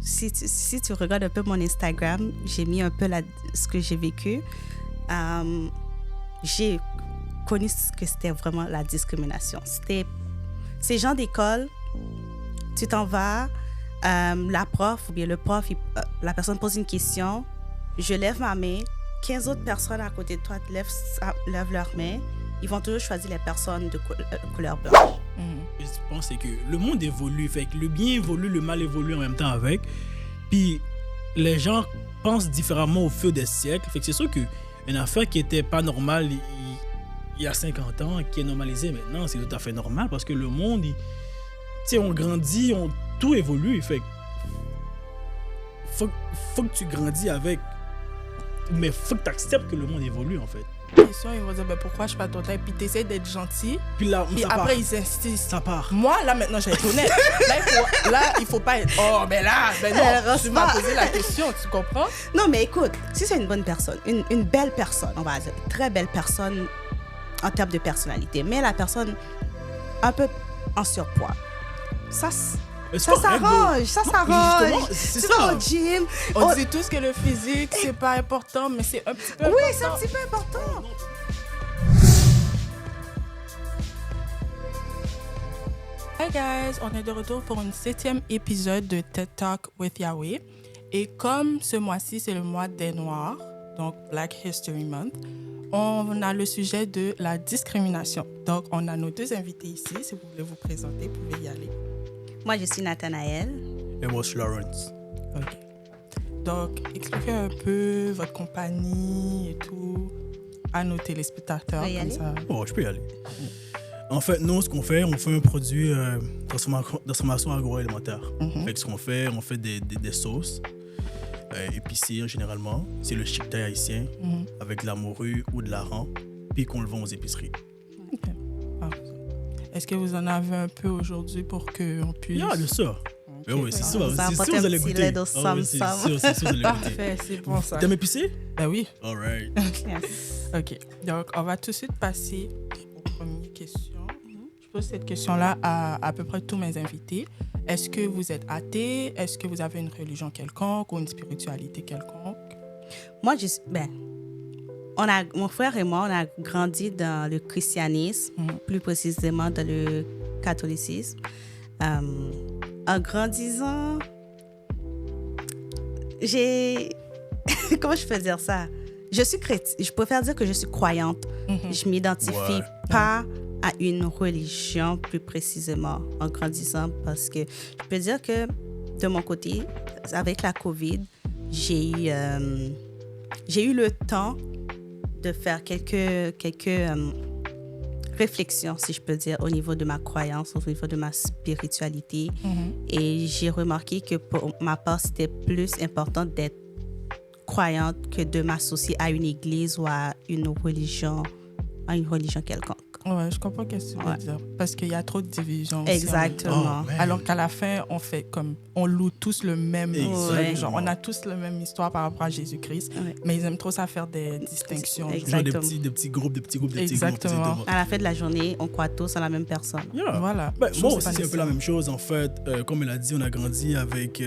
si tu regardes un peu mon Instagram, j'ai mis un peu ce que j'ai vécu. J'ai connu ce que c'était vraiment la discrimination. C'était ces gens d'école, tu t'en vas, la prof ou bien le prof, la personne pose une question, je lève ma main, 15 autres personnes à côté de toi lèvent leur main, ils vont toujours choisir les personnes de couleur blanche. Je pense que le monde évolue, fait que le bien évolue, le mal évolue en même temps avec. Puis les gens pensent différemment au fil des siècles. Fait que c'est sûr qu'une affaire qui était pas normale il y a 50 ans, qui est normalisée maintenant, c'est tout à fait normal parce que le monde, on grandit, tout évolue. Fait que faut que tu grandis avec, mais faut que tu acceptes que le monde évolue en fait. Ils vont dire pourquoi je suis pas ton type, puis t'essaies d'être gentil, puis là, puis après ils insistent. Ça part. Moi là maintenant je vais être honnête. Il faut pas être non, tu m'as posé la question, tu comprends? Non mais écoute, si c'est une bonne personne, une belle personne, on va dire, une très belle personne en termes de personnalité, mais la personne un peu en surpoids, ça s'arrange. Tu vas au gym. On dit tous que le physique, c'est pas important, mais c'est un petit peu important. Oui, c'est un petit peu important. Hey guys, on est de retour pour une 7e épisode de TED Talk with Yahweh. Et comme ce mois-ci, c'est le mois des Noirs, donc Black History Month, on a le sujet de la discrimination. Donc, on a nos deux invités ici. Si vous voulez vous présenter, vous pouvez y aller. Moi, je suis Nathanaël. Et moi, je suis Lawrence. OK. Donc, expliquez un peu votre compagnie et tout à nos téléspectateurs. Comme ça. Oh, je peux y aller. En fait, nous, ce qu'on fait, on fait un produit transformation agroalimentaire. Fait que ce qu'on fait, on fait des sauces épicées généralement. C'est le chic haïtien avec de la morue ou de l'aran, puis qu'on le vend aux épiceries. OK. Est-ce que vous en avez un peu aujourd'hui pour qu'on puisse... Bien sûr. Okay. Oui, c'est sûr. Si vous allez goûter. C'est sûr, vous allez goûter. Parfait, c'est bon ça. T'aimes épicé? Ben oui. All right. Yes. OK. Donc, on va tout de suite passer aux premières questions. Je pose cette question-là à peu près tous mes invités. Est-ce que vous êtes athée? Est-ce que vous avez une religion quelconque ou une spiritualité quelconque? Moi, mon frère et moi, on a grandi dans le christianisme, plus précisément dans le catholicisme. En grandissant, comment je peux dire ça? Je suis chrétienne. Je préfère dire que je suis croyante. Je m'identifie pas à une religion plus précisément en grandissant parce que je peux dire que de mon côté, avec la COVID, j'ai eu le temps de faire quelques réflexions, si je peux dire, au niveau de ma croyance, au niveau de ma spiritualité. Et j'ai remarqué que pour ma part, c'était plus important d'être croyante que de m'associer à une église ou à une religion quelconque. Ouais, je comprends ce que tu veux dire. Parce qu'il y a trop de divisions. Exactement. Alors qu'à la fin, on loue tous le même genre. On a tous la même histoire par rapport à Jésus-Christ. Mais ils aiment trop ça faire des distinctions. Genre des petits groupes. Exactement. À la fin de la journée, on croit tous à la même personne. Yeah. Voilà. Moi aussi, c'est un peu la même chose. En fait, comme elle a dit, on a grandi avec...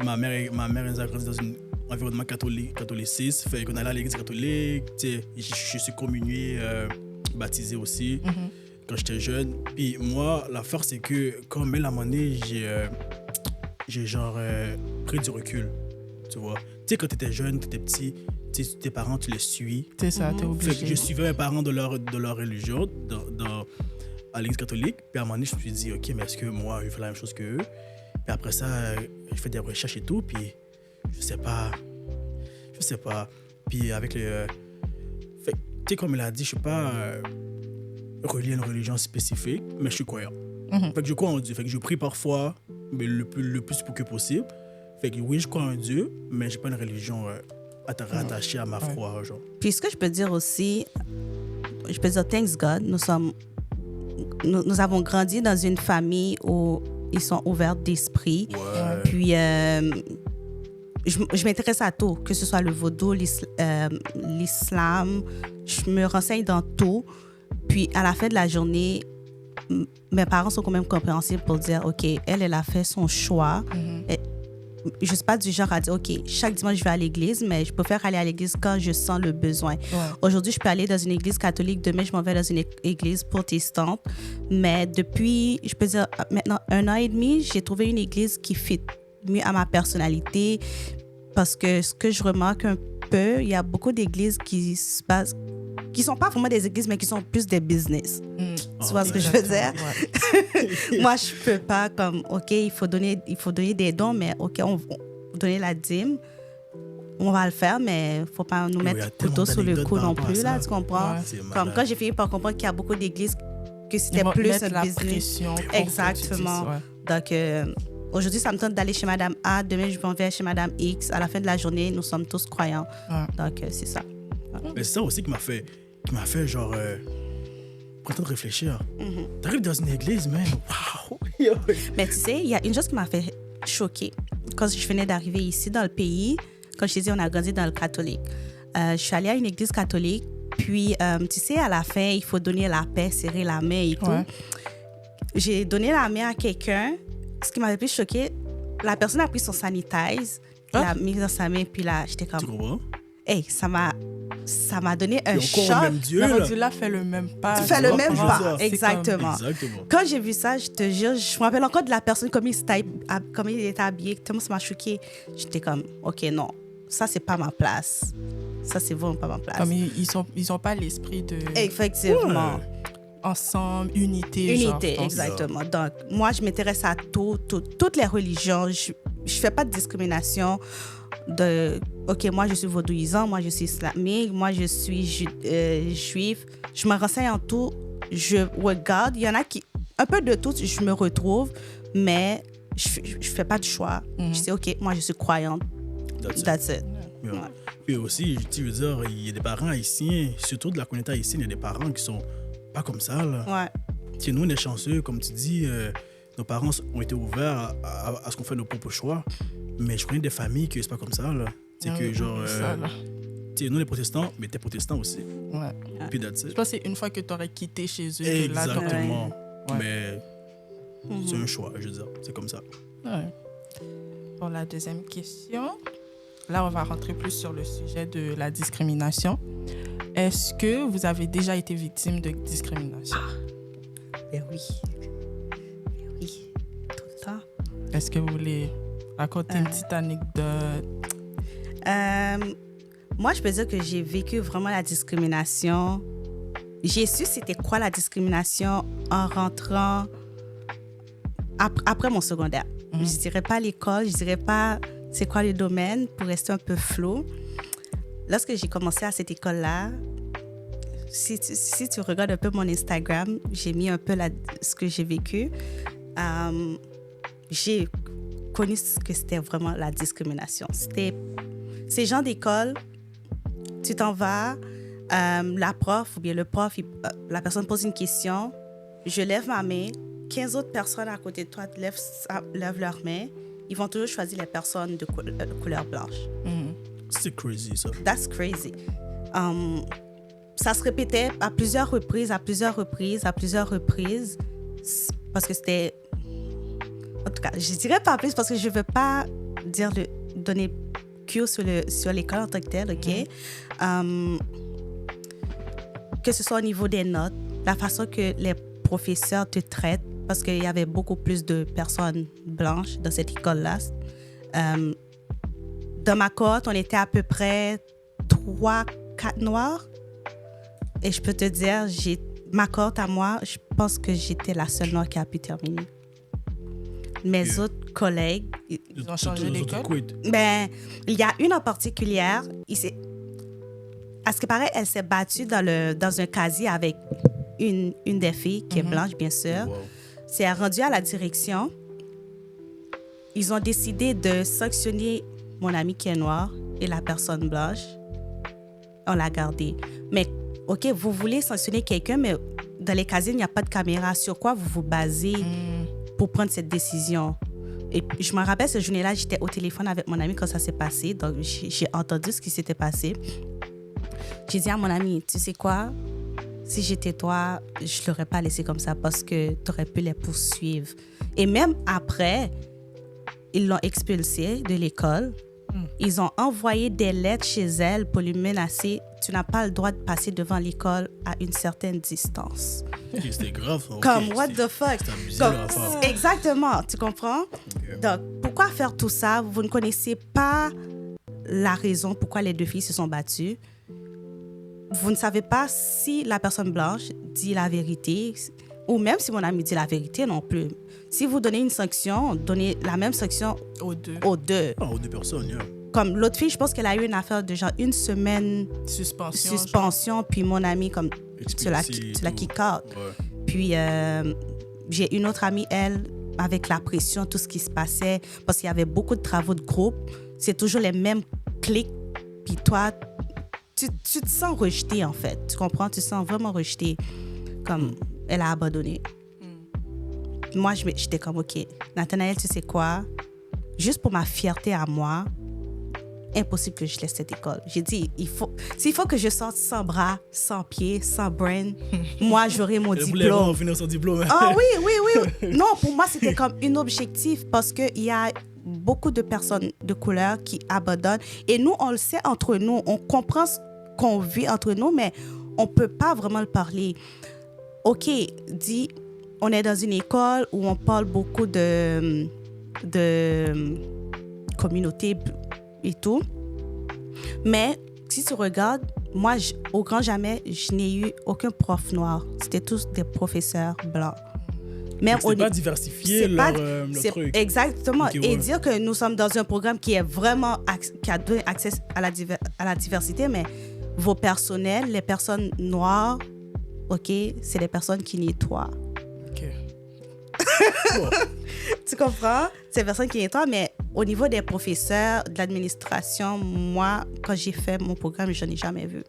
ma mère elle a grandi dans un environnement catholiciste. Fait qu'on allait à l'église catholique. Je suis communié... baptisé aussi quand j'étais jeune. Puis moi, l'affaire, c'est que comme elle a mené, j'ai genre pris du recul, tu vois. Tu sais, quand t'étais jeune, t'étais petit, tes parents, tu les suis. C'est ça, t'es obligé. Fait que je suivais mes parents de leur religion à l'église catholique. Puis à un moment donné, je me suis dit, OK, mais est-ce que moi, je fais la même chose qu'eux? Puis après ça, je fais des recherches et tout, puis je sais pas. Puis avec les... Tu sais, comme elle a dit, je suis pas relié à une religion spécifique, mais je suis croyant. Fait que je crois en Dieu. Fait que je prie parfois, mais le plus que possible. Fait que oui, je crois en Dieu, mais j'ai pas une religion attachée à ma foi, genre. Puis ce que je peux dire aussi, je peux dire thanks God, nous avons grandi dans une famille où ils sont ouverts d'esprit. Ouais. Puis je m'intéresse à tout, que ce soit le vaudou, l'islam. Je me renseigne dans tout. Puis à la fin de la journée, mes parents sont quand même compréhensibles pour dire, OK, elle a fait son choix. je suis pas du genre à dire, OK, chaque dimanche, je vais à l'église, mais je préfère aller à l'église quand je sens le besoin. Ouais. Aujourd'hui, je peux aller dans une église catholique. Demain, je m'en vais dans une église protestante. Mais depuis, je peux dire, maintenant 1 an et demi, j'ai trouvé une église qui fit mieux à ma personnalité. Parce que ce que je remarque un peu, il y a beaucoup d'églises qui se basent, qui sont pas vraiment des églises, mais qui sont plus des business. Tu vois ce que je veux dire? Ouais. Moi, je peux pas comme, OK, il faut donner des dons, mais OK, on va donner la dîme. On va le faire, mais il faut pas nous mettre le couteau sur le cou non plus, là, tu comprends? Ouais. Comme quand j'ai fini par comprendre qu'il y a beaucoup d'églises que c'était Ils vont plus mettre un la business. pression pour que Exactement. tu dises, ouais. Donc, aujourd'hui, ça me tente d'aller chez Madame A. Demain, je vais chez Madame X. À la fin de la journée, nous sommes tous croyants. Ouais. Donc, c'est ça. Mais c'est ça aussi qui m'a fait genre, prends le temps de réfléchir. T'arrives dans une église, man. Wow. Mais tu sais, il y a une chose qui m'a fait choquer. Quand je venais d'arriver ici dans le pays, quand je te dis, on a grandi dans le catholique. Je suis allée à une église catholique. Puis, tu sais, à la fin, il faut donner la paix, serrer la main et tout. Ouais. J'ai donné la main à quelqu'un. Ce qui m'avait plus choqué, la personne a pris son sanitize, l'a mis dans sa main, puis là, j'étais comme... Tu comprends? Hey, ça m'a donné un Et encore choc. même Dieu, Mais là. rendu là, fais le même pas. Tu fais le même comprends pas. ça. C'est Exactement. Exactement. Quand j'ai vu ça, je te jure, je me rappelle encore de la personne, comme il était habillé, tellement ça m'a choqué. J'étais comme, OK, non, ça, c'est pas ma place. Ça, c'est vraiment pas ma place. Comme ils ont pas l'esprit de Effectivement. ensemble, unité. genre, Unité, je pense. exactement. Donc, moi, je m'intéresse à toutes les religions. Je fais pas de discrimination de, OK, moi, je suis vaudouisant, moi, je suis islamique, moi, je suis juif. Je me renseigne en tout. Je regarde. Il y en a qui, un peu de tout, je me retrouve, mais je fais pas de choix. Je sais, OK, moi, je suis croyante. That's it. Yeah. Ouais. Puis aussi, tu veux dire, il y a des parents haïtiens, surtout de la communauté haïtienne, il y a des parents qui sont pas comme ça, là. Ouais. Tu sais, nous, on est chanceux, comme tu dis, nos parents ont été ouverts à ce qu'on fait nos propres choix. Mais je connais des familles qui c'est pas comme ça, là. C'est Ah que, oui, genre, ça, là. tu sais, nous, les protestants, mais t'es protestant aussi. Ouais. Puis that's Je it. pense que c'est une fois que tu aurais quitté chez eux que là, t'aurais- Exactement. Ouais. Mais c'est un choix, je veux dire. C'est comme ça. Ouais. Pour la deuxième question, là, on va rentrer plus sur le sujet de la discrimination. Est-ce que vous avez déjà été victime de discrimination? Ben oui. Ben oui. Tout le temps. Est-ce que vous voulez raconter une petite anecdote? Moi, je peux dire que j'ai vécu vraiment la discrimination. J'ai su c'était quoi la discrimination en rentrant après mon secondaire. Je dirais pas l'école, je dirais pas c'est quoi le domaine pour rester un peu flou. Lorsque j'ai commencé à cette école-là, si tu regardes un peu mon Instagram, j'ai mis un peu ce que j'ai vécu. J'ai connu ce que c'était vraiment la discrimination. C'était ces gens d'école, tu t'en vas, la prof ou bien le prof, la personne pose une question, je lève ma main, 15 autres personnes à côté de toi lèvent leur main, ils vont toujours choisir les personnes de couleur blanche. C'est crazy, ça. That's crazy. Ça se répétait à plusieurs reprises, parce que c'était... En tout cas, je dirais pas plus parce que je veux pas donner cure sur l'école en tant que telle, OK? Que ce soit au niveau des notes, la façon que les professeurs te traitent, parce qu'il y avait beaucoup plus de personnes blanches dans cette école-là. Dans ma cohorte, on était à peu près 3-4 noirs. Et je peux te dire, ma cohorte à moi, je pense que j'étais la seule noire qui a pu terminer. Mes autres collègues... Ils ont changé l'école? Ben, il y a une en particulière, à ce qui paraît, elle s'est battue dans un casier avec une des filles qui est blanche, bien sûr. Wow. C'est rendu à la direction. Ils ont décidé de sanctionner mon ami qui est noir et la personne blanche. On l'a gardé. Mais, OK, vous voulez sanctionner quelqu'un, mais dans les casiers, il n'y a pas de caméra. Sur quoi vous vous basez pour prendre cette décision? Et je me rappelle, cette journée-là, j'étais au téléphone avec mon ami quand ça s'est passé. Donc, j'ai entendu ce qui s'était passé. J'ai dit à mon ami, tu sais quoi? Si j'étais toi, je ne l'aurais pas laissé comme ça parce que tu aurais pu les poursuivre. Et même après, ils l'ont expulsée de l'école. Ils ont envoyé des lettres chez elle pour lui menacer. Tu n'as pas le droit de passer devant l'école à une certaine distance. Okay, c'était grave. Okay, Comme, what the fuck? C'était abusé, Comme, leur affaire. exactement, tu comprends? Okay. Donc, pourquoi faire tout ça? Vous ne connaissez pas la raison pourquoi les deux filles se sont battues. Vous ne savez pas si la personne blanche dit la vérité ou même si mon ami dit la vérité non plus. Si vous donnez une sanction, donnez la même sanction Aux deux. aux deux. Ah, aux deux personnes, yeah. Comme l'autre fille, je pense qu'elle a eu une affaire de genre 1 semaine Suspension. puis mon ami, comme tu la kick out. Ouais. Puis j'ai une autre amie, elle, avec la pression, tout ce qui se passait, parce qu'il y avait beaucoup de travaux de groupe, c'est toujours les mêmes clics, puis toi, tu te sens rejeté en fait, tu comprends? Tu te sens vraiment rejeté, comme elle a abandonné. Moi, j'étais comme, OK, Nathanaël, tu sais quoi? Juste pour ma fierté à moi, impossible que je laisse cette école. J'ai dit, s'il faut que je sorte sans bras, sans pieds, sans brain, moi, j'aurai mon Elle voulait diplôme. vraiment finir son diplôme. Ah oui. Non, pour moi, c'était comme un objectif parce qu'il y a beaucoup de personnes de couleur qui abandonnent. Et nous, on le sait entre nous. On comprend ce qu'on vit entre nous, mais on ne peut pas vraiment le parler. OK, dit, on est dans une école où on parle beaucoup de communauté et tout. Mais si tu regardes, moi, au grand jamais, je n'ai eu aucun prof noir. C'était tous des professeurs blancs. Même c'est pas diversifié leur truc. Exactement. Okay, Et ouais. dire que nous sommes dans un programme qui est vraiment qui a donné accès à la diversité, mais vos personnels, les personnes noires, OK, c'est les personnes qui nettoient. OK. Bon. Tu comprends? C'est les personnes qui nettoient, mais au niveau des professeurs, de l'administration, moi, quand j'ai fait mon programme, je n'en ai jamais vu.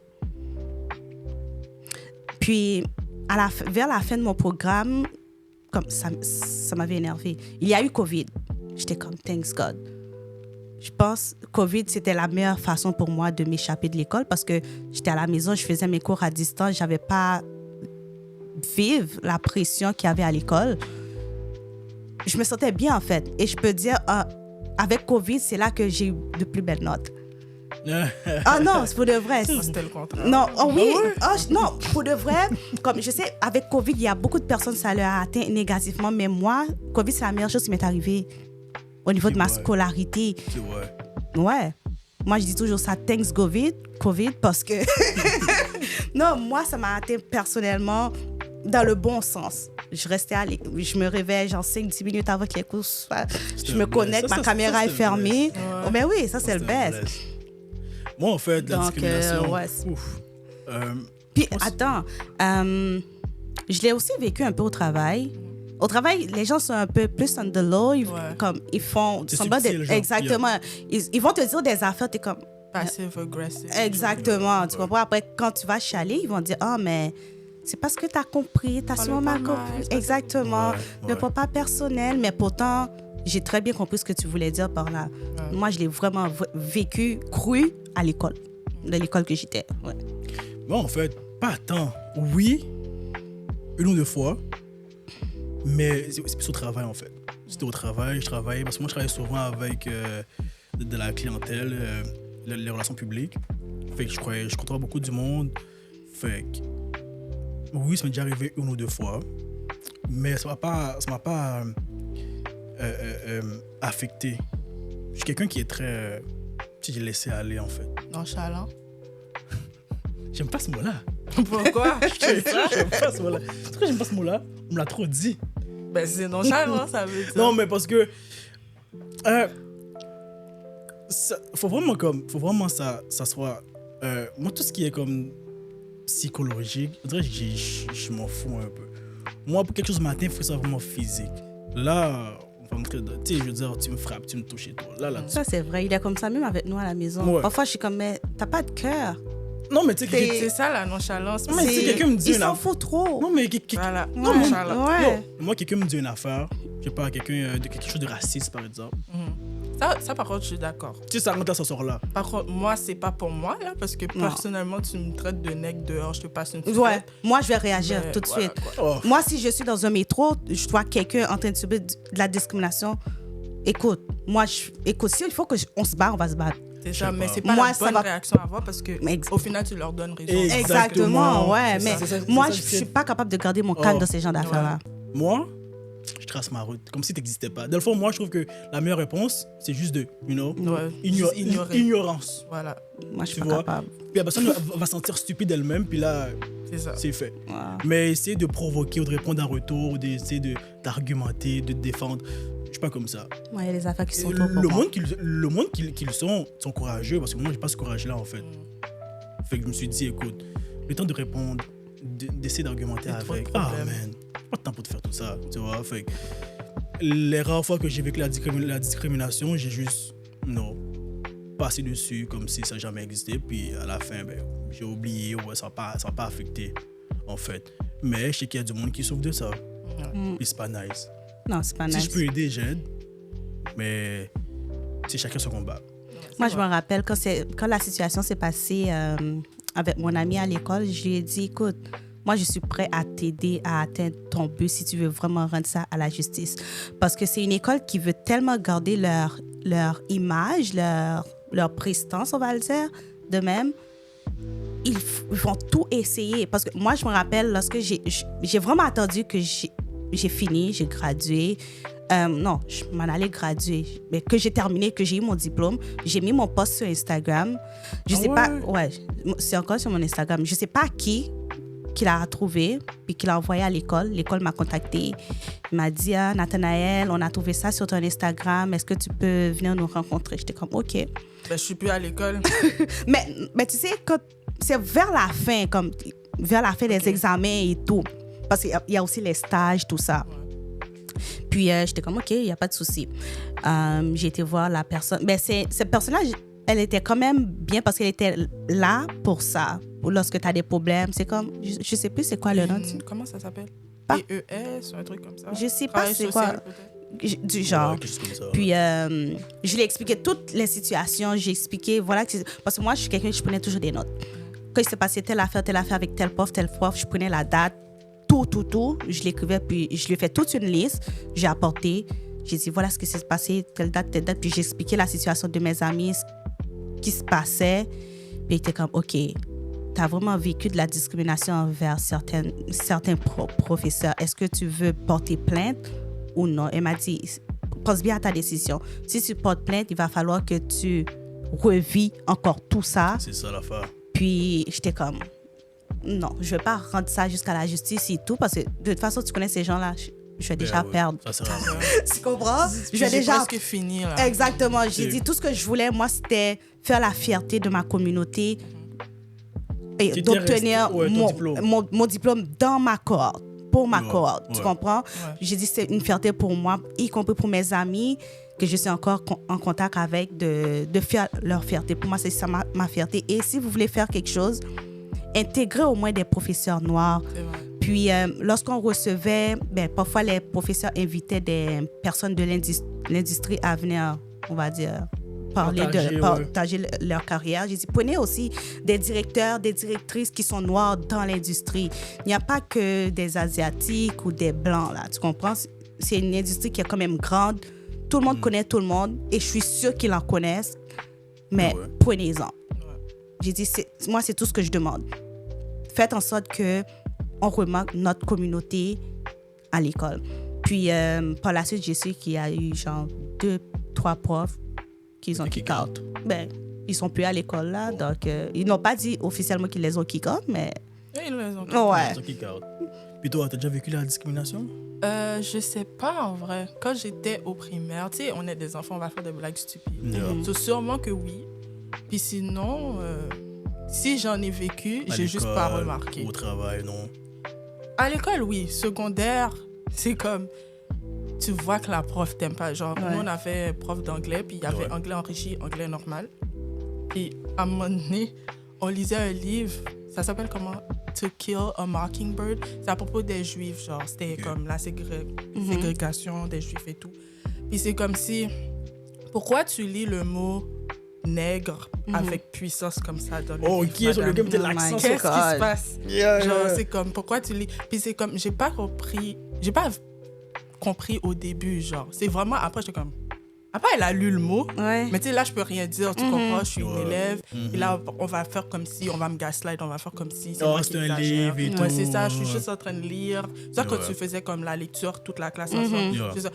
Puis, vers la fin de mon programme, comme ça m'avait énervé. Il y a eu COVID. J'étais comme, thanks God. Je pense que COVID, c'était la meilleure façon pour moi de m'échapper de l'école parce que j'étais à la maison, je faisais mes cours à distance, je n'avais pas vivre la pression qu'il y avait à l'école. Je me sentais bien, en fait. Et je peux dire, avec COVID, c'est là que j'ai eu de plus belles notes. Ah non, c'est pour de vrai. C'était le contraire. Non, oh oui. Non, pour de vrai, comme je sais, avec COVID, il y a beaucoup de personnes, ça leur a atteint négativement. Mais moi, COVID, c'est la meilleure chose qui m'est arrivée au niveau de ma scolarité. Ouais. Moi, je dis toujours ça, thanks COVID, parce que... Non, moi, ça m'a atteint personnellement dans le bon sens. Je restais je me réveille genre 5-10 minutes avant que les cours se fassent. Je me connecte, ma caméra est fermée. Oh, ben oui, ça, c'est le best. Moi, en fait, la discrimination... ouais. Ouf. Puis, attends, je l'ai aussi vécu un peu au travail. Au travail, les gens sont un peu plus on the low. Ils font... Exactement. Ils vont te dire des affaires, t'es comme... Passive aggressive. Exactement. Tu comprends? Après, quand tu vas chialer, ils vont dire, mais... C'est parce que tu as compris, tu as sûrement compris. Exactement. Ne prends pas personnel, mais pourtant, j'ai très bien compris ce que tu voulais dire par là. Ouais. Moi, je l'ai vraiment vécu, cru à l'école, de l'école que j'étais. Ouais. Moi, en fait, pas tant. Oui, une ou deux fois, mais c'est plus au travail, en fait. C'était au travail, je travaillais, parce que moi, je travaillais souvent avec de la clientèle, les relations publiques. Fait que je côtoie beaucoup du monde. Fait que oui, ça m'est déjà arrivé une ou deux fois, mais ça m'a pas affecté. Je suis quelqu'un qui est très... j'ai laissé aller, en fait. Nonchalant? J'aime pas ce mot-là. Pourquoi? J'aime pas ce mot-là. Pourquoi j'aime pas ce mot-là? On me l'a trop dit. Ben, c'est nonchalant, ça veut dire. Non, mais parce que... faut vraiment ça soit... moi, tout ce qui est comme... psychologique, je dirais que je m'en fous un peu. Moi, pour quelque chose matin, il faut que ça soit vraiment physique. Là, on va me traiter de... Tu sais, je veux dire, tu me frappes, tu me touches et tout. Là, ça, c'est vrai. Il est comme ça même avec nous à la maison. Ouais. Parfois, je suis comme, mais t'as pas de cœur. Non, mais tu sais... C'est ça, la nonchalance. Non, mais si quelqu'un me dit... Il s'en fout trop. Non, mais... Voilà. Non, nonchalant. Ouais. Moi, quelqu'un me dit une affaire, je sais pas, quelque chose de raciste, par exemple. Ça, par contre, je suis d'accord. Tu sais, ça rentre à ce sort-là. Par contre, moi, c'est pas pour moi, là, parce que personnellement, tu me traites de nègre dehors, je te passe une petite Ouais, moi, je vais réagir tout de suite. Oh. Moi, si je suis dans un métro, je vois quelqu'un en train de subir de la discrimination, écoute, Moi, écoute, il faut qu'on se bat, on va se battre. C'est ça, mais c'est Moi, pas ça la bonne va- réaction à avoir parce que au final, tu leur donnes raison. Exactement, ouais. C'est Mais ça, moi, c'est je ça, suis pas capable de garder mon calme dans ces genres d'affaires-là. Moi, je trace ma route, comme si tu n'existais pas. Dans le fond, moi, je trouve que la meilleure réponse, c'est juste de, Juste ignorer. ignorance. Voilà, Moi, je suis Tu pas vois? capable. Puis la personne va sentir stupide elle-même, puis là, c'est ça. c'est fait. Ouais. Mais essayer de provoquer ou de répondre en retour, ou d'essayer d'argumenter, de te défendre, je suis pas comme ça. Ouais, il y a des affaires qui sont trop pour Le moi. monde qu'ils sont courageux, parce que moi, j'ai pas ce courage-là, en fait. Fait que je me suis dit, écoute, le temps de répondre, d'essayer d'argumenter C'est trop de avec. problèmes. Man, j'ai pas de temps pour te faire tout ça, tu vois. Fait que les rares fois que j'ai vécu la discrimination, j'ai juste, passé dessus comme si ça n'a jamais existé. Puis à la fin, j'ai oublié, ça n'a pas affecté, en fait. Mais je sais qu'il y a du monde qui souffre de ça. Et c'est pas nice. Non, c'est pas Si nice. je peux aider, j'aide. Mais c'est chacun son combat. Moi, je me rappelle quand la situation s'est passée avec mon ami à l'école, je lui ai dit, écoute, moi, je suis prêt à t'aider à atteindre ton but si tu veux vraiment rendre ça à la justice. Parce que c'est une école qui veut tellement garder leur image, leur prestance, on va le dire, de même. Ils vont tout essayer. Parce que moi, je me rappelle, lorsque j'ai vraiment attendu que j'ai fini, j'ai gradué. Non, je m'en allais graduer. Mais que j'ai terminé, que j'ai eu mon diplôme, j'ai mis mon post sur Instagram. Je sais pas, c'est encore sur mon Instagram. Je sais pas qui l'a trouvé, puis qui l'a envoyé à l'école. L'école m'a contacté. Il m'a dit, Nathanaël, on a trouvé ça sur ton Instagram. Est-ce que tu peux venir nous rencontrer? J'étais comme, OK. Je suis plus à l'école. mais tu sais, c'est vers la fin des examens et tout. Parce qu'il y a aussi les stages, tout ça. Puis, j'étais comme, OK, il n'y a pas de souci. J'ai été voir la personne. Mais cette personne-là, elle était quand même bien parce qu'elle était là pour ça. Lorsque tu as des problèmes, c'est comme, je sais plus c'est quoi le nom. Comment ça s'appelle? Pas- PES, un truc comme ça. Je sais pas Travail c'est social, quoi. peut-être. Du genre. Ouais, quelque chose comme ça. Puis, je lui ai expliqué toutes les situations. J'ai expliqué, voilà. Parce que moi, je suis quelqu'un, je prenais toujours des notes. Quand il s'est passé telle affaire avec tel prof, je prenais la date, tout. Je l'écrivais, puis je lui ai fait toute une liste. J'ai apporté. J'ai dit, voilà ce qui s'est passé, telle date. Puis j'ai expliqué la situation de mes amis, ce qui se passait. Puis il était comme, OK, tu as vraiment vécu de la discrimination envers certains professeurs. Est-ce que tu veux porter plainte ou non? Elle m'a dit, pense bien à ta décision. Si tu portes plainte, il va falloir que tu revis encore tout ça. C'est ça l'affaire. Puis j'étais comme, non, je ne vais pas rendre ça jusqu'à la justice et tout, parce que de toute façon, tu connais ces gens-là, je vais déjà perdre. Ça sert à rien. Tu comprends? Puis j'ai presque fini, là. Exactement. J'ai dit tout ce que je voulais, moi, c'était faire la fierté de ma communauté et d'obtenir mon diplôme dans ma cohorte, pour ma cohorte. Tu comprends? J'ai dit c'est une fierté pour moi, y compris pour mes amis que je suis encore en contact avec, de faire leur fierté. Pour moi, c'est ça ma fierté. Et si vous voulez faire quelque chose, intégrez au moins des professeurs noirs. C'est vrai. Puis, lorsqu'on recevait, parfois les professeurs invitaient des personnes de l'industrie à venir, on va dire, partager leur carrière. J'ai dit, prenez aussi des directeurs, des directrices qui sont noirs dans l'industrie. Il n'y a pas que des Asiatiques ou des Blancs, là, tu comprends? C'est une industrie qui est quand même grande. Tout le monde connaît tout le monde et je suis sûre qu'ils en connaissent, mais prenez-en. J'ai dit, moi, c'est tout ce que je demande. Faites en sorte qu'on remarque notre communauté à l'école. Puis, par la suite, j'ai su qu'il y a eu genre 2-3 profs qui ont kick out. Ils sont plus à l'école là, donc ils n'ont pas dit officiellement qu'ils les ont kick out, mais... Ils les ont ouais. Puis toi, t'as déjà vécu la discrimination? Je sais pas en vrai. Quand j'étais au primaire, tu sais, on est des enfants, on va faire des blagues stupides. Donc, sûrement que oui. Puis sinon, si j'en ai vécu, j'ai juste pas remarqué. Au travail, non? À l'école, oui. Secondaire, c'est comme... Tu vois que la prof t'aime pas. Genre, nous, on avait prof d'anglais, puis il y avait anglais enrichi, anglais normal. Puis, à un moment donné, on lisait un livre, ça s'appelle comment? To Kill a Mockingbird. C'est à propos des Juifs, genre. C'était comme la ségrégation des Juifs et tout. Puis c'est comme si... Pourquoi tu lis le mot nègre avec puissance comme ça dans le livre? Ok, sur le game, t'as l'accent. Qu'est-ce qui se passe? Yeah. Genre, c'est comme, pourquoi tu lis? Puis c'est comme, j'ai pas compris au début, genre. C'est vraiment, après, j'étais comme, Après, elle a lu le mot. Ouais. Mais tu sais, là, je peux rien dire. Tu comprends? Je suis une élève. Et là, on va faire comme si, on va me gaslight, on va faire comme si. Oh, moi c'est qui un exagère. livre et Ouais, tout. c'est ça. Je suis Ouais. juste en train de lire. C'est ça quand Ouais. tu faisais comme la lecture, toute la classe ensemble. Yeah. C'est ça.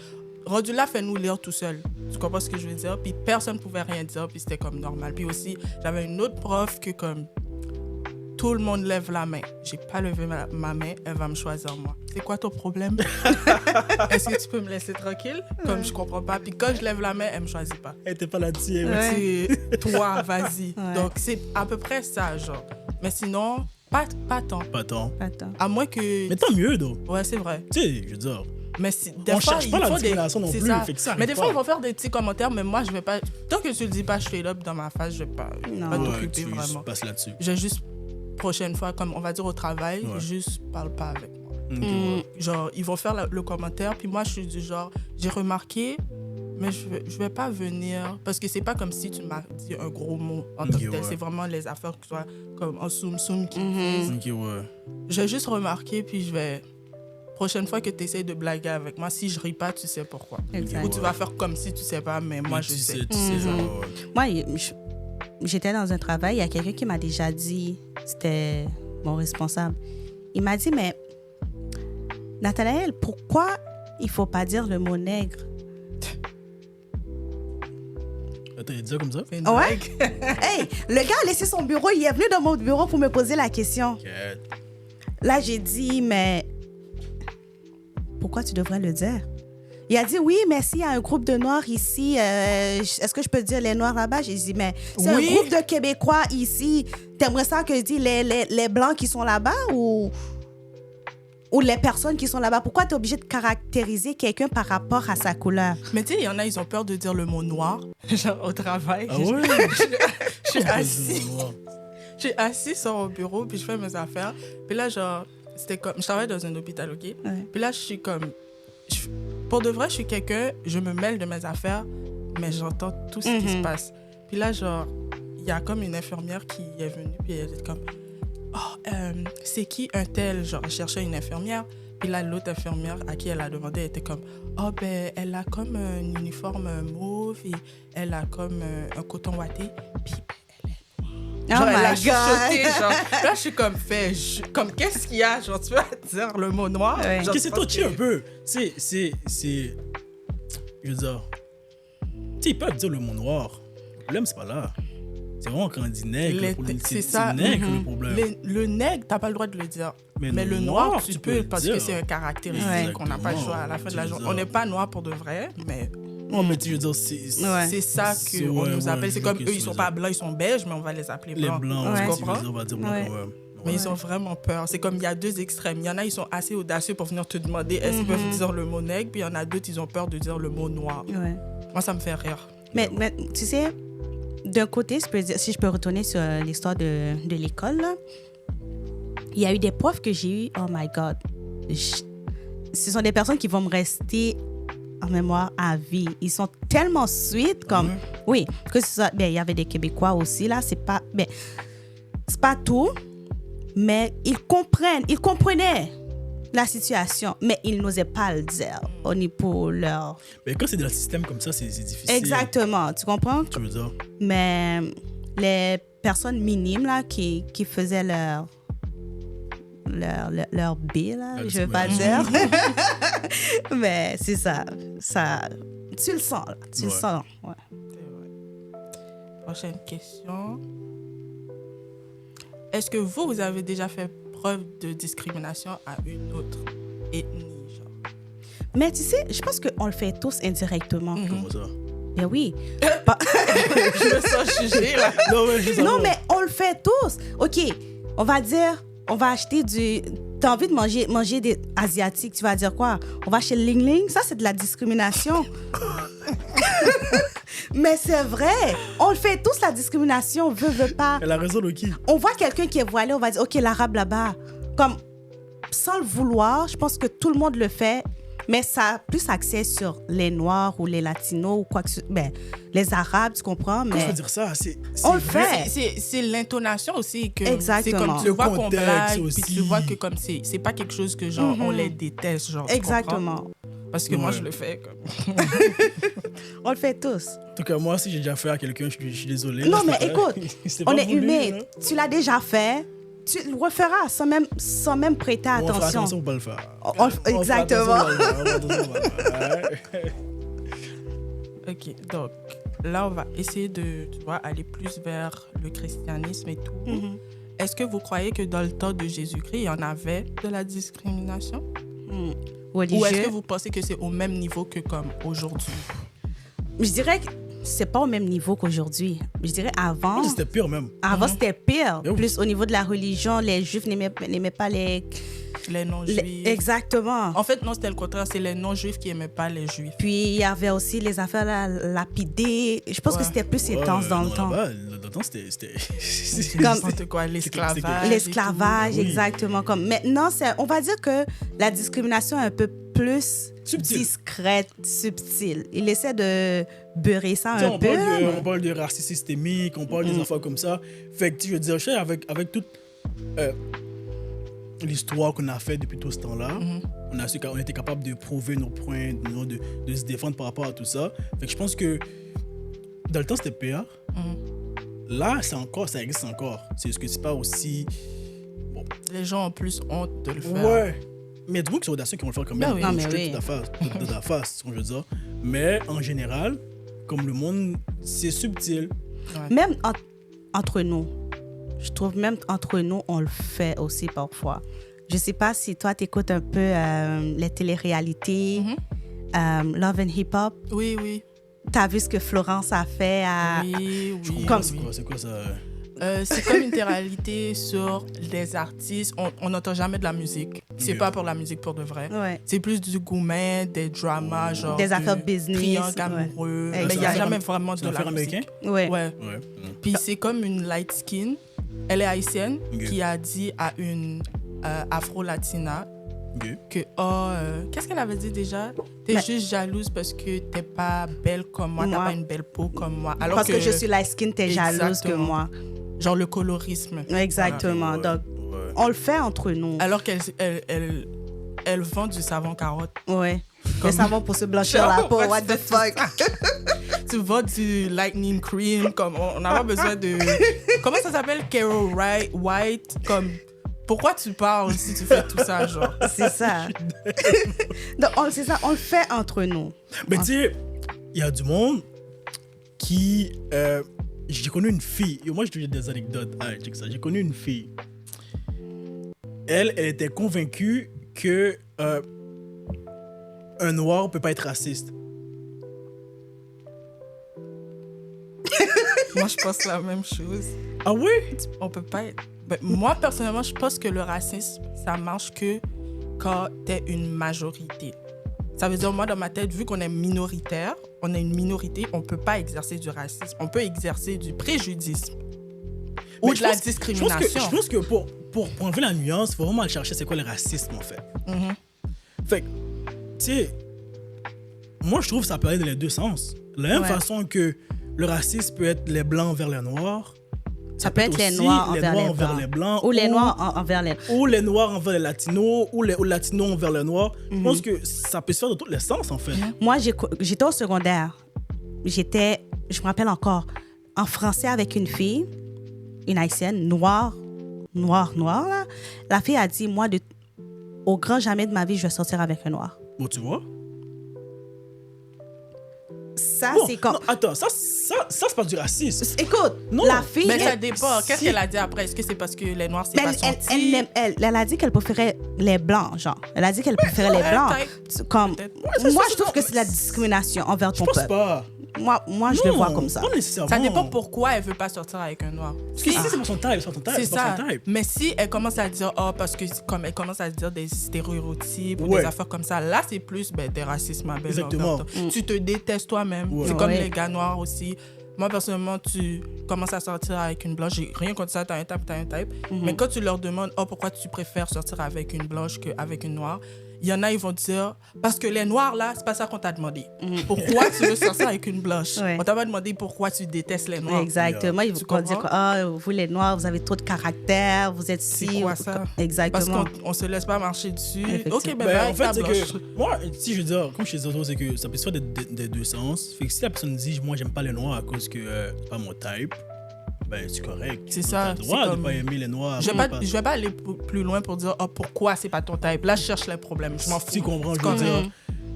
Rendu là, fais-nous lire tout seul. Tu comprends ce que je veux dire? Puis personne ne pouvait rien dire, puis c'était comme normal. Puis aussi, j'avais une autre prof que comme tout le monde lève la main. J'ai pas levé ma main, elle va me choisir moi. C'est quoi ton problème? Est-ce que tu peux me laisser tranquille? Comme je comprends pas. Puis quand je lève la main, elle me choisit pas. Elle était pas là-dessus. Ouais. C'est toi, vas-y. Ouais. Donc c'est à peu près ça, genre. Mais sinon, pas tant. Pas tant. Attends. À moins que... Mais tant mieux, donc. Ouais, c'est vrai. Tu sais, je veux dire. Mais des On fois, cherche pas ils la font discrimination non c'est plus, ça. fait que ça Mais arrive des fois, pas. ils vont faire des petits commentaires, mais moi, je vais pas... Tant que tu le dis pas straight up dans ma face, je vais pas Non. pas Ouais, t'occuper tu vraiment. passes là-dessus. Je juste, prochaine fois, comme on va dire au travail, Ouais. juste parle pas avec moi. Ok, ouais. Genre, ils vont faire le commentaire, puis moi, je suis du genre, j'ai remarqué, mais je vais pas venir, parce que c'est pas comme si tu m'as dit un gros mot en tant que Ok, tel. ouais. C'est vraiment les affaires que toi, comme en soum qui Ok, ouais. J'ai juste remarqué, puis je vais... Prochaine fois que tu essaies de blaguer avec moi, si je ris pas, tu sais pourquoi. Exact. Ou tu vas faire comme si tu sais pas, mais moi, Mais je tu sais. Tu sais, genre. ouais. Moi, j'étais dans un travail, il y a quelqu'un qui m'a déjà dit, c'était mon responsable. Il m'a dit, mais Nathanaël, pourquoi il faut pas dire le mot nègre? Attends, il dit ça comme ça? C'est une Ouais? blague. Hey, le gars a laissé son bureau, il est venu dans mon bureau pour me poser la question. Ok. Là, j'ai dit, mais pourquoi tu devrais le dire? Il a dit, oui, mais s'il y a un groupe de Noirs ici, est-ce que je peux dire les Noirs là-bas? J'ai dit, mais c'est Oui. un groupe de Québécois ici. T'aimerais ça que je dise les Blancs qui sont là-bas ou les personnes qui sont là-bas? Pourquoi tu es obligé de caractériser quelqu'un par rapport à sa couleur? Mais tu sais, il y en a, ils ont peur de dire le mot noir, genre au travail. Ah ouais? Je suis assis. Je suis assis sur mon bureau, puis je fais mes affaires. Puis là, genre, c'était comme... Je travaille dans un hôpital, OK? Ouais. Puis là, je suis comme... Pour de vrai, je suis quelqu'un, je me mêle de mes affaires, mais j'entends tout ce qui se passe. Puis là, genre, il y a comme une infirmière qui est venue, puis elle était comme... Oh, c'est qui un tel? Genre, elle cherchait une infirmière. Puis là, l'autre infirmière à qui elle a demandé, elle était comme... Oh, ben, elle a comme un uniforme mauve et elle a comme un coton ouaté. Puis genre, elle a chuchoté, genre. Là, je suis comme, comme, qu'est-ce qu'il y a? Genre, tu vas dire le mot noir? Ouais. Genre, Que c'est parce touché que- un peu. C'est. Je veux dire. Tu sais, ils peuvent dire le mot noir. Le problème, c'est pas là. C'est vraiment quand on dit nègre. Les- le problème, c'est ça. nègre le problème. Le nègre, t'as pas le droit de le dire. Mais Mais le le noir, noir, tu tu peux, peux le parce dire. que c'est un caractéristique Ouais. qu'on n'a pas le choix à la fin de la Tu veux journée. dire. On n'est pas noir pour de vrai, mais Non, mais tu veux dire, c'est. Ouais. c'est ça C'est- qu'on ouais, nous appelle. ouais, C'est je comme vois eux, ce ils que sont tu pas veux blancs, ils sont beiges, mais on va les appeler Les blancs. blancs, Ouais. tu Tu veux comprends? dire, on va dire blanc. Ouais. Ouais. Mais ils ont vraiment peur. C'est comme il y a deux extrêmes. Il y en a, ils sont assez audacieux pour venir te demander est-ce qu'ils peuvent dire le mot nègre, puis il y en a d'autres, ils ont peur de dire le mot noir. Ouais. Moi, ça me fait rire. Mais tu sais, d'un côté, si je peux retourner sur l'histoire de l'école, là, il y a eu des profs que j'ai eu, oh my God. Ce sont des personnes qui vont me rester en mémoire à vie. Ils sont tellement sweet, comme... Ouais. Oui, que ce soit... Ben, il y avait des Québécois aussi, là. C'est pas tout, mais ils comprenaient la situation, mais ils n'osaient pas le dire au niveau leur... Mais quand c'est dans le système comme ça, c'est difficile. Exactement, tu comprends? Tu veux dire. Mais les personnes minimes là, qui faisaient leur B, là, je ne veux pas dire. Mais c'est ça. Tu le sens, là. Tu le Ouais. sens. Ouais. Prochaine question. Est-ce que vous avez déjà fait preuve de discrimination à une autre ethnie, genre? Mais tu sais, je pense qu'on le fait tous indirectement. Comment ça? Ben oui. Je me sens jugée, là. Non, mais je sais Non, pas. mais on le fait tous. OK, on va dire, on va acheter du... T'as envie de manger des asiatiques, tu vas dire quoi? On va chez Ling Ling? Ça, c'est de la discrimination. Mais c'est vrai. On le fait tous, la discrimination. Veut pas. Elle a raison, Loki. On voit quelqu'un qui est voilé, on va dire, OK, l'arabe là-bas. Comme, sans le vouloir, je pense que tout le monde le fait. Mais ça a plus accès sur les Noirs ou les Latinos ou quoi que ce soit. Ben, les Arabes, tu comprends? Comment je Mais peux dire ça? on le vrai. fait. C'est l'intonation aussi que Exactement. c'est comme tu Le vois qu'on contexte blague aussi. puis tu vois que comme c'est pas quelque chose que genre on les déteste genre tu Exactement. Parce que moi, je le fais. Comme... On le fait tous. En tout cas, moi, si j'ai déjà fait à quelqu'un, je suis désolé. Non, mais écoute, on est voulu, humain. hein. Tu l'as déjà fait. Tu le referas sans même prêter On fera attention. attention pour pas le faire. Exactement. Ok, donc là, on va essayer de aller plus vers le christianisme et tout. Mhm. Est-ce que vous croyez que dans le temps de Jésus-Christ, il y en avait de la discrimination? Ou est-ce Religieux. que vous pensez que c'est au même niveau que comme aujourd'hui? Je dirais que c'est pas au même niveau qu'aujourd'hui. Je dirais avant. C'était pire même. Avant, c'était pire. Oui. Plus au niveau de la religion, les Juifs n'aimaient pas les... Les non-juifs. Exactement. En fait, non, c'était le contraire. C'est les non-juifs qui n'aimaient pas les juifs. Puis, il y avait aussi les affaires lapidées. Je pense que c'était plus intense dans le temps. Dans le temps, c'était... Comme- N'importe quoi, l'esclavage. L'esclavage, Oui. exactement. Comme maintenant, on va dire que la discrimination est un peu plus Subtile. discrète, subtile. Il essaie de beurrer ça Tu sais, un peu. on parle de racisme systémique, on parle des affaires comme ça. Fait que, je veux dire, je sais, avec toute l'histoire qu'on a fait depuis tout ce temps-là, on était capable de prouver nos points, de se défendre par rapport à tout ça. Fait que je pense que dans le temps, c'était pire. Là, ça existe encore. C'est juste que c'est pas aussi... Les gens ont plus honte de le faire. Ouais. Mais il y a des gens qui sont audacieux qui vont le faire quand même. Ben oui. Ah, mais Je oui. tout à face, c'est ce que je veux dire. Mais en général, comme le monde, c'est subtil. Même entre nous, je trouve même entre nous, on le fait aussi parfois. Je sais pas si toi, tu écoutes un peu les téléréalités, Love and Hip Hop. Oui, oui. Tu as vu ce que Florence a fait à... Oui, oui. Comme- oui. C'est quoi ça? C'est comme une réalité sur des artistes. On n'entend jamais de la musique. C'est Ok. pas pour la musique pour de vrai. Ouais. C'est plus du gourmet, des dramas, genre Des de affaires business, triangle ouais. amoureux. Ouais, Mais il n'y a c'est jamais un- vraiment C'est de un la affaire musique. américain? Ouais. Ouais. Ouais. Puis c'est comme une light skin. Elle est haïtienne Ok. qui a dit à une afro-latina Ok. que qu'est-ce qu'elle avait dit déjà? T'es Mais- juste jalouse parce que t'es pas belle comme moi, t'as Moi. pas une belle peau comme moi. Alors Parce que je suis light skin, t'es jalouse que Exactement. moi. genre le colorisme. Exactement. Ouais. Donc, Ouais. on le fait entre nous. Alors elle vend du savon carotte. Ouais. Comme- Le savon pour se blanchir la peau, what the fuck. Tu vends du lightning cream, comme on n'a pas besoin de... Comment ça s'appelle? Carol White, comme... Pourquoi tu parles si tu fais tout ça, genre? C'est ça. Donc, c'est ça, on le fait entre nous. Mais tu sais, il y a du monde qui... j'ai connu une fille. Et moi, je te dis des anecdotes. Ah, check ça. J'ai connu une fille. Elle était convaincue que un noir peut pas être raciste. Moi, je pense la même chose. Ah oui? On peut pas être... Ben, moi, personnellement, je pense que le racisme, ça marche que quand t'es une majorité. Ça veut dire, moi, dans ma tête, vu qu'on est minoritaire, on est une minorité, on peut pas exercer du racisme. On peut exercer du préjudice ou Mais de je la pense- discrimination. Je pense que pour enlever la nuance, il faut vraiment aller chercher c'est quoi le racisme, en fait. Mhm. Fait que, tu sais, moi, je trouve que ça peut aller dans les deux sens. De la même Ouais. façon que le racisme peut être les blancs envers les noirs, Ça peut être les aussi noirs envers les envers blancs. les blancs. Ou les noirs envers les... Ou les noirs envers les latinos, ou les latinos envers les noirs. Je pense que ça peut se faire dans tous les sens, en fait. Moi, j'étais au secondaire. Je me rappelle encore, en français avec une fille, une haïtienne, noire, là. La fille a dit, moi, au grand jamais de ma vie, je vais sortir avec un noir. Bon, tu vois. Ça, Bon, c'est quand... non, attends, ça c'est pas du racisme. Écoute, Non, la fille... Mais ça elle- dépend. Qu'est-ce si- qu'elle a dit après? Est-ce que c'est parce que les Noirs, c'est Mais pas son elle a dit qu'elle préférait les blancs, genre. Elle a dit qu'elle préférait les blancs. Comme, Peut-être. c'est moi, ça, je trouve non, que c'est de la mais discrimination envers Je ton pense peuple. pas. Moi, je le vois comme ça. Pas nécessairement. Ça dépend pourquoi elle veut pas sortir avec un Noir. Parce que si c'est pas son type, c'est pas son type. C'est c'est pas ça. son type. Mais si elle commence à dire, parce que comme elle commence à dire des stéréotypes ou Ouais. des affaires comme ça, là, c'est plus des racismes à belle Exactement. envers toi. Tu te détestes toi-même. Ouais. C'est comme Ouais. les gars noirs aussi. Moi, personnellement, tu commences à sortir avec une blanche. J'ai rien contre ça, t'as un type. Mais quand tu leur demandes, pourquoi tu préfères sortir avec une blanche qu'avec une noire, il y en a, ils vont dire, parce que les noirs, là, c'est pas ça qu'on t'a demandé. Pourquoi tu veux sortir avec une blanche? Ouais. On t'a pas demandé pourquoi tu détestes les noirs. Exactement. Ils Tu vont dire comprends? ah, vous les noirs, vous avez trop de caractère, vous êtes C'est si. quoi ça? Exactement. Parce qu'on se laisse pas marcher dessus. Effectivement. Ok, ben, Ben, va en avec fait, ta c'est blanche. que moi, si je veux dire, comme chez les autres, c'est que ça peut se faire des deux sens. Fait que si la personne dit, moi, j'aime pas les noirs à cause que c'est pas mon type, ben, c'est correct. C'est Donc, ça, t'as le droit c'est de comme- pas aimer les noirs. Je vais pas aller plus loin pour dire pourquoi c'est pas ton type. Là, je cherche les problèmes. Je m'en fous. Tu comprends, je Tu veux comprends? dire.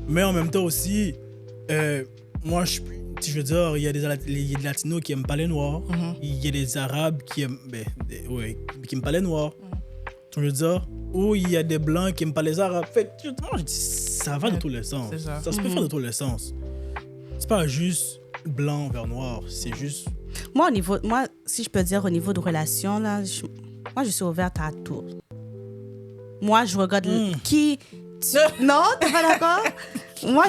Mais en même temps aussi, moi, si je veux dire, il y a des latinos qui aiment pas les noirs. Il y a des arabes qui aiment, qui aiment pas les noirs. Je veux dire, ou il y a des blancs qui aiment pas les arabes. Fait que, moi, je dis, ça va dans tous les sens. c'est ça. Se peut faire dans tous les sens. C'est pas juste blanc vers noir, c'est juste. Moi, si je peux dire au niveau de relation, là, moi, je suis ouverte à tout. Moi, je regarde qui. Non, t'es pas d'accord? moi,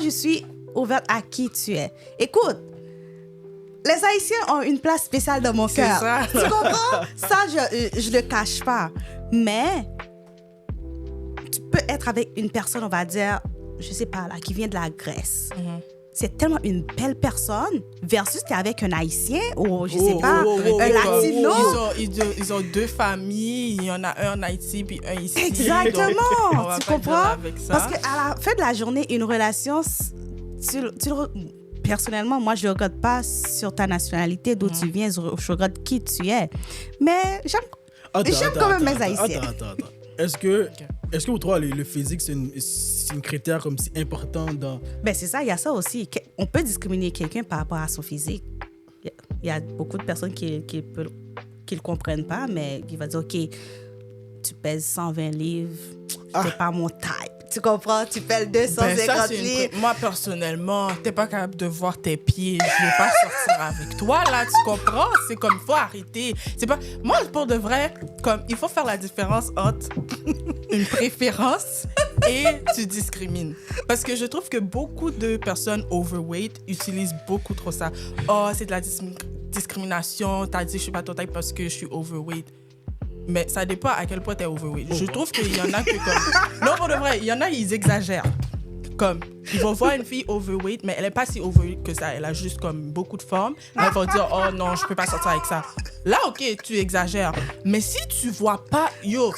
je suis ouverte à qui tu es. Écoute, les Haïtiens ont une place spéciale dans mon C'est cœur. ça. Tu comprends? Ça, je le cache pas. Mais tu peux être avec une personne, on va dire, je sais pas, là, qui vient de la Grèce. C'est tellement une belle personne versus t'es avec un Haïtien ou je sais pas, un Latino. Ils ont deux familles. Il y en a un en Haïti puis un ici. Exactement, Donc, on va tu pas comprends? dire avec ça. Parce qu'à la fin de la journée, une relation, personnellement, moi, je ne regarde pas sur ta nationalité, d'où tu viens, je regarde qui tu es. Mais j'aime quand même mes Haïtiens. Attends. Est-ce que pour toi, le physique, c'est un critère comme si important dans. Ben, c'est ça, il y a ça aussi. On peut discriminer quelqu'un par rapport à son physique. Il y a beaucoup de personnes qui le comprennent pas, mais qui vont dire, OK, tu pèses 120 livres, c'est pas mon type. Tu comprends? Tu pèses 250 livres. Moi, personnellement, t'es pas capable de voir tes pieds. Je vais pas sortir avec toi, là, tu comprends? C'est comme, faut arrêter. C'est pas... Moi, pour de vrai, comme, il faut faire la différence entre une préférence et tu discrimines. Parce que je trouve que beaucoup de personnes overweight utilisent beaucoup trop ça. Oh, c'est de la discrimination. T'as dit, je suis pas ton type parce que je suis overweight. Mais ça dépend à quel point t'es overweight. Je trouve qu'il y en a que comme... Non, pour de vrai, il y en a, ils exagèrent. Comme, ils vont voir une fille overweight, mais elle est pas si overweight que ça. Elle a juste comme beaucoup de forme. Ils vont dire, oh non, je peux pas sortir avec ça. Là, ok, tu exagères. Mais si tu vois pas, yo,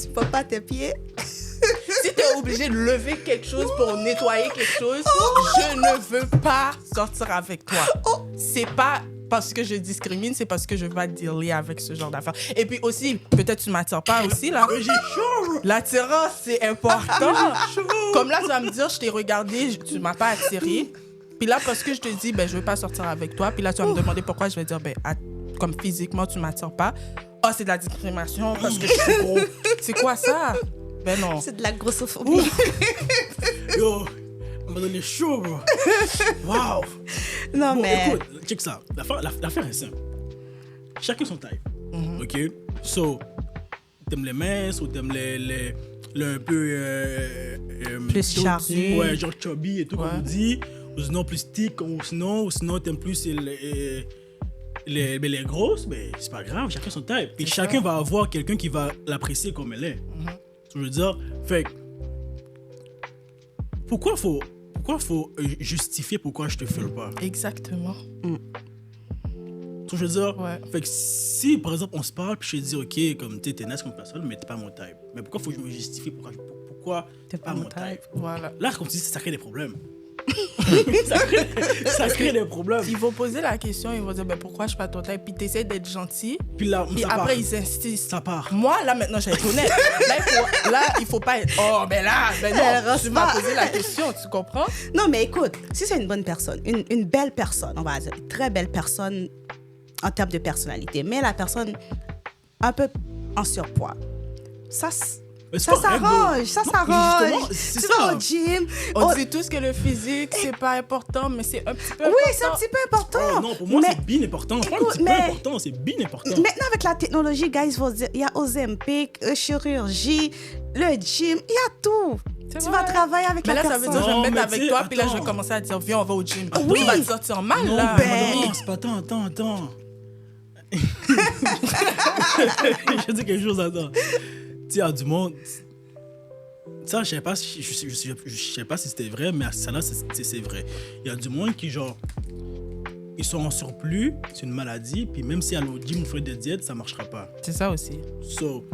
Tu peux pas tes pieds. si t'es obligé de lever quelque chose pour nettoyer quelque chose, je ne veux pas sortir avec toi. C'est pas parce que je discrimine, c'est parce que je veux pas dealer avec ce genre d'affaires. Et puis aussi, peut-être tu m'attires pas aussi, là. J'ai chaud! L'attirance, c'est important. Comme là, tu vas me dire, je t'ai regardé, tu m'as pas attiré. Puis là, parce que je te dis, ben, je veux pas sortir avec toi. Puis là, tu vas me demander pourquoi. Je vais dire, ben, comme physiquement, tu m'attires pas. Oh, c'est de la discrimination parce que je suis gros. C'est quoi ça? Ben non. C'est de la grossophobie. Yo, on m'a donné chaud, bro. Waouh! Non, Bon, mais... écoute, check ça. L'affaire est simple. Chacun son taille. OK? So, t'aimes les minces ou t'aimes les un peu... Plus charnus. Ouais, genre chubby et tout, Ouais. comme on dit. Ou sinon plus thick, ou sinon t'aimes plus les grosses. Mais c'est pas grave, chacun son taille. Puis C'est chacun ça. va avoir quelqu'un qui va l'apprécier comme elle est. Je veux dire, fait que, pourquoi faut justifier pourquoi je te file pas? Exactement. Je veux dire, Ouais. fait que si par exemple on se parle puis je te dis ok comme t'es nice comme personne mais t'es pas mon type, mais pourquoi faut que je me justifie pourquoi T'es pas mon type. Voilà. Là comme tu dis ça crée des problèmes. ça crée des problèmes. Ils vont poser la question, ils vont dire, ben, pourquoi je suis pas ton type? Puis t'essaies d'être gentil. Puis là Puis ça après, part. ils insistent. Ça part. Moi, là, maintenant, je vais être honnête. Il faut pas être... Oh, ben là, ben Elle non. rose Tu m'as pas. posé la question, tu comprends? Non, mais écoute, si c'est une bonne personne, une belle personne, on va dire, une très belle personne en termes de personnalité, mais la personne un peu en surpoids, ça Mais c'est ça correct, s'arrange, bro. ça Non, s'arrange. justement, c'est Tu ça. vas au gym. On dit tous que le physique, c'est pas important, mais c'est un petit peu Oui, important. c'est un petit peu important. Oh, non, pour moi Mais- c'est bien important. C'est pas un Écoute, petit peu mais- important, c'est bien important. Maintenant, avec la technologie, guys, faut dire, il y a Ozempic, chirurgie, le gym, il y a tout. C'est Tu vrai. vas travailler avec Mais la là, ça veut personne. dire, je vais Non, me mettre mais avec tu sais, toi, puis là, je vais attends. commencer à dire, viens, on va au gym. Oui. Tu vas te sortir mal, Non, là. ben, c'est pas attends. Je dis quelque chose, attends. Tu sais, il y a du monde. Ça, je sais pas si c'était vrai, mais ça là, c'est vrai. Il y a du monde qui, genre, ils sont en surplus, c'est une maladie, puis même si à au gym, on fait des diètes, ça marchera pas. C'est ça aussi. So,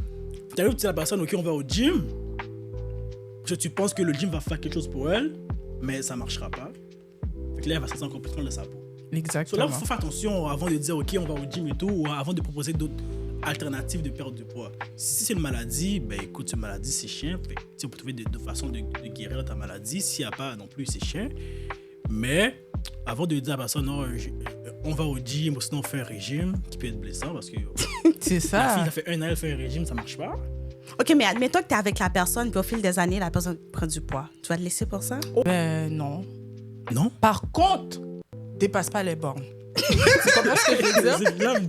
tu arrives, tu dis à la personne, ok, on va au gym, parce que tu penses que le gym va faire quelque chose pour elle, mais ça marchera pas. Fait que là, elle va se sentir complètement de sa peau. Exactement. So, là, il faut faire attention avant de dire, ok, on va au gym et tout, ou avant de proposer d'autres alternatives de perte de poids. Si c'est une maladie, ben écoute, c'est une maladie, c'est chiant. On peut trouver deux façons de guérir ta maladie. S'il n'y a pas non plus, c'est chiant. Mais avant de dire à la personne, non, on va au gym, ou sinon on fait un régime, qui peut être blessant parce que c'est ça. la fille, ça fait 1 an, elle fait un régime, ça marche pas. OK, mais admettons que tu es avec la personne, puis au fil des années, la personne prend du poids. Tu vas te laisser pour ça? Ben non. Non? Par contre, dépasse pas les bornes. Tu comprends ce que je veux dire? C'est bien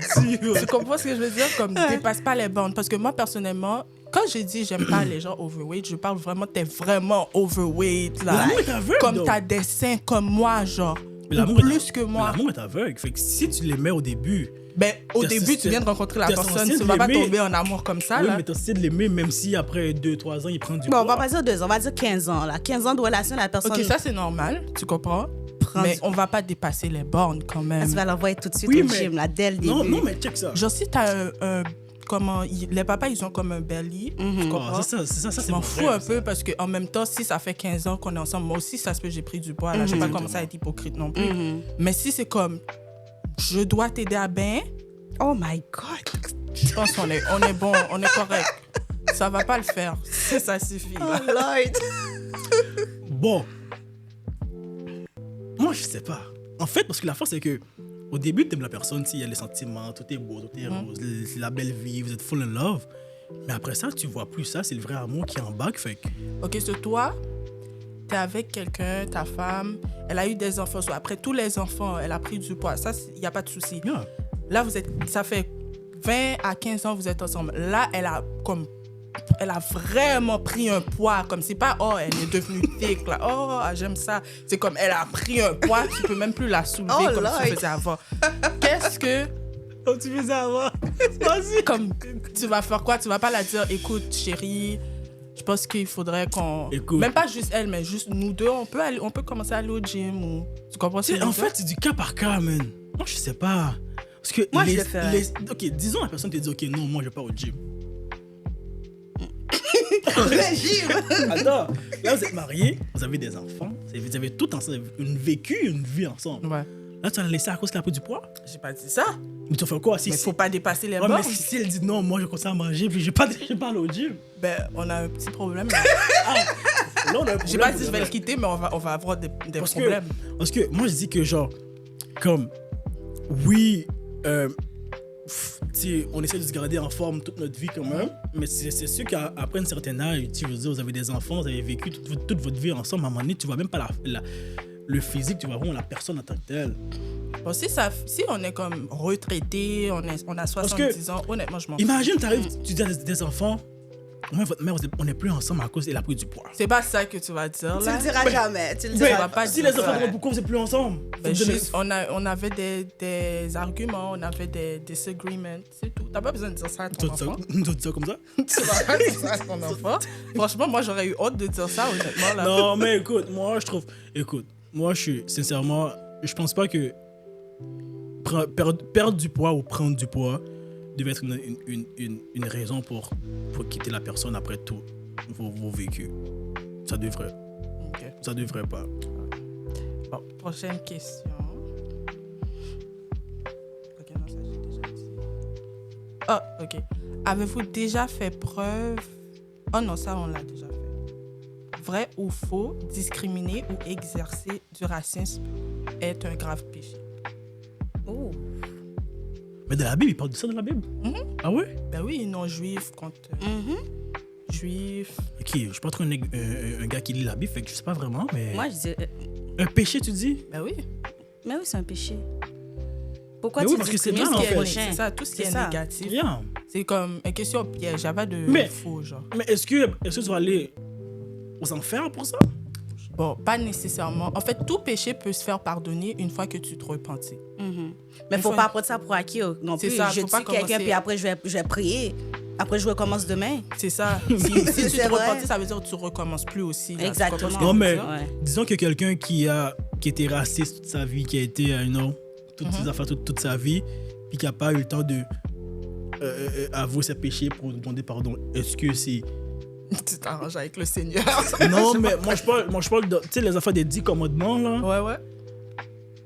dur. Tu comprends ce que je veux dire? Comme dépasse pas les bornes. Parce que moi, personnellement, quand j'ai dit j'aime pas les gens overweight, je parle vraiment, t'es vraiment overweight. Là. L'amour est aveugle, comme donc. t'as des seins comme moi, genre. Mais Ou plus que mais moi. l'amour est aveugle. Fait que si tu les mets au début, Ben, au T'es début, censé- tu viens de rencontrer la t'es personne. censé Tu vas pas l'aimer. tomber en amour comme ça, oui, là. mais t'as essayé de l'aimer, même si après 2-3 ans, il prend du Bon, poids. on va pas dire 2 ans, on va dire 15 ans. Là. 15 ans de relation, la personne Ok, ça, c'est normal. Tu comprends? prend Mais du on va pas dépasser les bornes, quand même. Tu vas l'envoyer tout de suite Oui, au mais- gym, là, dès le début. Non, mais check ça. Genre, si t'as les papas, ils ont comme un belly. Tu Oh, comprends? c'est ça, Je c'est m'en mon fous frère, un ça. peu parce qu'en même temps, si ça fait 15 ans qu'on est ensemble, moi aussi, ça se peut que j'ai pris du poids. Là. Je vais pas commencer à être hypocrite non plus. Mais si c'est comme, je dois t'aider à bien, Oh my God! je pense qu'on est bon, on est correct. Ça va pas le faire. Ça suffit. Oh Là. Lord! Bon. Moi, je sais pas. En fait, parce que la force, c'est que au début, tu aimes la personne, il y a les sentiments, tout est beau, tout est rose, c'est la belle vie, vous êtes full in love. Mais après ça, tu vois plus ça, c'est le vrai amour qui embarque. Fait que, Ok, c'est toi, t'es avec quelqu'un, ta femme, elle a eu des enfants. Soit après tous les enfants, elle a pris du poids. Ça, il n'y a pas de souci. yeah. Là, ça fait 20 à 15 ans que vous êtes ensemble. Là, elle a vraiment pris un poids. Comme c'est pas, oh, elle est devenue thick, là. Oh, j'aime ça. C'est comme, elle a pris un poids, tu peux même plus la soulever Oh, comme Lord. tu faisais avant. Qu'est-ce que, Comme tu faisais avant. Vas-y. comme, tu vas faire quoi? Tu vas pas la dire, écoute, chérie, je pense qu'il faudrait qu'on... Écoute. Même pas juste elle, mais juste nous deux, on peut commencer à aller au gym ou... Tu comprends ce que je En veux dire? fait, c'est du cas par cas, man. Moi, je sais pas. Parce que Moi, je le ferais. Ok, disons la personne te dit, ok, non, moi, je vais pas au gym. Régime! Attends, là, vous êtes mariés, vous avez des enfants, vous avez tout ensemble, une vie ensemble. Ouais. Là, tu vas la laisser à cause qu'elle a pris du poids. J'ai pas dit ça, Mais tu vas faire quoi si mais faut pas dépasser les Ouais, bornes. mais si elle dit non, moi, je continue à manger, puis je vais pas aller au gym. Ben, on a un petit problème. Là. Là, on a un J'ai problème, pas dit je vais le quitter, mais on va avoir des Parce problèmes. Parce que moi, je dis que, genre, comme, oui, on essaie de se garder en forme toute notre vie quand même, mais c'est sûr qu'après un certain âge, je veux dire, vous avez des enfants, vous avez vécu toute votre vie ensemble, à un moment donné, tu vois même pas le physique, tu vois vraiment la personne en tant que telle. Bon, si on est comme retraité, on a 70 ans, honnêtement, je m'en fous. Imagine, tu dis à des enfants, moi, votre mère, on n'est plus ensemble à cause qu'elle a pris du poids. C'est pas ça que tu vas dire, Tu là. le diras jamais. Tu le Ben, diras va pas si dire les enfants ça. demandent pourquoi vous n'êtes plus ensemble, Ben, vous donnez- juste, on avait des arguments, on avait des disagreements, c'est tout. T'as pas besoin de dire ça à ton enfant. nous autres, ça comme ça. Tu vas pas dire ça à ton enfant. Franchement, moi, j'aurais eu honte de dire ça, honnêtement, là. Non, mais écoute, moi, sincèrement, je pense pas que perdre du poids ou prendre du poids devait être une raison pour quitter la personne après tout vos vécus. Ça devrait. Ok. Ça devrait pas. Bon, prochaine question. Ok, non, ça, j'ai déjà dit. Ah, ok. Avez-vous déjà fait preuve... Oh non, ça, on l'a déjà fait. Vrai ou faux, discriminer ou exercer du racisme est un grave péché. Oh. Mais dans la Bible, il parle de ça dans la Bible. Ah ouais? Ben oui, non-juif contre juif. Ok, je suis pas trop un gars qui lit la Bible, fait que je sais pas vraiment, mais... Moi, je dis... Un péché, tu dis? Ben oui. Mais oui, c'est un péché. Pourquoi Mais tu oui, parce que c'est discrimines mal, ton en fait. prochain? C'est ça, tout ce qui C'est est ça. négatif. Rien. C'est comme une question piège, il n'y a pas de Mais- faux, genre. Mais est-ce que tu vas aller aux enfers pour ça? Bon, pas nécessairement. En fait, tout péché peut se faire pardonner une fois que tu te repentis. Mais Une faut fois- pas prendre ça pour acquis non C'est plus. ça, Je faut dis pas quelqu'un, commencer- puis après, je vais prier. Après, je recommence demain. C'est ça. Si tu te C'est vrai. repentis, ça veut dire que tu recommences plus aussi. Là. Exactement. Tu comprends ce que Non, je veux mais dire? Ouais. disons que quelqu'un qui était raciste toute sa vie, qui a été, toutes ses affaires toute sa vie, puis qui n'a pas eu le temps de avouer ses péchés pour demander pardon, est-ce que c'est... Tu t'arranges avec le Seigneur. Non, mais moi je parle de, tu sais, les affaires des 10 commandements, là. Ouais.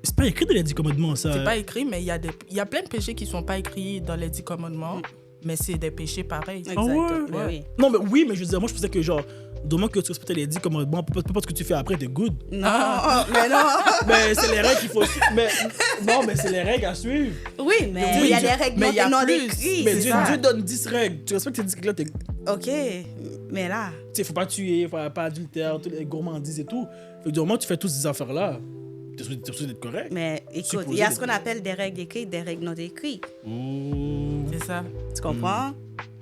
C'est pas écrit dans les 10 commandements, ça. C'est pas écrit, mais il y a plein de péchés qui sont pas écrits dans les 10 commandements, mais c'est des péchés pareils. Exact. Ah ouais? Ben oui. Non, mais oui, mais je veux dire, moi, je pensais que, genre, du moment que tu respectes les 10 commandements, peu importe ce que tu fais après, t'es good. Non, mais non. Mais c'est les règles qu'il faut suivre. Non, mais c'est les règles à suivre. Oui, mais Oui, il y a Dieu- des règles mais il y a non plus. écrites. Mais c'est Dieu, ça. Dieu donne 10 règles. Tu respectes tes 10 règles, là, t'es... OK, mais là... Tu sais, faut pas tuer, faut pas adultère, toutes les gourmandises et tout. Fait que du moment où tu fais toutes ces affaires-là, t'es supposé d'être correct. Mais écoute, Supposé il y a ce d'être- qu'on appelle des règles écrites, des règles non écrites. C'est ça. Tu comprends?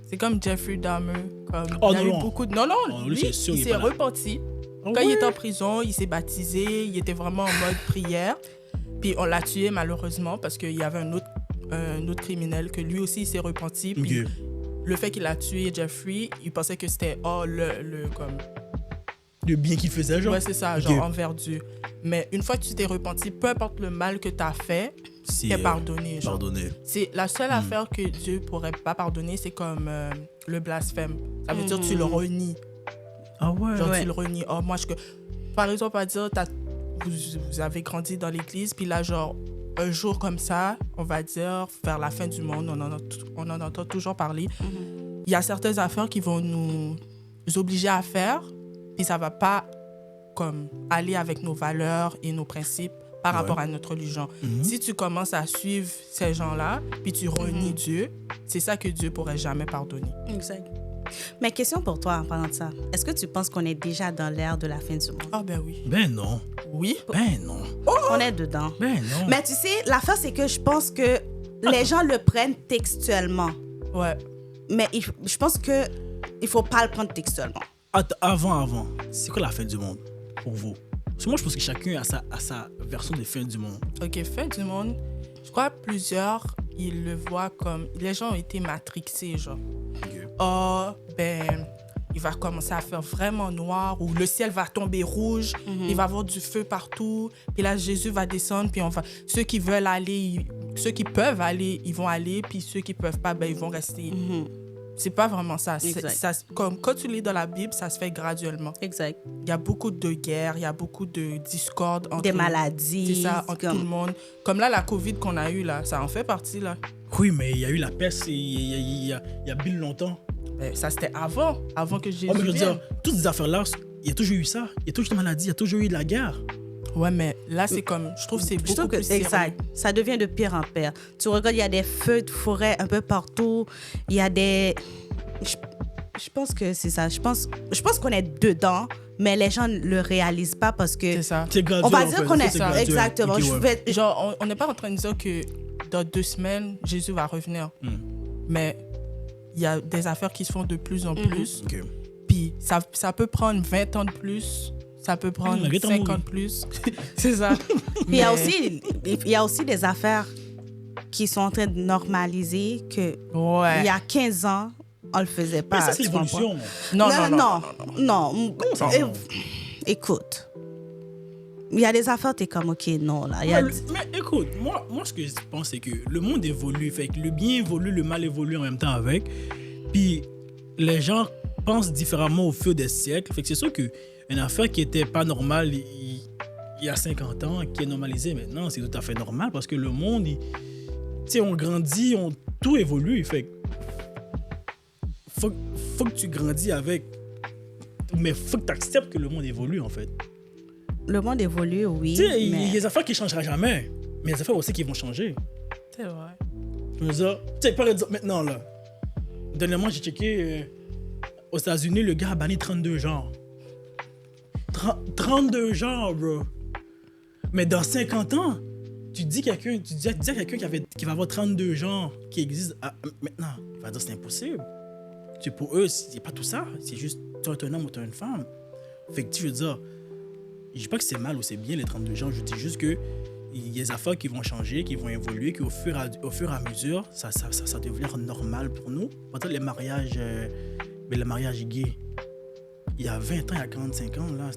C'est comme Jeffrey Dahmer. Comme, Oh, il y a eu non. beaucoup de... Non, Oh, lui, lui, c'est sûr, il il est s'est pas là. repenti. Ah Quand il ouais? était en prison, il s'est baptisé, il était vraiment en mode prière. Puis on l'a tué malheureusement parce qu'il y avait un autre criminel que lui aussi il s'est repenti. Puis Ok. le fait qu'il a tué Jeffrey, il pensait que c'était comme... Le bien qu'il faisait, genre. Ouais, c'est ça, Ok. genre envers Dieu. Mais une fois que tu t'es repenti, peu importe le mal que tu as fait, Si, t'es pardonné. Genre. Pardonné. C'est la seule affaire que Dieu pourrait pas pardonner, c'est comme le blasphème. Ça veut dire que tu le renies. Ah ouais? Genre, Ouais. tu le renies. Oh, moi, par exemple, on va dire, vous avez grandi dans l'église, puis là, genre, un jour comme ça, on va dire, vers la fin du monde, on en entend toujours parler. Il y a certaines affaires qui vont nous obliger à faire, puis ça va pas comme aller avec nos valeurs et nos principes par rapport à notre religion. Si tu commences à suivre ces gens-là, puis tu renies Dieu, c'est ça que Dieu pourrait jamais pardonner. Exact. Mais question pour toi en parlant de ça. Est-ce que tu penses qu'on est déjà dans l'ère de la fin du monde? Ah ben oui. Ben non. Oui. Ben non. On est dedans. Ben non. Mais tu sais, l'affaire, c'est que je pense que les gens le prennent textuellement. Ouais. Mais je pense que il faut pas le prendre textuellement. Attends, avant. C'est quoi la fin du monde pour vous? Parce que moi, je pense que chacun a sa version de fin du monde. Ok, fin du monde. Je crois que plusieurs, ils le voient comme... Les gens ont été matrixés, genre. Oh, ben, il va commencer à faire vraiment noir ou le ciel va tomber rouge, il va y avoir du feu partout. Puis là, Jésus va descendre, puis ceux qui veulent aller, ceux qui peuvent aller, ils vont aller, puis ceux qui peuvent pas, ben, ils vont rester. C'est pas vraiment ça. Exact. Comme quand tu lis dans la Bible, ça se fait graduellement. Exact. Il y a beaucoup de guerres, il y a beaucoup de discordes entre... Des maladies. C'est ça, entre tout le monde. Comme là, la COVID qu'on a eue, là, ça en fait partie, là. Oui, mais il y a eu la peste il y a bien longtemps. Ben, ça, c'était avant que Jésus Oh, mais je veux vienne. dire, toutes ces affaires-là, il y a toujours eu ça. Il y a toujours eu des maladies, il y a toujours eu de la guerre. Ouais, mais là, c'est comme... Je trouve que c'est Je beaucoup trouve que plus sérieux. exact. Ça devient de pire en pire. Tu regardes, il y a des feux de forêt un peu partout. Il y a des... Je pense que c'est ça. Je pense qu'on est dedans, mais les gens ne le réalisent pas parce que... C'est ça. C'est graduel, On va en dire fait. qu'on Ça, est... c'est graduel. Exactement. Ok, Je ouais. vais... Genre, on n'est pas en train de dire que dans 2 semaines, Jésus va revenir. Mais il y a des affaires qui se font de plus en plus. Ok. Puis ça peut prendre 20 ans de plus. Ça peut prendre la guette en 5 mourir. ans de plus. C'est ça. Puis il y a aussi des affaires qui sont en train de normaliser que Ouais. il y a 15 ans, on le faisait pas. Mais ça, c'est tu comprends? l'évolution. Non. Écoute, il y a des affaires, t'es comme, OK, non, là. Il y a... Mais écoute, moi, ce que je pense, c'est que le monde évolue. Fait que le bien évolue, le mal évolue en même temps avec. Puis les gens pensent différemment au fil des siècles. Fait que c'est sûr qu'une affaire qui était pas normale il y a 50 ans, qui est normalisée maintenant, c'est tout à fait normal parce que le monde, tu sais, on grandit, tout évolue. Fait que faut que tu grandis avec. Mais faut que tu acceptes que le monde évolue, en fait. Le monde évolue, oui. Tu sais, il y mais... a des affaires qui ne changeront jamais, mais il y a des affaires aussi qui vont changer. C'est vrai. Je veux dire, tu sais, par exemple, maintenant, là, dernièrement, j'ai checké aux États-Unis, le gars a banni 32 genres. 32 genres, bro. Mais dans 50 ans, tu dis à quelqu'un qui va avoir 32 genres qui existent maintenant, il va dire c'est impossible. Pour eux, c'est pas tout ça. C'est juste, tu es un homme ou tu es une femme. Fait que, je veux dire, je dis pas que c'est mal ou c'est bien les 32 genres, je dis juste que il y a des affaires qui vont changer, qui vont évoluer, qu'au fur et à mesure, ça devient normal pour nous. Peut-être les mariages gays, il y a 20 ans, il y a 45 ans, là,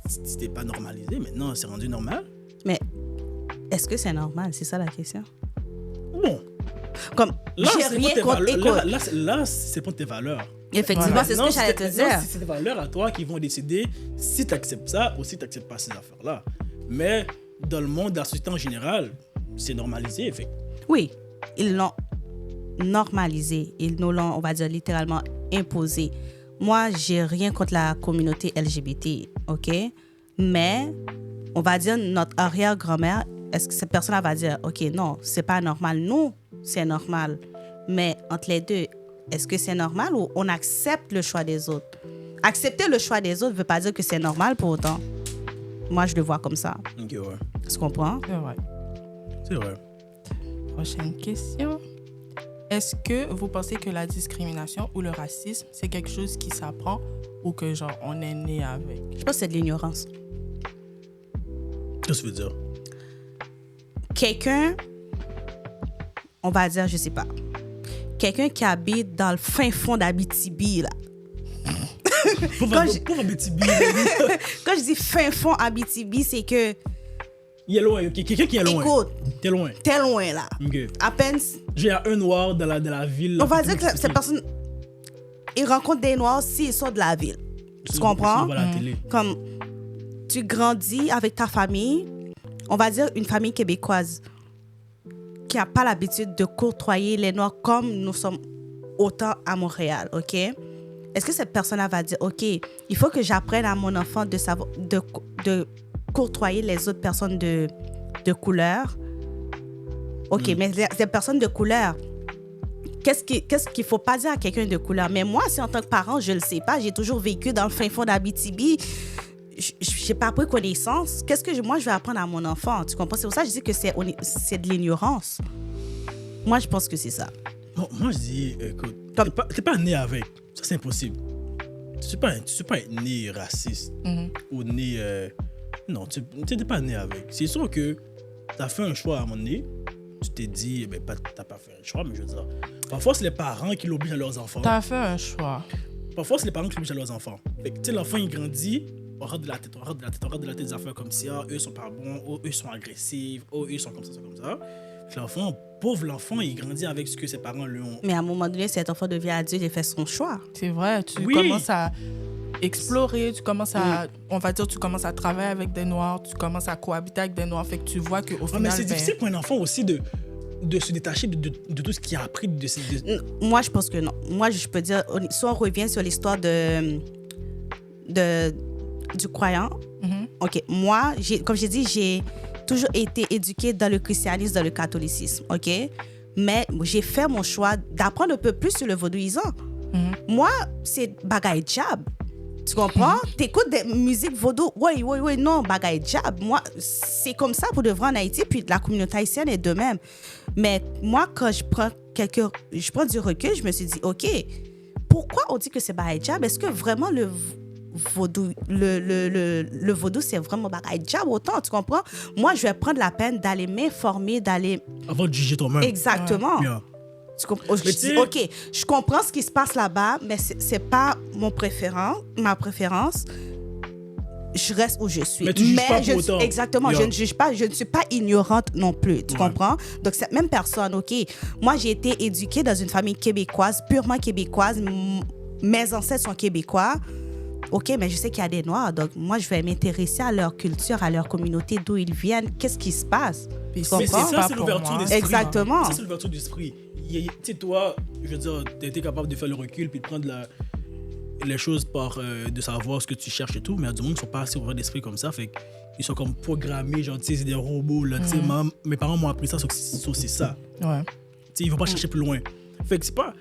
c'était pas normalisé. Maintenant, c'est rendu normal. Mais est-ce que c'est normal? C'est ça la question. Bon. Comme, Là, j'ai rien contre... Là, c'est pour tes valeurs. Effectivement, c'est ce que j'allais te dire. C'est tes valeurs à toi qui vont décider si tu acceptes ça ou si tu n'acceptes pas ces affaires-là. Mais dans le monde de la société en général, c'est normalisé. Fait. Oui, ils l'ont normalisé. Ils nous l'ont, on va dire, littéralement imposé. Moi, j'ai rien contre la communauté LGBT, OK? Mais, on va dire, notre arrière-grand-mère, est-ce que cette personne va dire, OK, non, c'est pas normal. Nous, c'est normal. Mais entre les deux, est-ce que c'est normal ou on accepte le choix des autres? Accepter le choix des autres ne veut pas dire que c'est normal pour autant. Moi, je le vois comme ça. OK, ouais. Tu comprends? C'est vrai. C'est vrai. Prochaine question. Est-ce que vous pensez que la discrimination ou le racisme, c'est quelque chose qui s'apprend ou que, genre, on est né avec? Je pense que c'est de l'ignorance. Qu'est-ce que tu veux dire? Quelqu'un, on va dire, je sais pas, quelqu'un qui habite dans le fin fond d'Abitibi, là. Pauvre Abitibi. Quand je dis fin fond Abitibi, c'est que... Il est loin, quelqu'un qui est loin. Écoute, t'es loin. T'es loin, là. Okay. À peine... J'ai un noir dans la ville. On va dire que cette personne, il rencontre des noirs s'ils sont de la ville. Tu comprends? La télé. Comme tu grandis avec ta famille, on va dire une famille québécoise qui n'a pas l'habitude de côtoyer les noirs comme nous sommes autant à Montréal, OK? Est-ce que cette personne-là va dire, OK, il faut que j'apprenne à mon enfant de savoir, de côtoyer les autres personnes de couleur? OK, mais les personnes de couleur, qu'est-ce qu'il faut pas dire à quelqu'un de couleur? Mais moi, si en tant que parent, je le sais pas, j'ai toujours vécu dans le fin fond d'Abitibi, j'ai pas pris connaissance. Qu'est-ce que moi, je vais apprendre à mon enfant? Tu comprends? C'est pour ça que je dis que c'est de l'ignorance. Moi, je pense que c'est ça. Bon, moi, je dis, écoute, t'es pas né avec. Ça, c'est impossible. Tu sais pas être né raciste ou né... non, tu n'es pas né avec. C'est sûr que tu as fait un choix à un moment donné. Tu t'es dit, ben, t'as pas fait un choix, mais je veux dire, parfois, c'est les parents qui l'obligent à leurs enfants. T'as fait un choix. Parfois, c'est les parents qui l'obligent à leurs enfants. Fait que, tu sais, l'enfant, il grandit, on regarde de la tête, des affaires comme ça, eux sont pas bons, eux sont agressifs, eux sont comme ça. L'enfant, pauvre l'enfant, il grandit avec ce que ses parents lui ont. Mais à un moment donné, cet enfant devient adulte et fait son choix. C'est vrai, tu commences à explorer, tu commences à, on va dire, tu commences à travailler avec des Noirs, tu commences à cohabiter avec des Noirs, fait que tu vois qu'au final... Mais c'est difficile pour un enfant aussi de se détacher de tout ce qu'il a appris de ces... Moi, je pense que non. Moi, je peux dire, si on revient sur l'histoire du croyant, OK, moi, comme j'ai dit, j'ai toujours été éduquée dans le christianisme, dans le catholicisme, OK? Mais j'ai fait mon choix d'apprendre un peu plus sur le vaudouisant. Moi, c'est bagaille jab. Tu comprends? T'écoutes des musiques vaudou. Oui, non, bagaille jab. Moi, c'est comme ça pour de vrai en Haïti, puis la communauté haïtienne est de même. Mais moi, quand je prends du recul, je me suis dit, OK, pourquoi on dit que c'est bagaille jab? Est-ce que vraiment le vaudou, le vaudou, c'est vraiment bagaille jab autant, tu comprends? Moi, je vais prendre la peine d'aller m'informer, d'aller... Avant de juger toi-même. Exactement. Yeah. Je dis, OK, je comprends ce qui se passe là-bas, mais c'est pas ma préférence. Je reste où je suis. Mais tu juges pas pour autant. Exactement, je ne juge pas, je ne suis pas ignorante non plus, tu comprends? Donc, cette même personne, OK, moi, j'ai été éduquée dans une famille québécoise, purement québécoise. Mes ancêtres sont québécois. OK, mais je sais qu'il y a des Noirs, donc moi, je vais m'intéresser à leur culture, à leur communauté, d'où ils viennent, qu'est-ce qui se passe. Mais c'est ça, c'est l'ouverture d'esprit. Exactement. Ça, c'est l'ouverture d'esprit. Tu sais, toi, je veux dire, tu as été capable de faire le recul puis de prendre les choses de savoir ce que tu cherches et tout, mais il y a du monde qui ne sont pas assez ouverts d'esprit comme ça, fait qu'ils sont comme programmés, genre, tu sais, c'est des robots, là, tu sais, mes parents m'ont appris ça, c'est ça. Ouais. Tu sais, ils ne vont pas chercher plus loin. Fait que c'est pas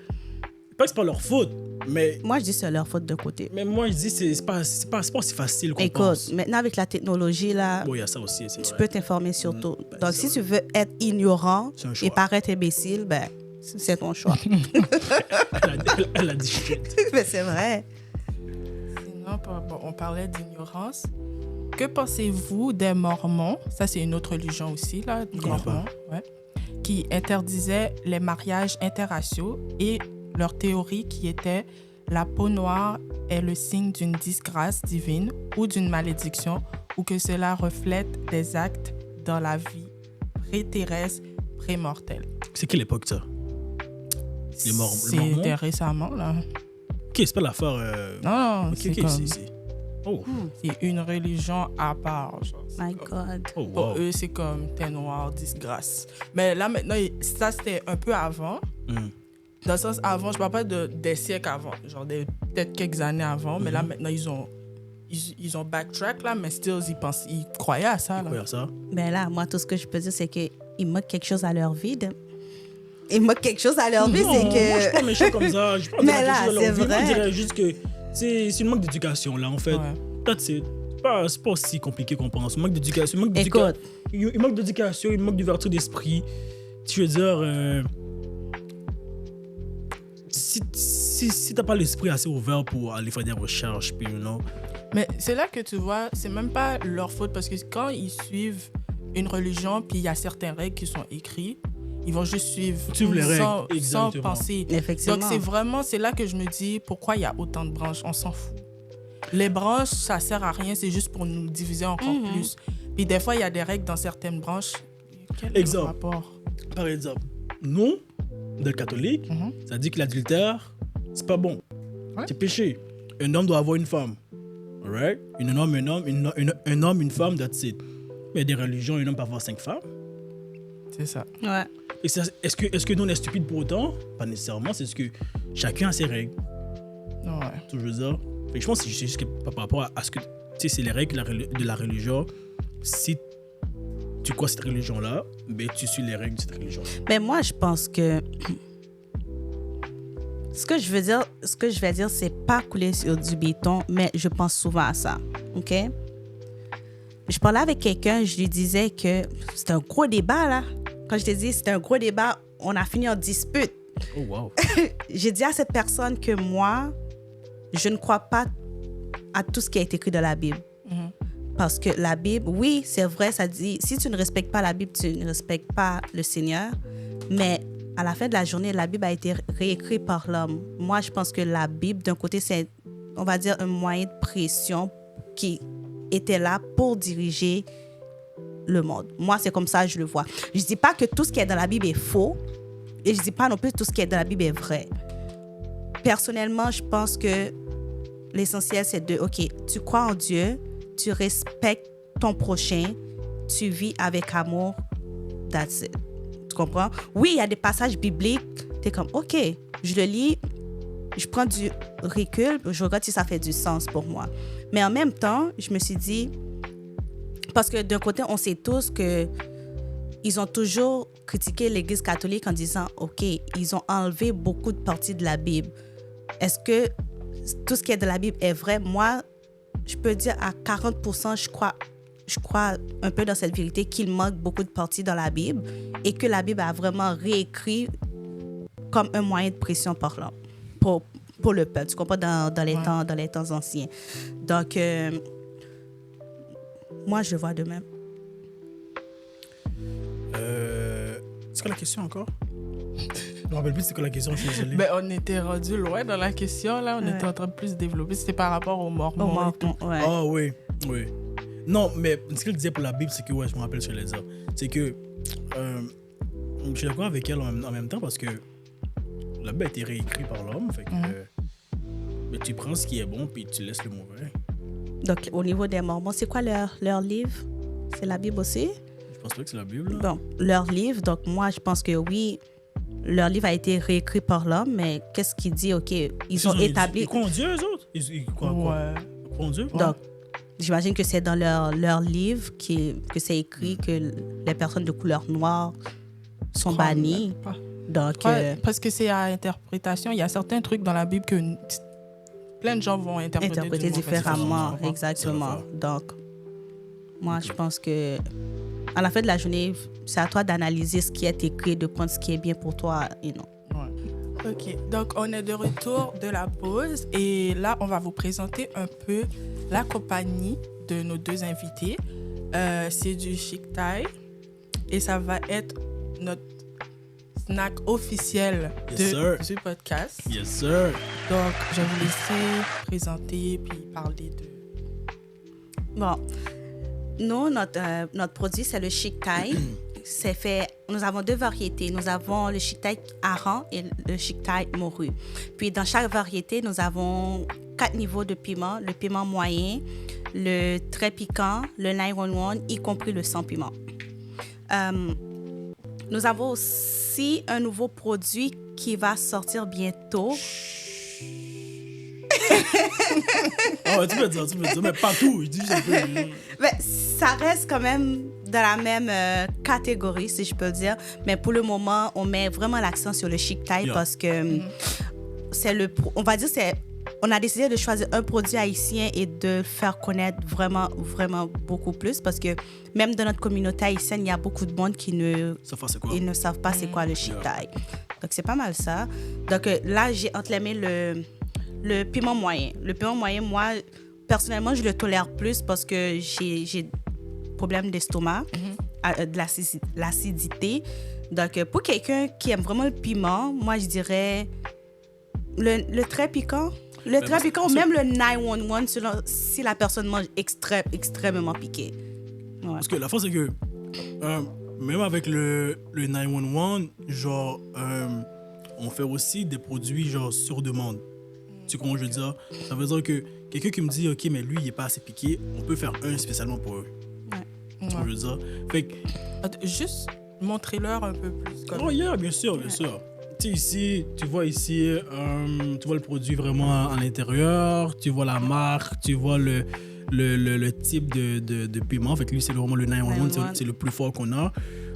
que c'est pas leur faute, mais... Moi, je dis c'est leur faute de côté. Mais moi, je dis c'est pas aussi facile qu'on Écoute, pense. maintenant, avec la technologie, là, bon, il y a ça aussi, c'est tu vrai. peux t'informer sur tout. Donc, si tu veux être ignorant et paraître imbécile, ben, c'est ton choix. elle a dit shit. Mais c'est vrai. Sinon, on parlait d'ignorance. que pensez-vous des Mormons? Ça, c'est une autre religion aussi, là, les Mormons, ouais, qui interdisait les mariages interraciaux et leur théorie qui était la peau noire est le signe d'une disgrâce divine ou d'une malédiction ou que cela reflète des actes dans la vie pré-terrestre, pré-mortelle. C'est quelle époque, ça? Les Mormons? C'était récemment, là. Ok, c'est pas l'affaire... Non, ok, c'est ok, comme... c'est... Oh. C'est une religion à part. Genre. My God. Oh, wow. Pour eux, c'est comme t'es noir, disgrâce. Mais là, maintenant, ça, c'était un peu avant. Dans le sens avant, je parle pas des siècles avant, genre peut-être quelques années avant, mais là, maintenant, ils ont backtrack, là, mais still, ils croyaient à ça. Là. Ben là, moi, tout ce que je peux dire, c'est qu'ils manquent quelque chose à leur vie. Ils manquent quelque chose à leur vie, non, c'est que... moi, je suis pas méchant comme ça. Je mais là, c'est vrai. Je dirais juste que c'est une manque d'éducation, là, en fait. Ouais. Peut-être c'est pas aussi compliqué qu'on pense. Il manque d'éducation. Écoute. Il manque d'éducation, il manque d'ouverture d'esprit. Tu veux dire... si t'as pas l'esprit assez ouvert pour aller faire des recherches, puis Mais c'est là que tu vois, c'est même pas leur faute parce que quand ils suivent une religion, puis il y a certaines règles qui sont écrites, ils vont juste suivre les règles, sans penser. Effectivement. Donc c'est là que je me dis pourquoi il y a autant de branches, on s'en fout. Les branches, ça sert à rien, c'est juste pour nous diviser encore plus. Puis des fois, il y a des règles dans certaines branches. Quel est le rapport? Par exemple, nous, de catholique, ça dit que l'adultère, c'est pas bon. Ouais. C'est péché. Un homme doit avoir une femme. Alright? Un homme, une femme, that's it. Mais il y a des religions, un homme peut avoir 5 femmes. C'est ça. Ouais. Et est-ce que nous, on est stupide pour autant? Pas nécessairement, c'est ce que chacun a ses règles. Ouais. Tu veux dire? Et je pense que c'est juste que par rapport à ce que... Tu sais, c'est les règles de la religion. Si tu crois cette religion-là, ben tu suis les règles de cette religion-là. Mais moi, je pense que... Ce que je vais dire, c'est pas couler sur du béton, mais je pense souvent à ça. OK? Je parlais avec quelqu'un, je lui disais que c'était un gros débat, là. Quand je te dis c'était un gros débat, on a fini en dispute. Oh, wow. J'ai dit à cette personne que moi, je ne crois pas à tout ce qui a été écrit dans la Bible. Parce que la Bible, oui, c'est vrai, ça dit, si tu ne respectes pas la Bible, tu ne respectes pas le Seigneur. Mais à la fin de la journée, la Bible a été réécrite par l'homme. Moi, je pense que la Bible, d'un côté, c'est, on va dire, un moyen de pression qui était là pour diriger le monde. Moi, c'est comme ça que je le vois. Je ne dis pas que tout ce qui est dans la Bible est faux et je ne dis pas non plus que tout ce qui est dans la Bible est vrai. Personnellement, je pense que l'essentiel, c'est de, OK, tu crois en Dieu, tu respectes ton prochain, tu vis avec amour, that's it. Tu comprends? Oui, il y a des passages bibliques, tu es comme, OK, je le lis, je prends du recul, je regarde si ça fait du sens pour moi. Mais en même temps, je me suis dit, parce que d'un côté, on sait tous qu'ils ont toujours critiqué l'Église catholique en disant, OK, ils ont enlevé beaucoup de parties de la Bible. Est-ce que tout ce qui est de la Bible est vrai? Moi, je peux dire à 40%, je crois un peu dans cette vérité qu'il manque beaucoup de parties dans la Bible et que la Bible a vraiment réécrit comme un moyen de pression par l'homme, pour le peuple. Tu comprends? Dans les temps anciens. Donc, moi, je vois de même. C'est quoi la question encore? Je me rappelle plus c'est quoi la question, je suis désolé. Ben, on était rendu loin dans la question, là. On était en train de plus développer. C'était par rapport aux Mormons. Ouais. Ah oui. Non, mais ce qu'elle disait pour la Bible, c'est que, je me rappelle ce qu'elle disait. C'est que, je suis d'accord avec elle en même temps parce que la Bible a été réécrite par l'homme. Fait que, mais tu prends ce qui est bon puis tu laisses le mauvais. Donc, au niveau des Mormons, c'est quoi leur livre? C'est la Bible aussi? Je pense pas que c'est la Bible. Bon, leur livre. Donc, moi, je pense que oui, leur livre a été réécrit par l'homme, mais qu'est-ce qu'il dit? OK, ils ont établi... Ils croient en Dieu, eux autres? Ils croient en Dieu? Donc, j'imagine que c'est dans leur livre que c'est écrit que les personnes de couleur noire sont bannies. Donc, parce que c'est à interprétation. Il y a certains trucs dans la Bible que plein de gens vont interpréter différemment. Exactement. Donc, moi, je pense que à la fin de la journée, c'est à toi d'analyser ce qui est écrit, de prendre ce qui est bien pour toi et non. Ouais. OK. Donc, on est de retour de la pause et là, on va vous présenter un peu la compagnie de nos deux invités. C'est du Chic Thai et ça va être notre snack officiel du podcast. Yes, sir. Donc, je vais vous laisser présenter puis parler de... Bon, nous, notre produit, c'est le Chic Thai. Nous avons 2 variétés. Nous avons le Chic Thai hareng et le Chic Thai morue. Puis, dans chaque variété, nous avons 4 niveaux de piment. Le piment moyen, le très piquant, le 911, y compris le sans piment. Nous avons aussi un nouveau produit qui va sortir bientôt. Oh, tu peux dire, mais pas tout. Je dis un peu. Mais ça reste quand même dans la même catégorie, si je peux dire. Mais pour le moment, on met vraiment l'accent sur le Chic Thai parce que on a décidé de choisir un produit haïtien et de le faire connaître vraiment, vraiment beaucoup plus parce que même dans notre communauté haïtienne, il y a beaucoup de monde qui ne savent pas c'est quoi le Chic Thai. Donc, c'est pas mal ça. Donc, là, j'ai entre les mains le piment moyen. Le piment moyen, moi, personnellement, je le tolère plus parce que j'ai problème d'estomac, de l'acidité. Donc, pour quelqu'un qui aime vraiment le piment, moi, je dirais le très piquant. Le très piquant, même le 911, si la personne mange extrêmement piqué. Ouais. Parce que la force, c'est que même avec le 911, genre, on fait aussi des produits genre sur demande. Tu comprends, je veux dire? Ça veut dire que quelqu'un qui me dit, OK, mais lui, il n'est pas assez piqué, on peut faire un spécialement pour eux. Ouais. Tu vois, je veux dire? Fait que... Juste montrez-leur un peu plus. Oh, yeah, bien sûr, bien sûr. Tu sais, ici, tu vois le produit vraiment à l'intérieur, tu vois la marque, tu vois le type de piment. Fait que lui, c'est vraiment le 911, c'est le plus fort qu'on a.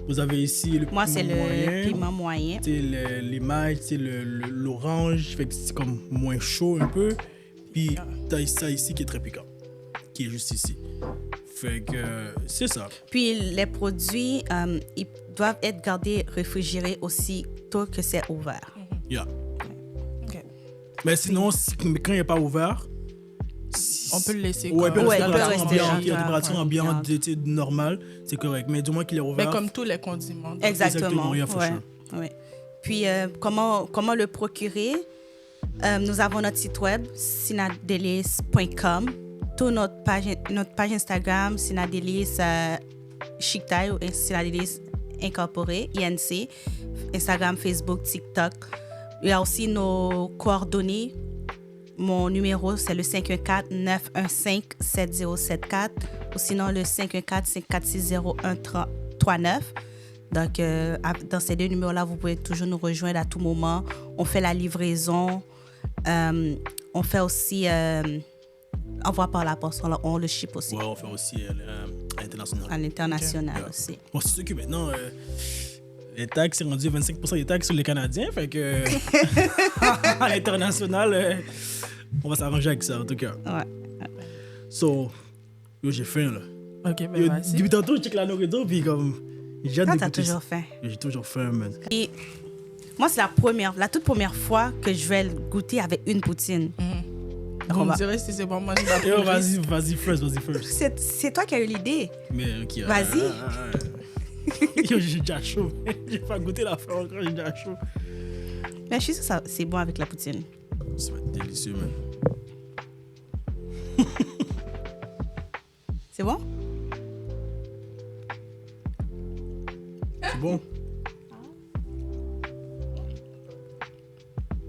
Vous avez ici le Moi, c'est le piment moyen. C'est l'émail, c'est l'orange, fait que c'est comme moins chaud un peu. Puis t'as ça ici qui est très piquant, qui est juste ici. Fait que c'est ça. Puis les produits, ils doivent être gardés réfrigérés aussitôt que c'est ouvert. Yeah. Okay. Mais sinon, quand il n'est pas ouvert, on peut le laisser. Ouais, comme... il peut rester à température ambiante normale, c'est correct. Mais du moins qu'il est ouvert. Mais comme tous les condiments. Exactement. Yeah, for sure. Ouais. Puis, comment le procurer? Nous avons notre site web, sinadelice.com. Tout notre page Instagram, Sinadelice Chic Thai ou Sinadelice Incorporé, INC. Instagram, Facebook, TikTok. Il y a aussi nos coordonnées. Mon numéro, c'est le 514-915-7074 ou sinon le 514-546-0139. Donc, dans ces 2 numéros-là, vous pouvez toujours nous rejoindre à tout moment. On fait la livraison. On fait aussi... envoi par la poste, on le ship aussi. Ouais, on fait aussi à l'international. À l'international aussi. Bon, c'est sûr que maintenant, les taxes, c'est rendu 25% des taxes sur les Canadiens. Fait que à l'international, on va s'arranger avec ça, en tout cas. Ouais. So, yo, j'ai faim, là. OK, ben vas-y. Depuis tantôt, je check la nourriture, puis comme... J'ai hâte T'as toujours faim. J'ai toujours faim, man. Et moi, c'est la toute première fois que je vais le goûter avec une poutine. Vous me direz si c'est bon, moi je vais Yo, vas-y first. C'est toi qui as eu l'idée. Mais ok. Vas-y. Yo, j'ai déjà chaud. J'ai pas goûté la fin encore, j'ai déjà chaud. Mais je suis sûre que c'est bon avec la poutine. Ça va être délicieux, man. C'est bon? C'est bon?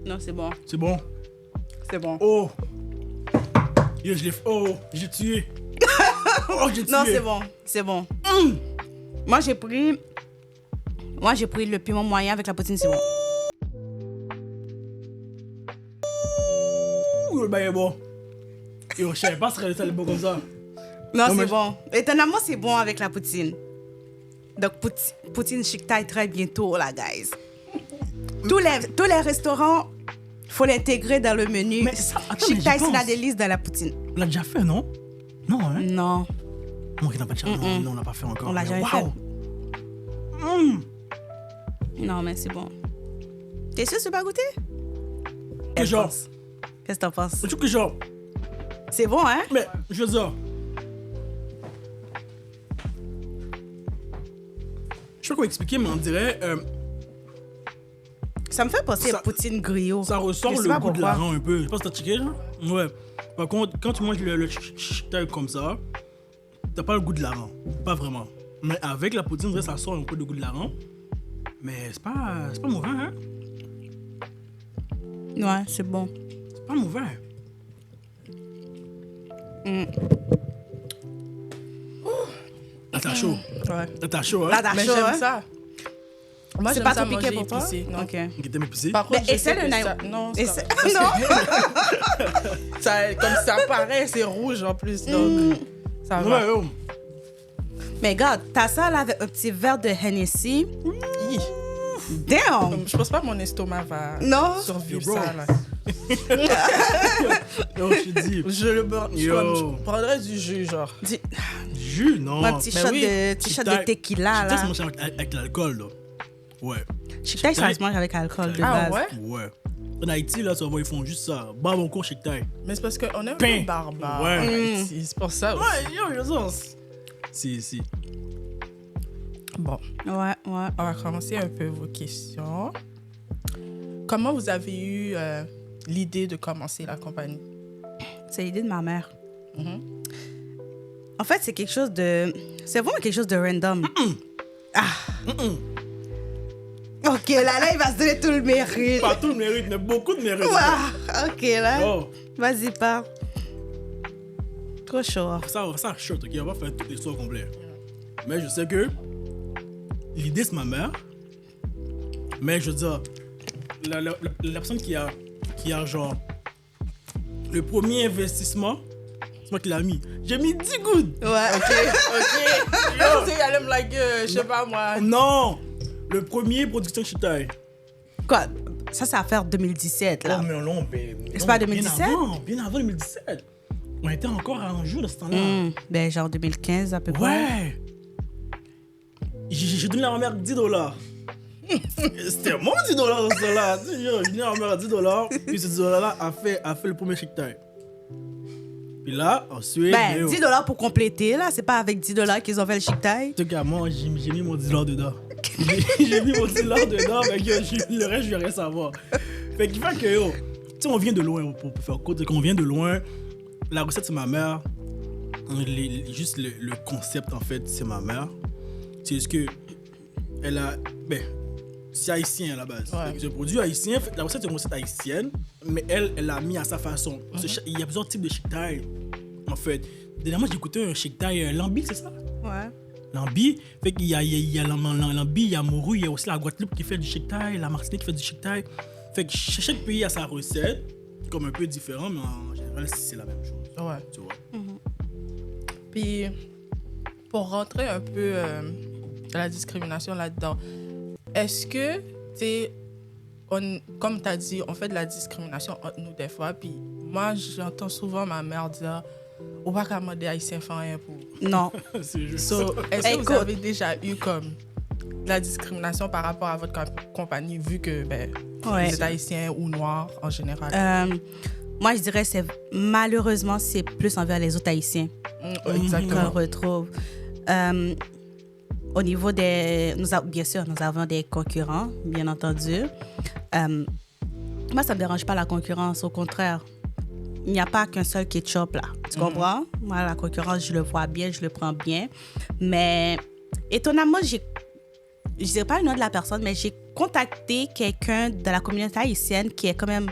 Non, c'est bon. C'est bon? C'est bon. Oh! Yo, j'ai tué. Oh, j'ai tué. Non, c'est bon. C'est bon. Moi, j'ai pris le piment moyen avec la poutine, c'est bon. Yo, le bail est bon. Yo, je savais pas si ça allait bon comme ça. Non, c'est bon. Étonnamment, c'est bon avec la poutine. Donc, poutine Chic Thai très bientôt, là, guys. Tous les restaurants, il faut l'intégrer dans le menu. Mais ça, attends, Chic mais Thai, j'y c'est la pense. délice dans la poutine. On l'a déjà fait, non? Non, hein? Non, Non, on n'a pas déjà Non, on l'a pas fait encore. on l'a Mais jamais wow. fait. Non, mais c'est bon. T'es sûr que tu pas goûté? Que genre, Qu'est-ce que t'en penses? je trouve que genre, C'est bon, hein? mais je veux dire, sais pas comment expliquer, mais on dirait... Ça me fait penser à poutine griot. Ça ressort le goût de l'hareng un peu. Je sais pas si t'as checké, genre. Ouais. Par contre, quand tu manges le chick-tae comme ça, t'as pas le goût de l'hareng. Pas vraiment. Mais avec la poutine, ça sort un peu le goût de l'hareng. Mais c'est pas mauvais, hein? Ouais, c'est bon. C'est pas mauvais. Là, t'as chaud. Ouais. Là, t'as chaud, hein? Là, t'as Mais chaud, j'aime hein? ça. Moi, C'est j'aime pas ça trop piqué manger pour toi? épicé, non. Ok. Qui t'aime épicé? Par contre, Mais je essaie sais le que nain. ça... Non, c'est Essaie- correct. Non! Ça, comme ça paraît, c'est rouge en plus, donc ça va. Ouais, oh. Mais regarde, t'as ça là avec un petit verre de Hennessy. Hi. Damn! Je pense pas que mon estomac va Non. survivre Yo, bro. ça, là. Yo, je te dis. Je prendrais du jus, genre. Jus, non. Un petit Ben shot, oui. de tequila Ça, là. c'est mange avec l'alcool, là. Ouais. Chick-tae, ça se mange avec alcool de Ah base. ouais? Ouais. En Haïti, là, tu vas voir, ils font juste ça. Bah, mon cours, chick-tae. Mais c'est parce qu'on est un Pain. peu barbare. Ouais. en Haïti, c'est pour ça. aussi. Ouais, yo, je sens. Si. Bon, Ouais. on va commencer un peu vos questions. Comment vous avez eu l'idée de commencer la compagnie? C'est l'idée de ma mère. Mhm. En fait, c'est quelque chose de... C'est vraiment quelque chose de random. Ok, là, il va se donner tout le mérite. Pas tout le mérite, mais beaucoup de mérite. Wow. Ok, là. Oh, Vas-y, parle. Trop chaud. ça short, ok? On va faire toute l'histoire complète. Mais je sais que l'idée, c'est ma mère. Mais je veux dire, la personne qui a genre le premier investissement, c'est moi qui l'ai mis. J'ai mis 10 gouttes. Ouais. Ok. Yo, tu sais, elle aime like, je sais pas moi. Non, le premier production chick-tae. Quoi? Ça, c'est à faire 2017, là. Oh, mais non, C'est pas 2017? Bien avant 2017. On était encore à un jour de ce temps-là. Ben, genre 2015, à peu près. Ouais. J'ai donné à ma mère $10. C'était mon $10 dans ce temps-là. J'ai donné à ma mère $10. Puis ce $10-là a fait le premier chick-tae. Puis là, ensuite... Ben, $10 pour compléter, là. C'est pas avec $10 qu'ils ont fait le chick-tae. En tout cas, moi, j'ai mis mon $10 dedans. J'ai mis mon $10 dedans, mais le reste, je vais rien savoir. Fait qu'il fait que, yo, tu sais, on vient de loin, pour faire court, c'est qu'on vient de loin. La recette, c'est ma mère. Juste le concept, en fait, c'est ma mère. C'est ce que elle a... Ben, c'est haïtien à la base. Ouais. C'est un produit haïtien. La recette, c'est une recette haïtienne, mais elle l'a mis à sa façon. Il y a plusieurs types de chick-tae, en fait. Dernièrement, j'ai écouté un chick-tae lambi, c'est ça? Ouais. Lambi, fait qu'il y a Lambi, il y a Mourou, il y a aussi la Guadeloupe qui fait du chick-tae, la Martinique qui fait du chick-tae. Fait que chaque pays a sa recette, comme un peu différent, mais en général, c'est la même chose. Ouais. Tu vois. Puis, pour rentrer un peu la discrimination là-dedans, est-ce que, tu sais, comme tu as dit, on fait de la discrimination entre nous des fois, puis moi, j'entends souvent ma mère dire « On va pas demander Haïtien faire rien pour... » Non. C'est juste So, est-ce que vous Écoute. avez déjà eu comme de la discrimination par rapport à votre compagnie, vu que ben, Ouais. vous êtes haïtien ou noir en général? Moi, je dirais que malheureusement, c'est plus envers les autres Haïtiens qu'on Exactement. retrouve. Au niveau des... bien sûr, nous avons des concurrents, bien entendu. Moi, ça ne me dérange pas la concurrence, au contraire. Il n'y a pas qu'un seul ketchup, là. Tu comprends? Moi, la concurrence, je le vois bien, je le prends bien. Mais étonnamment, je ne dirais pas le nom de la personne, mais j'ai contacté quelqu'un de la communauté haïtienne qui est quand même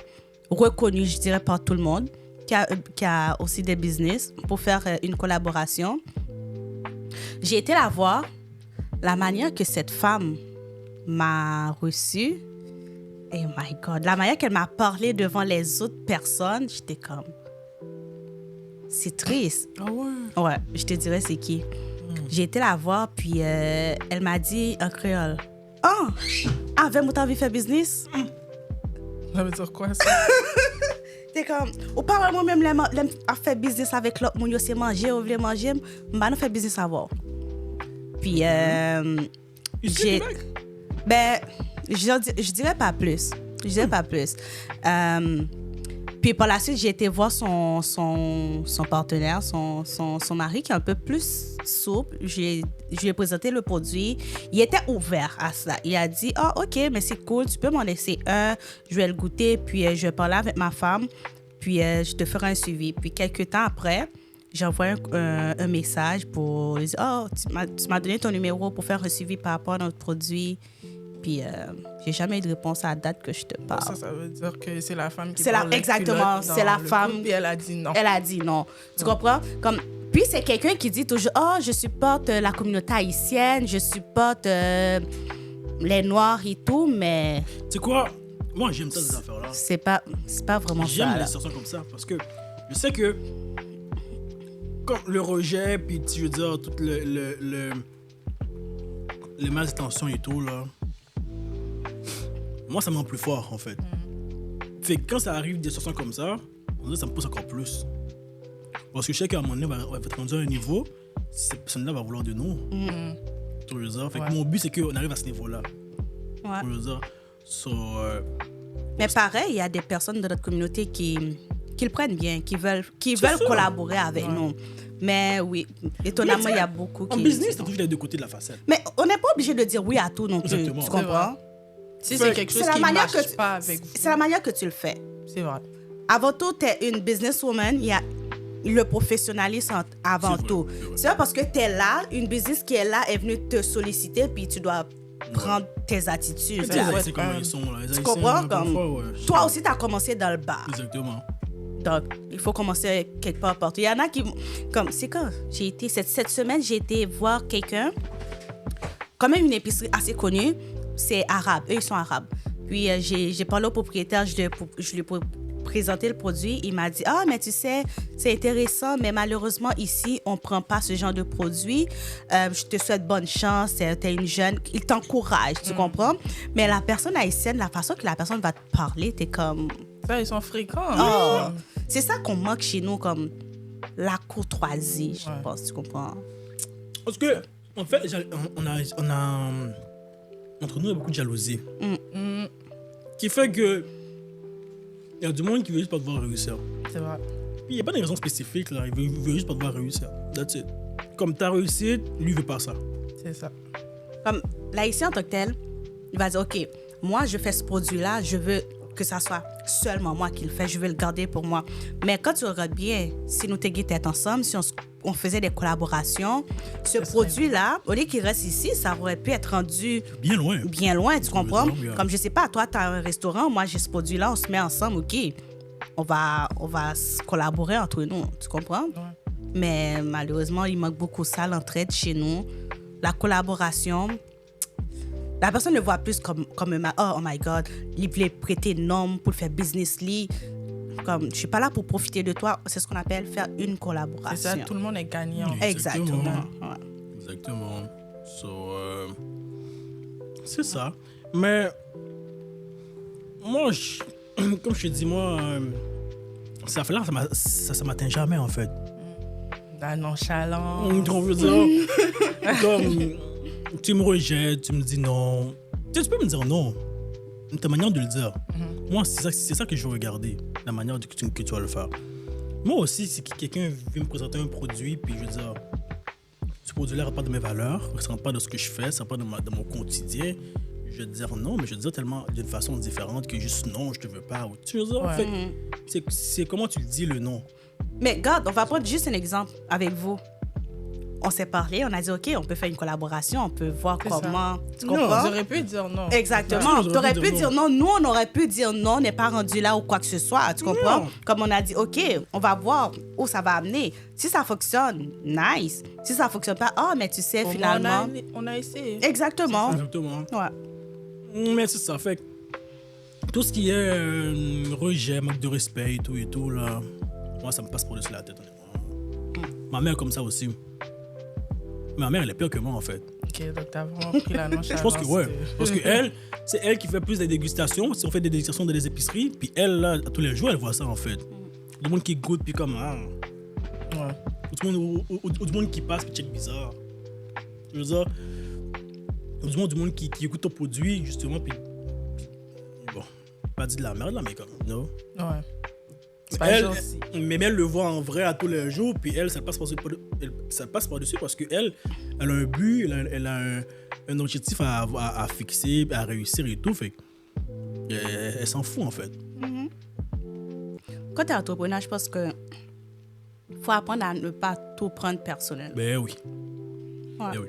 reconnu, je dirais, par tout le monde, qui a aussi des business pour faire une collaboration. J'ai été la voir. La manière que cette femme m'a reçue, oh my God, la manière qu'elle m'a parlé devant les autres personnes, j'étais comme... C'est triste. Ah ouais? Ouais, je te dirais c'est qui. J'ai été la voir, puis elle m'a dit en créole, « Oh, avec moi, t'as envie de faire business? » Ça veut dire quoi, ça? T'es comme, ou pas moi-même, l'aime à faire business avec l'autre, moun yo c'est manger, ou voulez manger, m'ba nous faire business avant. Puis, j'ai... Ben, je dirais pas plus. Je dirais pas plus. Puis par la suite, j'ai été voir son partenaire, son mari, qui est un peu plus souple. Je lui ai présenté le produit. Il était ouvert à ça. Il a dit, « Ah, OK, mais c'est cool, tu peux m'en laisser un. Je vais le goûter, puis je vais parler avec ma femme, puis je te ferai un suivi. » Puis quelques temps après, j'ai envoyé un message pour lui dire, « Oh, tu m'as donné ton numéro pour faire un suivi par rapport à notre produit. » Puis, j'ai jamais eu de réponse à la date que je te parle. Ça veut dire que c'est la femme qui C'est parle exactement, c'est la femme. Puis elle a dit non. Elle a dit non. Tu comprends? Puis, c'est quelqu'un qui dit toujours, « Oh, je supporte la communauté haïtienne, je supporte les Noirs et tout, mais... » Tu sais quoi? Moi, j'aime ça, ces affaires-là. C'est pas vraiment ça. J'aime là. les situations comme ça parce que je sais que comme le rejet, puis je veux dire, toutes les mauvaises intentions et tout, là, moi, ça me rend plus fort, en fait. Fait que quand ça arrive des situations comme ça, ça me pousse encore plus. Parce que je sais qu'à un moment donné, on va être rendu à un niveau, cette personne-là va vouloir de nous. Tu veux dire? Fait que mon but, c'est qu'on arrive à ce niveau-là. Ouais. Tu veux dire? Mais pareil, il y a des personnes de notre communauté qui le prennent bien, qui veulent ça. collaborer avec nous. Mais oui, étonnamment, il y a beaucoup qui... En business, t'as toujours les deux côtés de la facette. Mais on n'est pas obligé de dire oui à tout non plus. Exactement. Tu comprends? Si c'est quelque chose qui ne marche pas avec vous. C'est la manière que tu le fais. C'est vrai. Avant tout, tu es une businesswoman, il y a le professionnalisme avant tout. C'est pas parce que tu es là, une business qui est là est venue te solliciter, puis tu dois prendre tes attitudes. Tu sais, les Haïtiens, comment ils sont, là. Tu comprends? Toi aussi, tu as commencé dans le bar. Exactement. Donc, il faut commencer quelque part partout. Il y en a qui... C'est quand j'ai été... Cette semaine, j'ai été voir quelqu'un, quand même une épicerie assez connue. C'est arabe. Eux, ils sont arabes. Puis, j'ai parlé au propriétaire, je lui ai présenté le produit. Il m'a dit, « Ah, mais tu sais, c'est intéressant, mais malheureusement, ici, on ne prend pas ce genre de produit. Je te souhaite bonne chance. Tu es une jeune. » Il t'encourage, tu comprends? Mais la personne haïtienne, la façon que la personne va te parler, t'es comme... Ça, ils sont fréquents. Oh, c'est ça qu'on manque chez nous, comme la courtoisie, je pense, tu comprends? Parce que, en fait, on a entre nous, il y a beaucoup de jalousie. Qui fait que il y a du monde qui veut juste pas te voir réussir. C'est vrai. Puis il n'y a pas de raison spécifique, là. Il veut juste pas te voir réussir. That's it. Comme ta réussite, lui, il veut pas ça. C'est ça. Comme l'haïtien en tant que tel, il va dire, OK, moi, je fais ce produit-là, je veux que ça soit seulement moi qui le fais, je veux le garder pour moi. Mais quand tu regardes bien, si nous t'étions ensemble, si on faisait des collaborations, ce produit-là, au lieu qu'il reste ici, ça aurait pu être rendu bien loin. Bien loin, tu comprends? Bien. Comme je sais pas, toi, tu as un restaurant, moi, j'ai ce produit-là, on se met ensemble, OK, on va collaborer entre nous, tu comprends? Ouais. Mais malheureusement, il manque beaucoup ça, l'entraide chez nous, la collaboration. La personne le voit plus comme oh my God, il voulait prêter une norme pour faire business lit. Comme, je suis pas là pour profiter de toi. C'est ce qu'on appelle faire une collaboration. C'est ça, tout le monde est gagnant. Exactement. Ouais. Exactement. C'est ça. Mais moi, comme je te dis, moi, ça fait là, ça m'atteint jamais en fait. La nonchalance. On veut dire, comme tu me rejettes, tu me dis non. Tu peux me dire non. Ta manière de le dire. Moi, c'est ça que je veux regarder, la manière que tu vas le faire. Moi aussi, si quelqu'un vient me présenter un produit, puis je veux dire, ce produit-là ne rentre pas de mes valeurs, ne rentre pas de ce que je fais, ça ne rentre pas de mon quotidien, je vais te dire non, mais je vais te dire tellement d'une façon différente que juste non, je te veux pas. Ou, tu veux dire, en fait, c'est comment tu le dis le non. Mais regarde, on va prendre juste un exemple avec vous. On s'est parlé, on a dit, OK, on peut faire une collaboration, on peut voir comment... Tu comprends? J'aurais pu dire non. Exactement. Tu aurais pu dire non. Nous, on aurait pu dire non, on n'est pas rendu là ou quoi que ce soit. Tu comprends? Comme on a dit, OK, on va voir où ça va amener. Si ça fonctionne, nice. Si ça ne fonctionne pas, mais tu sais, finalement... On a essayé. Exactement. Exactement. Ouais. Mais c'est ça. Fait que tout ce qui est rejet, manque de respect et tout, là, moi, ça me passe par-dessus la tête, honnêtement. Ma mère est comme ça aussi. Ma mère, elle est pire que moi, en fait. OK, donc t'as vraiment pris la nonchalance. Je pense que ouais. Parce que c'est elle qui fait plus des dégustations. Si on fait des dégustations dans les épiceries, puis elle, là, tous les jours, elle voit ça, en fait. Du monde qui goûte, puis comme... Ouais. Ou du monde qui passe, puis check bizarre. Je veux dire... Ou du monde qui écoute ton produit, justement, puis... Bon, pas dit de la merde, là, mais comme... Non. Ouais. elle, gentil. mais elle le voit en vrai à tous les jours, puis elle, ça passe par-dessus parce qu'elle, elle a un but, elle a un objectif à fixer, à réussir et tout, fait elle s'en fout en fait. Quand tu es entrepreneur, je pense que faut apprendre à ne pas tout prendre personnel. Ben oui. Ouais. Ben oui.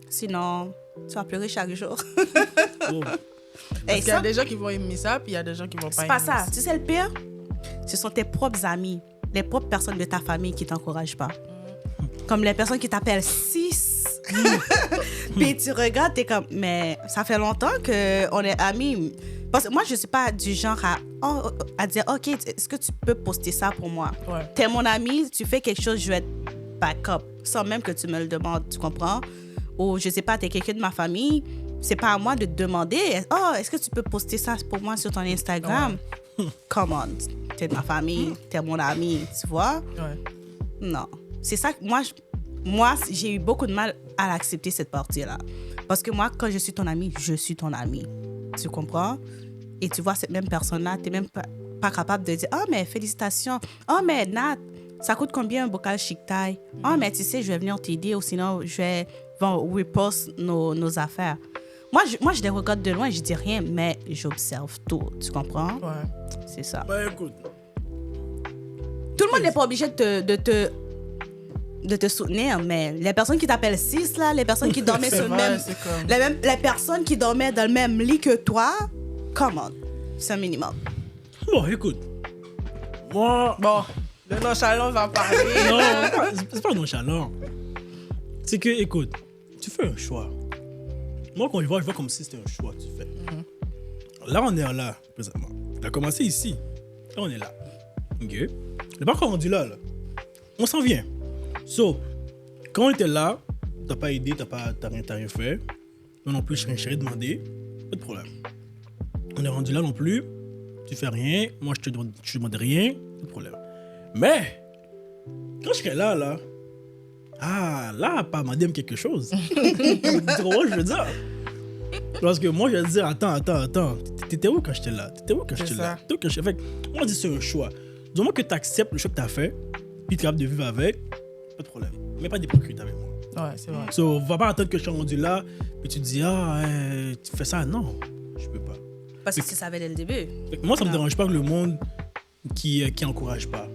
Sinon, tu vas pleurer chaque jour. Oh. Parce qu'il y a des gens qui vont aimer ça, puis il y a des gens qui vont pas C'est aimer pas ça. ça. Tu sais, le pire, ce sont tes propres amis, les propres personnes de ta famille qui t'encouragent pas. Comme les personnes qui t'appellent 6. Puis tu regardes, t'es comme, mais ça fait longtemps qu'on est amis. Parce que moi, je suis pas du genre à dire, OK, est-ce que tu peux poster ça pour moi? Ouais. T'es mon ami, tu fais quelque chose, je vais être backup, sans même que tu me le demandes, tu comprends? Ou je sais pas, t'es quelqu'un de ma famille, c'est pas à moi de te demander, oh, est-ce que tu peux poster ça pour moi sur ton Instagram? Come on, t'es de ma famille, t'es mon ami, tu vois? Ouais. Non. C'est ça que moi, j'ai eu beaucoup de mal à accepter cette partie-là. Parce que moi, quand je suis ton ami, je suis ton ami. Tu comprends? Et tu vois cette même personne-là, t'es même pas capable de dire, oh, mais félicitations. Oh, mais Nat, ça coûte combien un bocal chic taille? Oh, mais tu sais, je vais venir t'aider ou sinon, je vais repost nos affaires. Moi, je les regarde de loin, je dis rien, mais j'observe tout. Tu comprends? Ouais. C'est ça. Ben écoute. Tout le monde n'est pas obligé de te soutenir, mais les personnes qui t'appellent 6, là, les personnes qui dormaient C'est sur le vrai, même... c'est comme- Les personnes qui dormaient dans le même lit que toi, come on. C'est un minimum. Bon, écoute. Moi. Bon, le nonchalant va parler. Non, c'est pas nonchalant. C'est que, écoute, tu fais un choix. Moi, quand je vois comme si c'était un choix, tu fais. Là, on est là, présentement. On a commencé ici. Là, on est là. OK? On n'est pas encore rendu là. On s'en vient. So, quand on était là, t'as pas aidé, t'as rien fait. Moi non plus, je rien demandé. Pas de problème. On est rendu là non plus. Tu fais rien. Moi, je te demande rien. Pas de problème. Mais, quand je serai là, là, pas demandé quelque chose. Tu comprends ce que je veux dire? Parce que moi, je vais te dire, attends. T'étais où quand j'étais là? Fait que, moi, je dis, c'est un choix. Du moment que tu acceptes le choix que tu as fait, puis tu es capable de vivre avec, pas de problème. Mais pas d'hypocrite avec moi. Ouais, c'est vrai. So, va pas attendre que je sois rendu là, puis tu te dis, tu fais ça. Non, je peux pas. Parce que tu savais dès le début. Fait que moi, ça me Non. dérange pas que le monde qui encourage pas.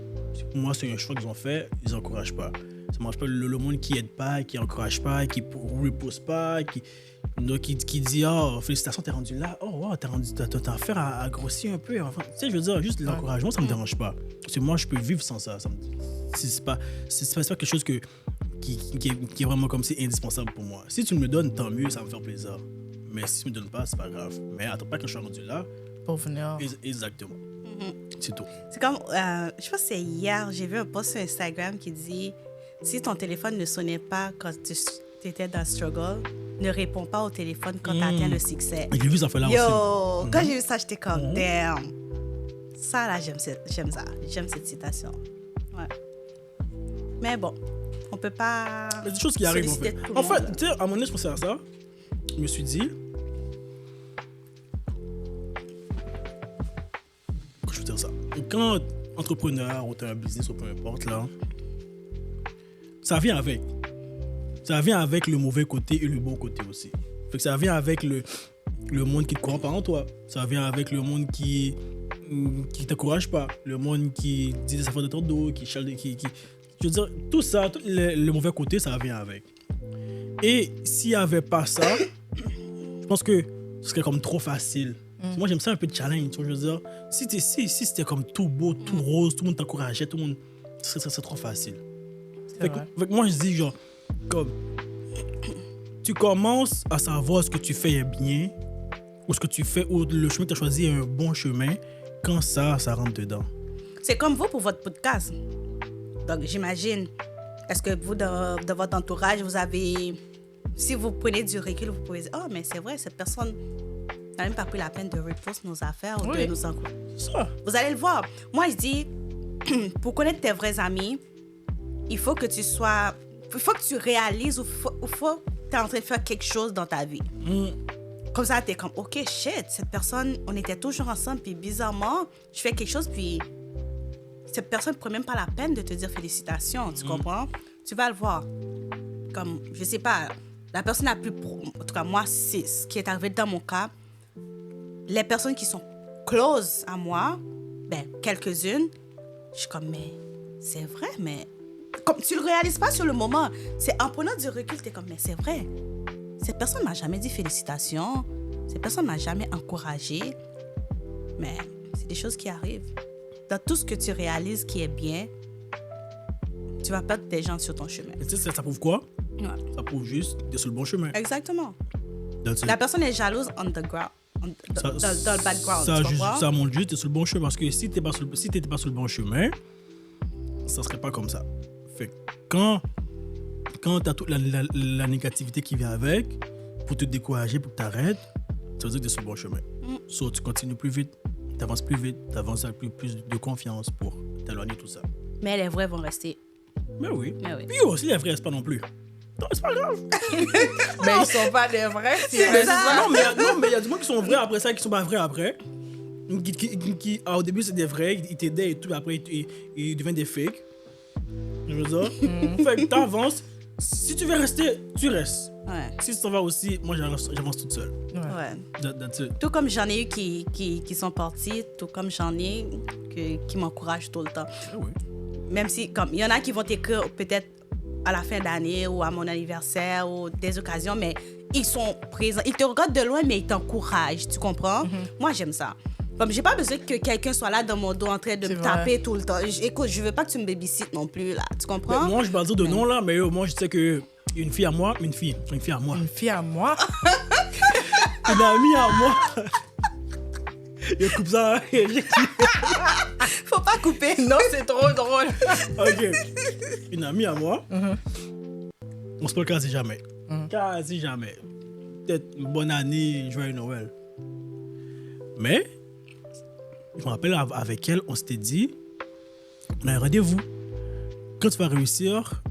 Pour moi, c'est un choix qu'ils ont fait, ils encouragent pas. Ça ne mange pas le monde qui aide pas, qui encourage pas, qui repose pas, qui dit félicitations, t'es rendu là, wow, t'as affaire à grossir un peu. Enfin, tu sais, je veux dire, juste l'encouragement, ça me dérange pas. Parce que moi, je peux vivre sans ça. C'est pas quelque chose qui est vraiment comme c'est indispensable pour moi. Si tu me le donnes, tant mieux, ça va me faire plaisir. Mais si tu me donnes pas, c'est pas grave. Mais attends pas que je sois rendu là. Pour venir. Exactement. C'est tout. C'est comme, je pense que c'est hier, j'ai vu un post sur Instagram qui dit, si ton téléphone ne sonnait pas quand tu étais dans le struggle, ne réponds pas au téléphone quand tu atteins le succès. J'ai vu ça fait là Yo, aussi. quand j'ai vu ça, j'étais comme, damn. Ça, là, j'aime ça. J'aime cette citation. Ouais. Mais bon, on peut pas... Mais des choses qui arrivent, en solliciter fait. tout le En fait, monde. tu sais, à un moment donné, je pensais à ça. Je me suis dit... Comment je veux dire ça? Quand entrepreneur ou t'as un business ou peu importe, là, ça vient avec. Ça vient avec le mauvais côté et le bon côté aussi. Fait que ça vient avec le monde qui te croit pas en toi. Ça vient avec le monde qui t'encourage pas. Le monde qui dit des affaires de ton dos, qui je veux dire, tout ça, tout le mauvais côté, ça vient avec. Et s'il n'y avait pas ça, je pense que ce serait comme trop facile. Moi, j'aime ça un peu de challenge. Tu vois, je veux dire, si c'était comme tout beau, tout rose, tout le monde t'encourageait, tout le monde, ça serait trop facile. Fait que moi, je dis genre, comme, tu commences à savoir ce que tu fais est bien, ou ce que tu fais, ou le chemin que tu as choisi est un bon chemin, quand ça rentre dedans. C'est comme vous pour votre podcast. Donc, j'imagine, est-ce que vous, dans votre entourage, vous avez... Si vous prenez du recul, vous pouvez dire, oh, mais c'est vrai, cette personne n'a même pas pris la peine de reposter nos affaires ou de nous encourager. Ça. Vous allez le voir. Moi, je dis, pour connaître tes vrais amis, il faut que tu sois... Il faut que tu réalises ou faut que tu es en train de faire quelque chose dans ta vie. Comme ça, tu es comme, OK, shit, cette personne, on était toujours ensemble, puis bizarrement, je fais quelque chose, puis cette personne ne prend même pas la peine de te dire félicitations, tu comprends? Tu vas le voir. Comme, je sais pas, la personne la plus... En tout cas, moi, c'est ce qui est arrivé dans mon cas. Les personnes qui sont close à moi, ben, quelques-unes, je suis comme, mais c'est vrai, mais... Comme tu le réalises pas sur le moment. C'est en prenant du recul, tu es comme, mais c'est vrai. Cette personne m'a jamais dit félicitations. Cette personne m'a jamais encouragé. Mais c'est des choses qui arrivent. Dans tout ce que tu réalises qui est bien, tu vas perdre des gens sur ton chemin. Et tu sais, ça prouve quoi? Ouais. Ça prouve juste que tu es sur le bon chemin. Exactement. That's it. La personne est jalouse on the ground. Dans le background, ça, tu comprends? ça montre juste que tu es sur le bon chemin. Parce que si tu n'étais pas sur le bon chemin, ça serait pas comme ça. Fait que quand tu as toute la négativité qui vient avec, pour te décourager, pour que tu arrêtes, ça veut dire que tu es sur le bon chemin. So, tu continues plus vite, tu avances plus vite, tu avances avec plus de confiance pour t'éloigner de tout ça. Mais les vrais vont rester. Mais oui. Mais oui. Puis aussi, les vrais, c'est pas non plus. Non, c'est pas grave. Mais ils sont pas des vrais. C'est ça. Non, mais il y a du monde qui sont vrais après ça, qui sont pas vrais après. Au début, c'est des vrais, ils t'aidaient et tout, après, ils deviennent des fakes. Je veux dire. Fait que t'avances. Si tu veux rester, tu restes. Ouais. Si tu t'en vas aussi, moi, j'avance toute seule. Ouais. That's it. Tout comme j'en ai eu qui sont partis, tout comme j'en ai qui m'encouragent tout le temps. Ah oui. Même si, comme, il y en a qui vont t'écrire peut-être à la fin d'année ou à mon anniversaire ou des occasions, mais ils sont présents. Ils te regardent de loin, mais ils t'encouragent, tu comprends? Moi, j'aime ça. Comme, j'ai pas besoin que quelqu'un soit là dans mon dos en train de me taper tout le temps. Écoute, je veux pas que tu me babysittes non plus, là. Tu comprends? Moi, je vais pas dire de nom, là, mais moi, je sais que une fille à moi, une fille à moi. Une fille à moi? Une amie à moi. Il coupe ça. Hein? Faut pas couper. Non, c'est trop drôle. Ok. Une amie à moi. On se parle quasi jamais. Quasi jamais. Peut-être une bonne année, joyeux Noël. Mais, je me rappelle avec elle, on s'était dit, on a un rendez-vous. Quand tu vas réussir,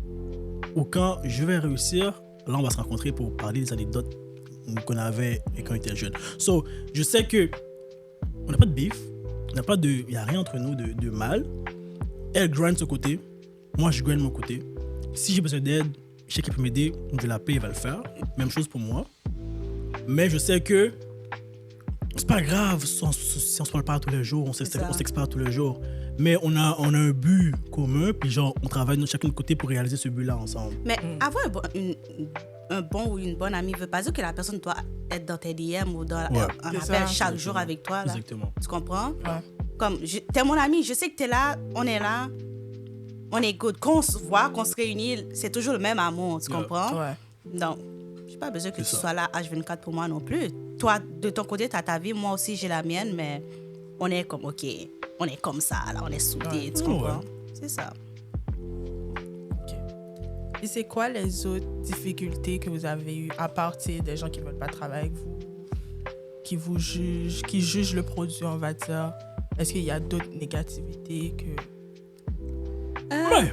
ou quand je vais réussir, là, on va se rencontrer pour parler des anecdotes qu'on avait quand on était jeune. So, je sais que on n'a pas de beef, il n'y a rien entre nous de mal. Elle grind de son côté, moi je grind de mon côté. Si j'ai besoin d'aide, je sais qu'elle peut m'aider, je vais l'appeler, elle va le faire. Même chose pour moi. Mais je sais que c'est pas grave si on se parle pas tous les jours, on s'expare tous les jours. Mais on a un but commun, puis genre, on travaille chacun de côté pour réaliser ce but-là ensemble. Mais avoir un bon ou une bonne amie veut pas dire que la personne doit être dans tes DM ou dans un appel chaque jour avec toi. Là. Exactement. Tu comprends? Ouais. Comme, t'es mon ami, je sais que t'es là, on est good. Quand on se voit, qu'on se réunit, c'est toujours le même amour, tu comprends? Ouais. Donc, j'ai pas besoin que tu ça. sois là H24 pour moi non plus. Toi, de ton côté, t'as ta vie, moi aussi j'ai la mienne, mais on est comme, OK, on est comme ça, là, on est soudés, tu comprends? C'est ça. Et c'est quoi les autres difficultés que vous avez eues, à partir des gens qui ne veulent pas travailler avec vous, qui vous jugent, qui jugent le produit, on va dire? Est-ce qu'il y a d'autres négativités que... Ouais.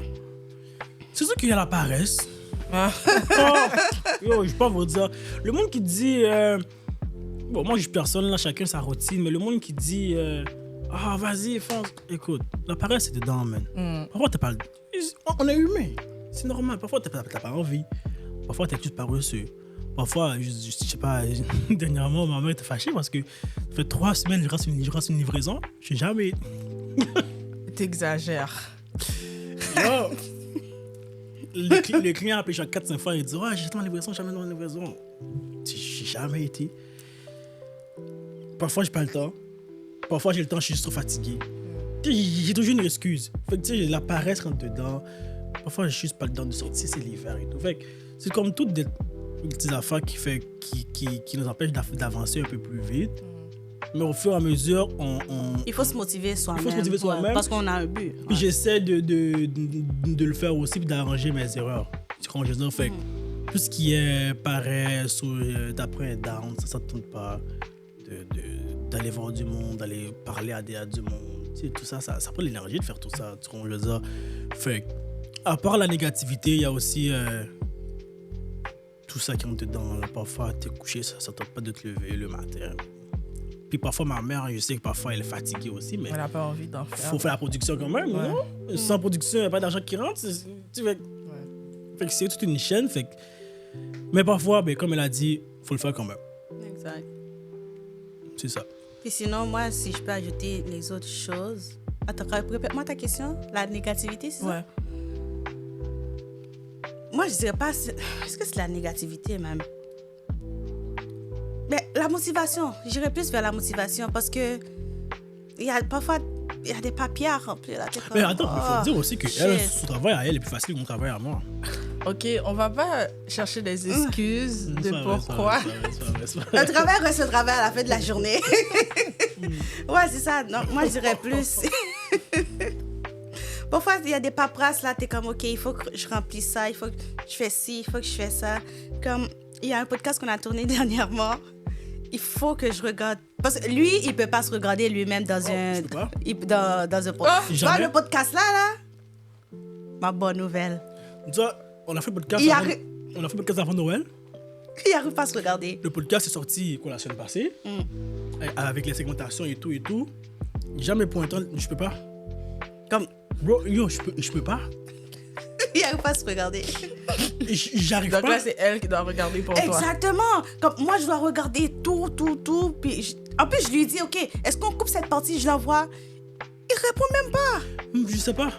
C'est sûr qu'il y a la paresse. Je vais pas vous dire. Le monde qui dit... Bon, moi, je suis personne, là, chacun sa routine, mais le monde qui dit... vas-y, fonce. Écoute, la paresse, c'est dedans, man. Parfois, t'as pas... On est humain. C'est normal. Parfois, t'as pas envie. Parfois, t'es juste paresseux. Parfois, je sais pas, dernièrement, ma mère était fâchée parce que ça fait 3 semaines que je reste une livraison. Je suis jamais... T'exagères. Yo. Le client appelle chaque 4-5 fois et dit j'ai ton livraison, jamais dans la livraison. J'ai jamais été. Parfois, j'ai pas le temps. Parfois, j'ai le temps, je suis juste trop fatigué. J'ai toujours une excuse. Fait que, tu sais, la paresse rentre dedans. Parfois, j'ai juste pas le temps de sortir, c'est l'hiver et tout. Fait que c'est comme toutes des petites affaires qui nous empêchent d'avancer un peu plus vite. Mais au fur et à mesure, Il faut se motiver soi-même. Il faut se motiver soi-même. Parce qu'on a un but. Puis j'essaie de le faire aussi, puis d'arranger mes erreurs. C'est comme je dis, fait tout ce qui est paresse ou d'après un down, ça ne tente pas d'aller voir du monde, d'aller parler à du monde. Tu sais, tout ça prend l'énergie de faire tout ça. Tu comprends, je veux dire. Fait à part la négativité, il y a aussi tout ça qui rentre dedans. Là. Parfois, t'es couché, ça ne tente pas de te lever le matin. Puis parfois, ma mère, je sais que parfois, elle est fatiguée aussi, mais Elle n'a pas envie d'en faire. il faut faire la production quand même, non? Sans production, il n'y a pas d'argent qui rentre. Fait que c'est toute une chaîne. Fait que... Mais parfois, ben, comme elle a dit, il faut le faire quand même. Exact. C'est ça. Puis sinon, moi, si je peux ajouter les autres choses... Attends, répète-moi ta question. La négativité, c'est ça? Ouais. Moi, je dirais pas... Est-ce que c'est la négativité, même? Mais la motivation. J'irais plus vers la motivation parce que... Parfois, il y a des papiers à remplir. Là, Mais attends, il faut dire aussi que shit. son travail à elle est plus facile que mon travail à moi. Ok, on va pas chercher des excuses de pourquoi. Le travail reste le travail à la fin de la journée. Ouais, c'est ça. Donc, moi, je dirais plus... Parfois, il y a des paperasses, là, t'es comme, OK, il faut que je remplisse ça, il faut que je fais ci, il faut que je fais ça. Comme, il y a un podcast qu'on a tourné dernièrement, il faut que je regarde. Parce que lui, il peut pas se regarder lui-même dans un... Dans un podcast. Tu vois, le podcast là, ma bonne nouvelle. Tu vois, on a fait podcast avant Noël. Il n'arrive pas à se regarder. Le podcast est sorti la semaine passée, avec les segmentations et tout. Jamais pour un temps, je peux pas. Comme... Bro, yo, je peux pas. Il n'arrive pas à se regarder. J'arrive pas. Donc là, c'est elle qui doit regarder pour toi. Exactement. Comme moi, je dois regarder tout. Puis en plus, je lui dis, OK, est-ce qu'on coupe cette partie? Je l'envoie. Il répond même pas. Je sais pas.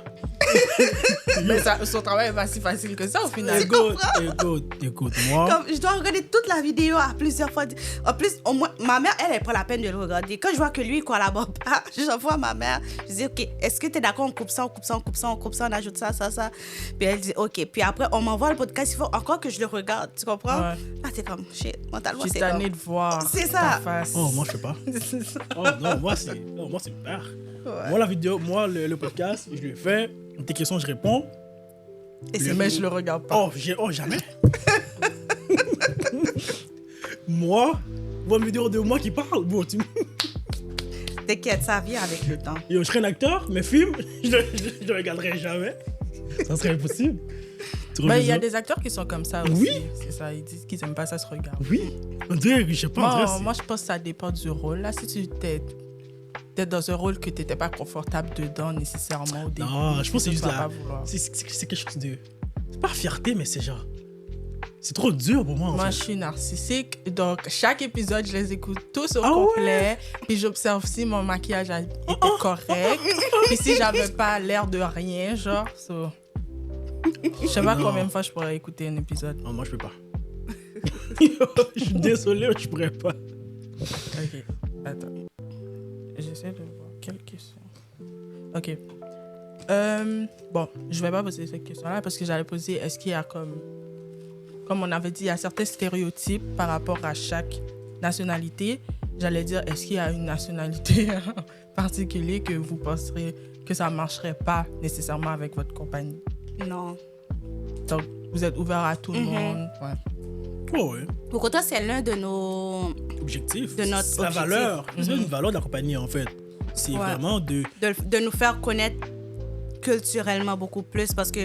Mais son travail est pas si facile que ça au final. Écoute, moi... Comme, je dois regarder toute la vidéo à plusieurs fois. En plus, au moins, ma mère, elle prend la peine de le regarder. Quand je vois que lui, il collabore pas, j'envoie à ma mère. Je dis, OK, est-ce que tu es d'accord? On coupe ça, on ajoute ça. Puis elle dit, OK. Puis après, on m'envoie le podcast. Il faut encore que je le regarde. Tu comprends? Ouais. Là, t'es comme, shit, mentalement, Je c'est suis tannée de voir C'est ta ça. face. Oh, moi, je sais pas. C'est ça. Oh, non, moi, c'est pire. Ouais. Moi, la vidéo, le podcast, je le fais. Tes questions, je réponds. Mais je le regarde pas. Oh, jamais. Moi, vois une vidéo de moi qui parle. Bon, T'inquiète, ça vient avec le temps. Yo, je serais un acteur, mes films, je ne regarderai jamais. Ça serait impossible. Mais il y a des acteurs qui sont comme ça aussi. Oui. C'est ça, ils disent qu'ils n'aiment pas ça se regarder. Oui. On dirait que je sais pas. Moi, je pense que ça dépend du rôle. Là, si tu t'es dans un rôle que tu n'étais pas confortable dedans nécessairement au début. Non, je pense que c'est juste là. C'est quelque chose de... C'est pas fierté, mais c'est genre... C'est trop dur pour moi, en fait. Moi, je suis narcissique. Donc, chaque épisode, je les écoute tous au complet. Puis, j'observe si mon maquillage était correct. Puis, si j'avais pas l'air de rien, genre... Je sais pas combien de fois je pourrais écouter un épisode. Non, moi, je peux pas. Je suis désolé, je pourrais pas. Ok, attends. J'essaie de voir quelle question. Ok. Bon, je vais pas poser cette question-là parce que j'allais poser, est-ce qu'il y a comme on avait dit, il y a certains stéréotypes par rapport à chaque nationalité. J'allais dire, est-ce qu'il y a une nationalité particulière que vous penserez que ça marcherait pas nécessairement avec votre compagnie? Non. Donc, vous êtes ouvert à tout le monde. Ouais. Oh, ouais. Pour autant, c'est l'un de nos... Objectif. De notre c'est la objectif. valeur. C'est une valeur de la compagnie, en fait. C'est vraiment de nous faire connaître culturellement beaucoup plus parce que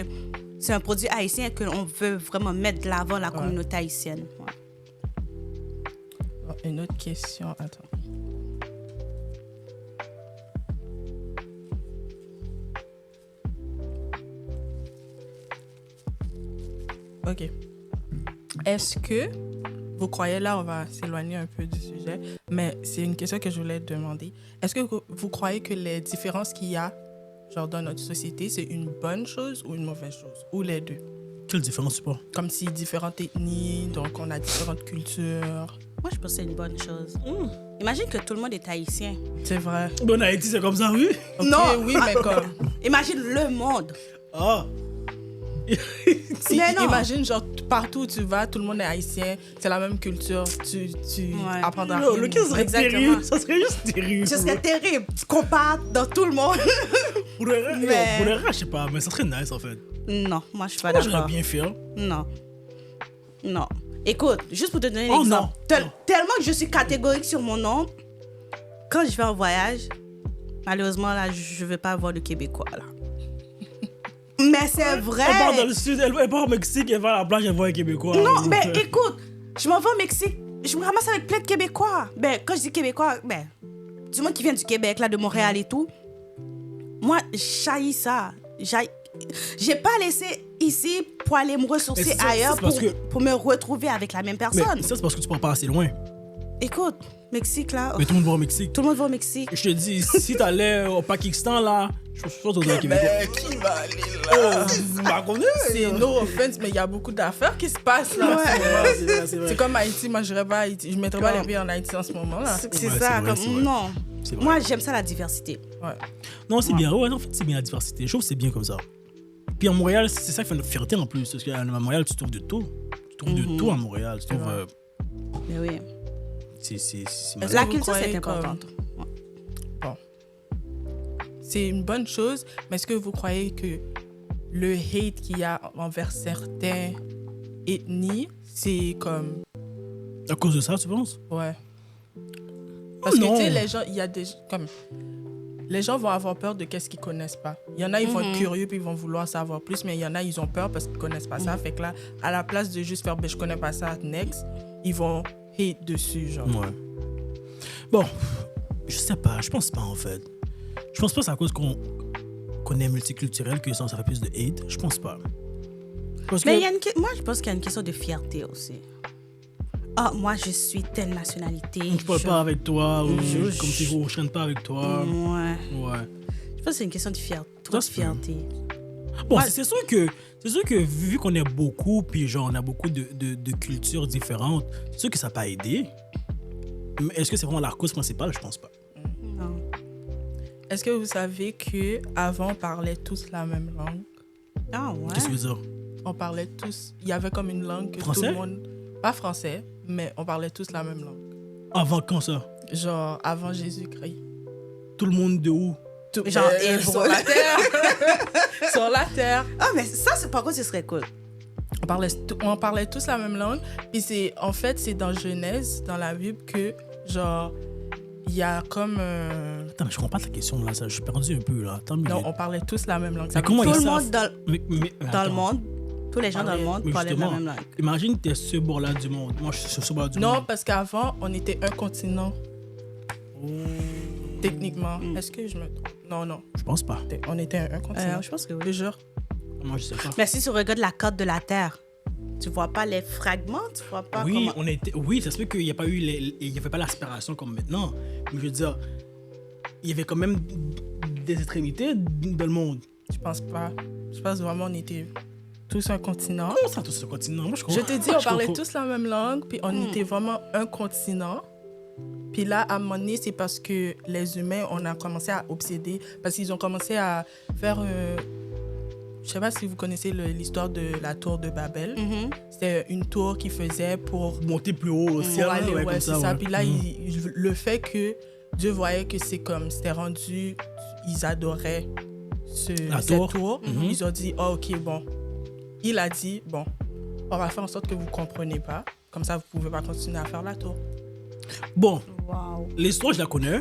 c'est un produit haïtien qu'on veut vraiment mettre de l'avant la communauté haïtienne. Ouais. Une autre question. Attends. Ok. Est-ce que vous croyez, là on va s'éloigner un peu du sujet, mais c'est une question que je voulais te demander. Est-ce que vous croyez que les différences qu'il y a genre dans notre société, c'est une bonne chose ou une mauvaise chose? Ou les deux? Quelle différence tu penses? Comme si différentes ethnies, donc on a différentes cultures. Moi, je pense que c'est une bonne chose. Imagine que tout le monde est haïtien. C'est vrai. Bon, Haïti, c'est comme ça, oui. Ok, Non. oui, mais comme... Imagine le monde. Ah. Mais non. Imagine, genre, partout où tu vas, tout le monde est haïtien, c'est la même culture, tu apprendras rien. Le cas serait terrible. Ça serait juste terrible. Ce serait terrible qu'on parte dans tout le monde. Pour le reste, je sais pas, mais ça serait nice, en fait. Non, moi, je suis pas Moi, d'accord. j'aurais bien fait. Hein. Non. Écoute, juste pour te donner l'exemple. Non. Tellement que je suis catégorique sur mon nom, quand je vais en voyage, malheureusement, là, je ne vais pas avoir de Québécois, là. Mais c'est vrai. Elle part dans le sud, elle part au Mexique, elle va à la plage, elle voit un Québécois. Non, mais écoute, je m'en vais au Mexique, je je me ramasse avec plein de Québécois. Ben, quand je dis Québécois, ben, du monde qui vient du Québec, là, de Montréal et tout. Moi, j'haïs ça. J'ai pas laissé ici pour aller me ressourcer ailleurs pour me retrouver avec la même personne. Mais ça, c'est parce que tu pars pas assez loin. Écoute, Mexique, là. Mais tout le monde va au Mexique. Tout le monde va au Mexique. Je te dis, si t'allais au Pakistan, là, je pense que tu serais Québécois. Mais qui va aller là? C'est no offense, mais il y a beaucoup d'affaires qui se passent là. Ouais. C'est comme Haïti, moi je n'irais pas à Haïti. Je ne mettrais pas les pieds en Haïti en ce moment là. C'est Ouais, ça, c'est vrai, comme, c'est vrai. non. C'est vrai. Moi, j'aime ça, la diversité. Ouais. Non, c'est bien. Ouais, en fait, c'est bien la diversité. Je trouve que c'est bien comme ça. Puis à Montréal, c'est ça qui fait notre fierté en plus. Parce qu'à Montréal, tu trouves de tout. Tu trouves de tout à Montréal. Tu trouves. Mais oui. C'est Est-ce La que vous culture, c'est croyez important. Bon. C'est une bonne chose, mais est-ce que vous croyez que le hate qu'il y a envers certaines ethnies, c'est comme... à cause de ça, tu penses? Ouais. Parce que, Non. tu sais, les gens, il y a des... Comme, les gens vont avoir peur de qu'est-ce qu'ils connaissent pas. Il y en a, ils vont être curieux puis ils vont vouloir savoir plus, mais il y en a, ils ont peur parce qu'ils connaissent pas ça. Fait que là, à la place de juste faire, ben, je connais pas ça, next, ils vont hate dessus, genre. Ouais. Bon, je sais pas. Je pense pas, en fait. Je pense pas que c'est à cause qu'on est multiculturel que ça fait plus de hate. Je pense pas. Parce Mais que... il y a moi, je pense qu'il y a une question de fierté aussi. Ah, moi, je suis telle nationalité. Je parle pas avec toi, ou je- comme si je ne traîne pas avec toi. Ouais. Ouais. Je pense que c'est une question de fierté. Trop Ça de se peut. fierté. Bon, Ouais. c'est sûr que vu qu'on est beaucoup, puis genre on a beaucoup de cultures différentes, c'est sûr que ça n'a pas aidé. Mais est-ce que c'est vraiment la cause principale? Je pense pas. Non. Est-ce que vous savez qu'avant, on parlait tous la même langue? Ah, ouais. Qu'est-ce que tu veux dire? On parlait tous... Il y avait comme une langue que tout Français? le monde... Pas français, mais on parlait tous la même langue. Avant quand ça? Genre, avant Jésus-Christ. Tout le monde de où? Genre, hébreu. sur la terre. Sur la terre. Ah, mais ça, c'est par contre, ce serait cool. On parlait tous la même langue. Puis c'est, en fait, c'est dans Genèse, dans la Bible, que, genre, il y a comme... Attends, mais je comprends pas ta question là, ça, je suis perdu un peu là. Attends, mais Non, on parlait tous la même langue. Mais comment Tout ils le savent? monde dans le Attends. monde, tous les gens dans le monde Mais parlaient de la justement, même langue. imagine t'es ce bord-là du monde. Moi, je suis sur ce bord du monde. Non, parce qu'avant, on était un continent. Techniquement. Est-ce que je me trompe? Non. Je pense pas. On était un continent. Je pense que oui. Le jure. Moi, je sais pas. Mais si tu regardes la carte de la Terre, tu vois pas les fragments, tu vois pas Oui, comment... oui, ça se peut qu'il n'y a pas eu il y avait pas l'aspiration comme maintenant. Mais je veux dire, il y avait quand même des extrémités dans le monde. Je pense pas. Je pense vraiment on était tous un continent. Comment ça, tout ce continent? Moi, je comprends. Je te dis, on parlait tous la même langue, puis on était vraiment un continent. Puis là, à un moment donné, c'est parce que les humains, on a commencé à obséder, parce qu'ils ont commencé à faire... je sais pas si vous connaissez l'histoire de la tour de Babel. C'était une tour qu'ils faisaient pour monter plus haut au ciel. pour aller, ouais, ouais, comme c'est ça. ouais. Puis là, le fait que Dieu voyait que c'est comme, c'était rendu, ils adoraient La cette tour. tour. Ils ont dit, oh, ok, bon. Il a dit, bon, on va faire en sorte que vous ne comprenez pas. Comme ça, vous ne pouvez pas continuer à faire la tour. Bon, Wow. l'histoire, je la connais.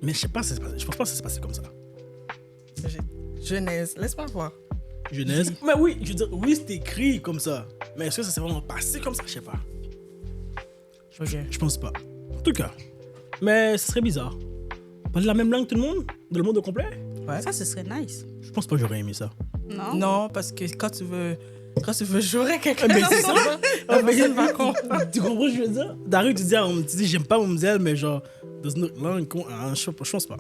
Mais je sais pas, je pense pas que ça s'est passé comme ça. Genèse, laisse-moi voir. Genèse. Mais oui, je veux dire, oui, c'est écrit comme ça. Mais est-ce que ça s'est vraiment passé comme ça? Je sais pas. Ok. Je pense pas. En tout cas. Mais ce serait bizarre. Parler la même langue tout le monde? Dans le monde au complet? Ouais. Ça, ce serait nice. Je pense pas que j'aurais aimé ça. Non? Non, parce que quand tu veux jouer quelqu'un, Mais c'est ça. la personne va Tu comprends ce que je veux dire? D'arriver, tu dis j'aime pas Momzelle, mais genre, dans une autre langue, je pense pas.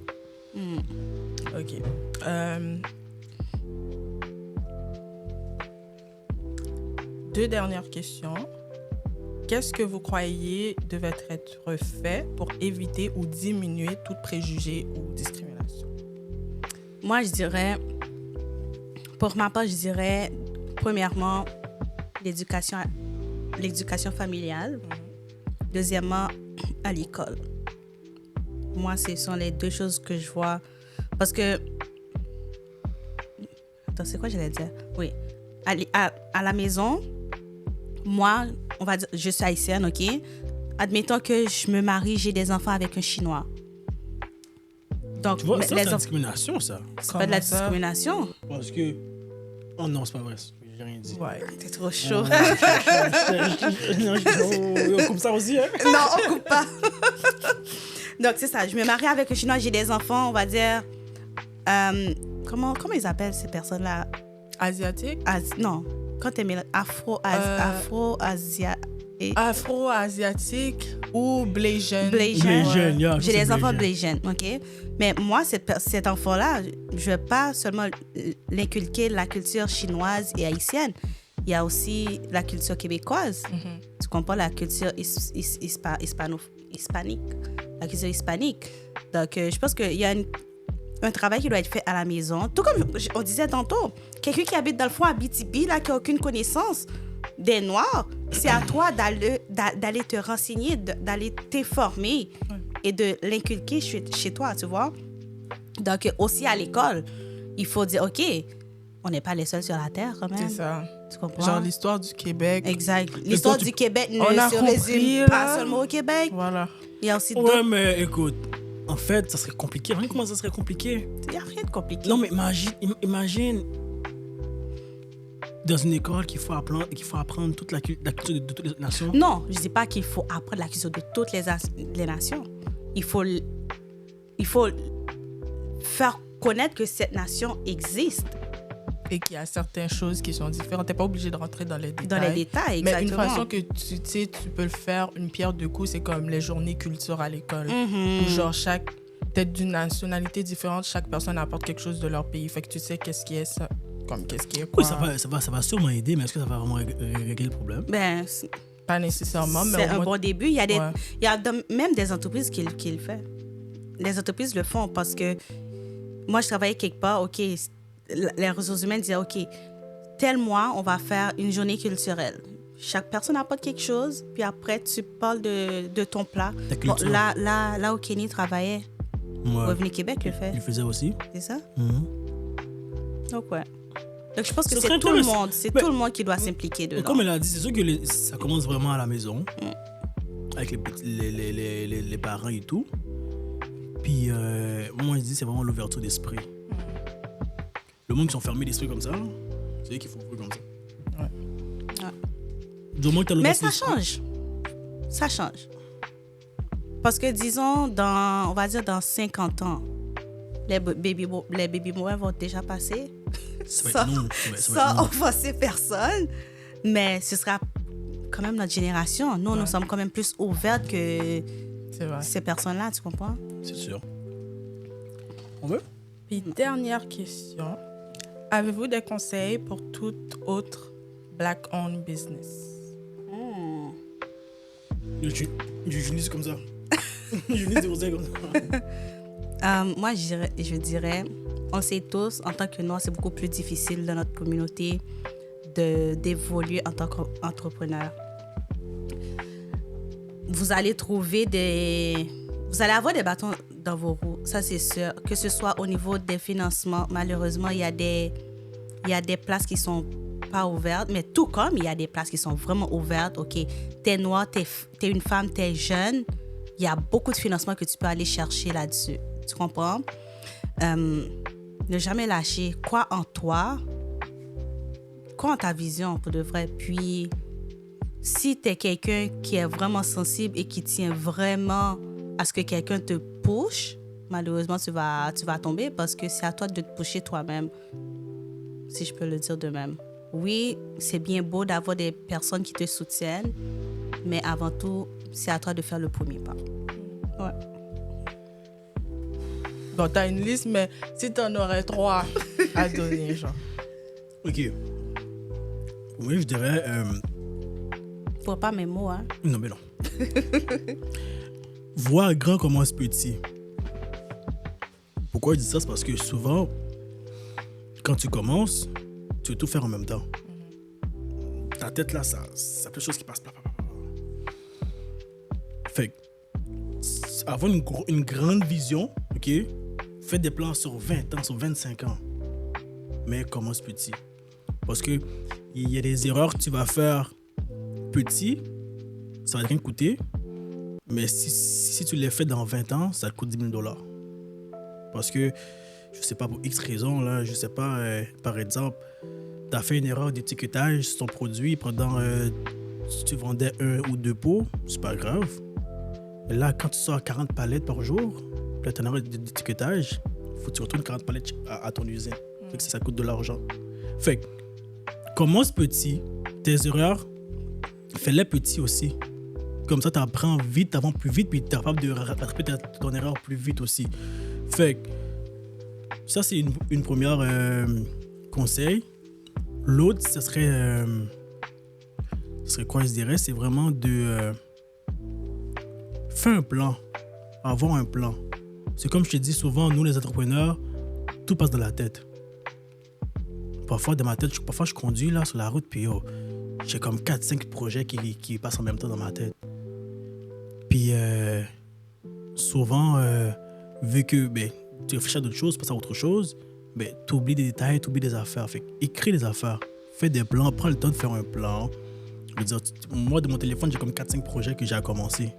Ok. Deux dernières questions. Qu'est-ce que vous croyez devait être fait pour éviter ou diminuer tout préjugé ou discrimination? Moi, je dirais... Pour ma part, je dirais, premièrement, l'éducation familiale. Deuxièmement, à l'école. Moi, ce sont les deux choses que je vois. Parce que... Attends, c'est quoi j'allais dire? Oui. À la maison, moi, on va dire, je suis haïtienne, OK? Admettons que je me marie, j'ai des enfants avec un Chinois. Donc, Tu vois, ça, c'est les la enfants... discrimination, ça. C'est pas de la Comment ça? discrimination. Parce que... Oh non, c'est pas vrai. j'ai rien dit. Ouais. T'es trop chaud. On coupe ça aussi, hein? Non, on coupe pas. Donc, c'est ça. Je me marie avec un Chinois, j'ai des enfants, on va dire... comment ils appellent ces personnes-là? Asiatique? Non. Quand t'es Afro-asiatique ou Blasian. Blasian, yeah, J'ai c'est des enfants Blasian. Blasian, OK? Mais moi, cet enfant-là, je ne vais pas seulement l'inculquer la culture chinoise et haïtienne. Il y a aussi la culture québécoise. Tu comprends? La culture hispanique. La culture hispanique. Donc, je pense qu'il y a un travail qui doit être fait à la maison. Tout comme on disait tantôt, quelqu'un qui habite dans le fond à Abitibi, là, qui n'a aucune connaissance des Noirs, c'est à toi d'aller te renseigner, d'aller t'informer et de l'inculquer chez toi, tu vois. Donc, aussi à l'école, il faut dire, OK, on n'est pas les seuls sur la Terre, quand même. C'est ça. Tu comprends? Genre l'histoire du Québec. Exact. L'histoire du Québec ne se résume pas seulement au Québec. Voilà. Il y a aussi Ouais, d'autres... mais écoute, en fait, ça serait compliqué. Regarde comment ça serait compliqué. Il n'y a rien de compliqué. Non, mais imagine dans une école qu'il faut apprendre toute la culture de toutes les nations. Non, je ne dis pas qu'il faut apprendre la culture de toutes les nations. Il faut faire connaître que cette nation existe. Et qu'il y a certaines choses qui sont différentes. Tu n'es pas obligé de rentrer dans les détails. Dans les détails, exactement. Mais une façon que tu peux le faire, une pierre deux coups, c'est comme les journées culturelles à l'école. Où genre chaque tête d'une nationalité différente, chaque personne apporte quelque chose de leur pays. Fait que tu sais qu'est-ce qui est ça. Comme qu'est-ce qui est quoi. Oui, ça va sûrement aider, mais est-ce que ça va vraiment régler le problème? Ben, pas nécessairement, mais c'est un bon début. Il y a même des entreprises qui le font. Les entreprises le font parce que moi, je travaillais quelque part, OK, les ressources humaines disaient, OK, tel mois, on va faire une journée culturelle. Chaque personne apporte quelque chose, puis après, tu parles de ton plat. Bon, là où Kenny travaillait, Revenu Québec le fait. Il faisait aussi. C'est ça? Donc, ouais. Donc, je pense que Ça c'est serait tout le intéressant. monde. C'est Mais- tout le monde qui doit s'impliquer dedans. Comme elle a dit, c'est sûr que ça commence vraiment à la maison, avec les parents et tout. Puis, moi, je dis, c'est vraiment l'ouverture d'esprit. Le monde qui sont fermés d'esprit comme ça, c'est eux qui font comme ça. Ouais. Du moment que t'as Mais l'ouverture ça d'esprit- change. Ça change. Parce que, disons, on va dire dans 50 ans, les baby boomers vont déjà passer. Ça va être nous. Ça va Sans être nous. offenser personne. Mais ce sera quand même notre génération. Nous, nous sommes quand même plus ouvertes que C'est vrai. ces personnes-là, tu comprends? C'est sûr. On veut? Puis dernière question. Avez-vous des conseils pour toute autre Black-owned business? Je dis comme ça. Je dis comme ça. Moi, je dirais, on sait tous, en tant que Noirs, c'est beaucoup plus difficile dans notre communauté d'évoluer en tant qu'entrepreneur. Vous allez avoir des bâtons dans vos roues, ça c'est sûr. Que ce soit au niveau des financements, malheureusement, il y a des places qui sont pas ouvertes, mais tout comme il y a des places qui sont vraiment ouvertes. OK, t'es noir, t'es une femme, t'es jeune, il y a beaucoup de financements que tu peux aller chercher là-dessus. Tu comprends? Ne jamais lâcher. Crois en toi. Crois en ta vision pour de vrai. Puis, si tu es quelqu'un qui est vraiment sensible et qui tient vraiment à ce que quelqu'un te push, malheureusement, tu vas tomber parce que c'est à toi de te pusher toi-même, si je peux le dire de même. Oui, c'est bien beau d'avoir des personnes qui te soutiennent, mais avant tout, c'est à toi de faire le premier pas. Ouais. Bon, t'as une liste, mais si t'en aurais 3 à donner, genre. OK. Oui, je dirais... Faut pas mes mots, hein. Non, mais non. Voir grand commence petit. Pourquoi je dis ça? C'est parce que souvent, quand tu commences, tu veux tout faire en même temps. Ta tête, là, ça fait des choses qui passent. Fait que, avoir une grande vision, OK? Fais des plans sur 20 ans, sur 25 ans. Mais commence petit. Parce que il y a des erreurs que tu vas faire petit, ça va rien coûter. Mais si tu les fais dans 20 ans, ça te coûte 10 000 $. Parce que, je sais pas, pour X raisons, là, je sais pas, par exemple, tu as fait une erreur d'étiquetage sur ton produit pendant si tu vendais 1 ou 2 pots, c'est pas grave. Mais là, quand tu sors 40 palettes par jour, puis tu as une erreur d'étiquetage, il faut que tu retournes 40 palettes à ton usine. Fait que ça coûte de l'argent. Fait que, commence petit, tes erreurs, fais-les petits aussi. Comme ça, tu apprends vite, tu avances plus vite, puis tu es capable de rattraper ton erreur plus vite aussi. Fait que, ça, c'est une première conseil. L'autre, ce serait quoi, je dirais? C'est vraiment de faire un plan. Avoir un plan. C'est comme je te dis souvent, nous, les entrepreneurs, tout passe dans la tête. Parfois, dans ma tête, je conduis là, sur la route, puis j'ai comme 4-5 projets qui passent en même temps dans ma tête. Puis, souvent, vu que tu réfléchis à d'autres choses, tu passes à autre chose, tu oublies des détails, tu oublies des affaires. Fait écris des affaires, fais des plans, prends le temps de faire un plan. Je veux dire, moi, de mon téléphone, j'ai comme 4-5 projets que j'ai à commencer.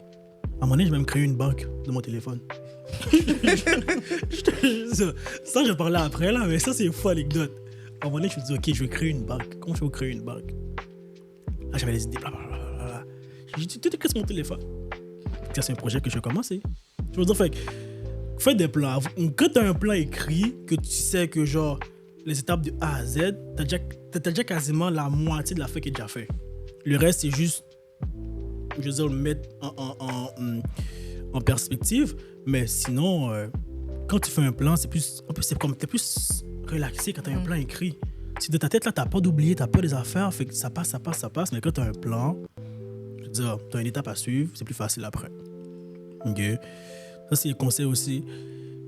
À un moment donné, j'ai même créé une banque de mon téléphone. Ça, je vais parler après, là, mais ça, c'est une faux anecdote. À un moment donné, je me dis, OK, je vais créer une banque. Comment je vais créer une banque? Là, j'avais des idées, blablabla. J'ai dit, tout écrit sur mon téléphone. Ça, c'est un projet que je vais commencer. Je veux dire, fais des plans. Quand tu as un plan écrit, que tu sais que, genre, les étapes de A à Z, t'as déjà quasiment la moitié de la feuille qui est déjà fait. Le reste, c'est juste, je veux dire, le mettre en perspective. Mais sinon, quand tu fais un plan, c'est plus relaxé quand tu as un plan écrit. Si de ta tête, là, tu n'as pas d'oublier, tu n'as pas des affaires, fait que ça passe. Mais quand tu as un plan, je veux dire, tu as une étape à suivre, c'est plus facile après. OK? Ça, c'est le conseil aussi.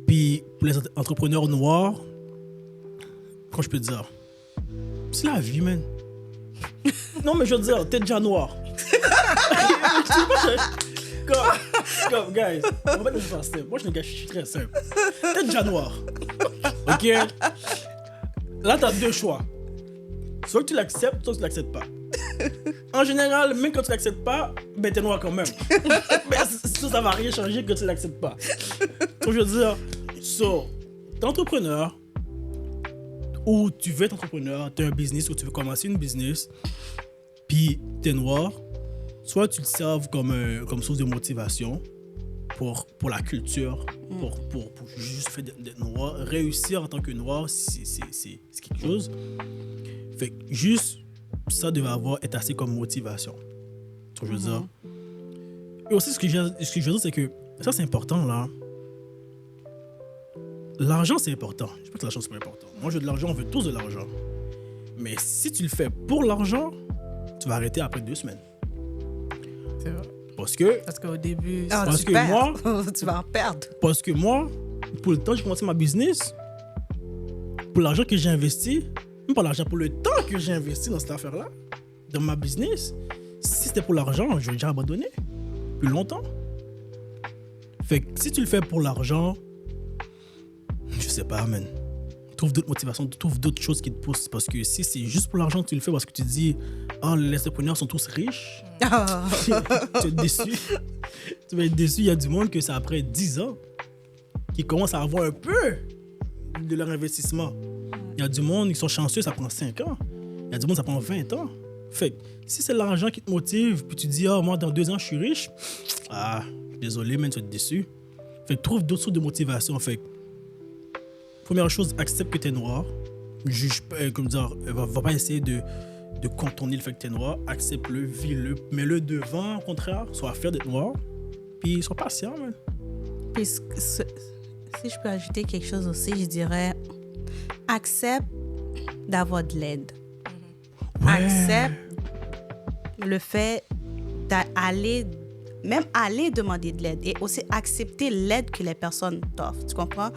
Puis, pour les entrepreneurs noirs, comment je peux te dire? C'est la vie, man. Non, mais je veux dire, t'es déjà noir. Comme, guys, on va faire simple. Moi, je suis très simple. T'es déjà noir. OK? Là, t'as 2 choix. Soit que tu l'acceptes, soit que tu l'acceptes pas. En général, même quand tu l'acceptes pas, t'es noir quand même. Mais ça va rien changer que tu l'acceptes pas. Donc, je veux dire, t'es entrepreneur, ou tu veux être entrepreneur, t'as un business ou tu veux commencer une business, puis t'es noir, soit tu le serves comme source de motivation pour la culture, pour juste faire d'être noir. Réussir en tant que noir, c'est quelque chose. Fait que juste ça devait être assez comme motivation. Ce que je veux dire. Et aussi, ce que je veux dire, c'est que ça, c'est important, là. L'argent, c'est important. Je ne dis pas que l'argent, c'est pas important. Moi, je veux de l'argent, on veut tous de l'argent. Mais si tu le fais pour l'argent, tu vas arrêter après 2 semaines. C'est vrai. Parce qu'au début, parce que moi, tu vas en perdre. Parce que moi, pour le temps que j'ai commencé ma business, pour l'argent que j'ai investi, même pas l'argent, pour le temps que j'ai investi dans cette affaire-là, dans ma business, si c'était pour l'argent, j'aurais déjà abandonné plus longtemps. Fait que si tu le fais pour l'argent, je sais pas, man. Trouve d'autres motivations, trouve d'autres choses qui te poussent. Parce que si c'est juste pour l'argent que tu le fais, parce que tu dis, les entrepreneurs sont tous riches, tu vas être déçu. Tu vas être déçu. Il y a du monde que c'est après 10 ans qui commence à avoir un peu de leur investissement. Il y a du monde qui sont chanceux, ça prend 5 ans. Il y a du monde, ça prend 20 ans. Fait que si c'est l'argent qui te motive, puis tu dis, moi, dans 2 ans, je suis riche, désolé, man, tu vas être déçu. Fait que trouve d'autres sources de motivation. Fait que, première chose, accepte que tu es noir. Juge pas, va pas essayer de contourner le fait que tu es noir. Accepte-le, vis-le, mets-le devant, au contraire. Sois fier d'être noir. Puis sois patient, man. Puis si je peux ajouter quelque chose aussi, je dirais accepte d'avoir de l'aide. Ouais. Accepte le fait d'aller demander de l'aide et aussi accepter l'aide que les personnes t'offrent, tu comprends?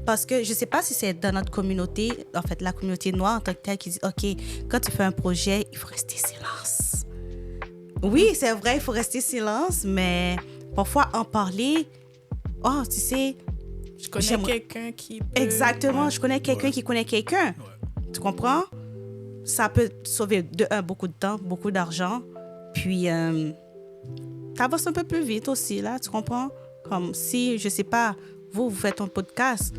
Parce que je ne sais pas si c'est dans notre communauté, en fait, la communauté noire en tant que telle qui dit, OK, quand tu fais un projet, il faut rester silence. Oui, c'est vrai, il faut rester silence, mais parfois en parler, tu sais... Je connais quelqu'un qui peut... Exactement, je connais quelqu'un qui connaît quelqu'un. Ouais. Tu comprends? Ça peut sauver beaucoup de temps, beaucoup d'argent, puis... t'avances un peu plus vite aussi, là, tu comprends? Comme si, je sais pas, vous faites un podcast,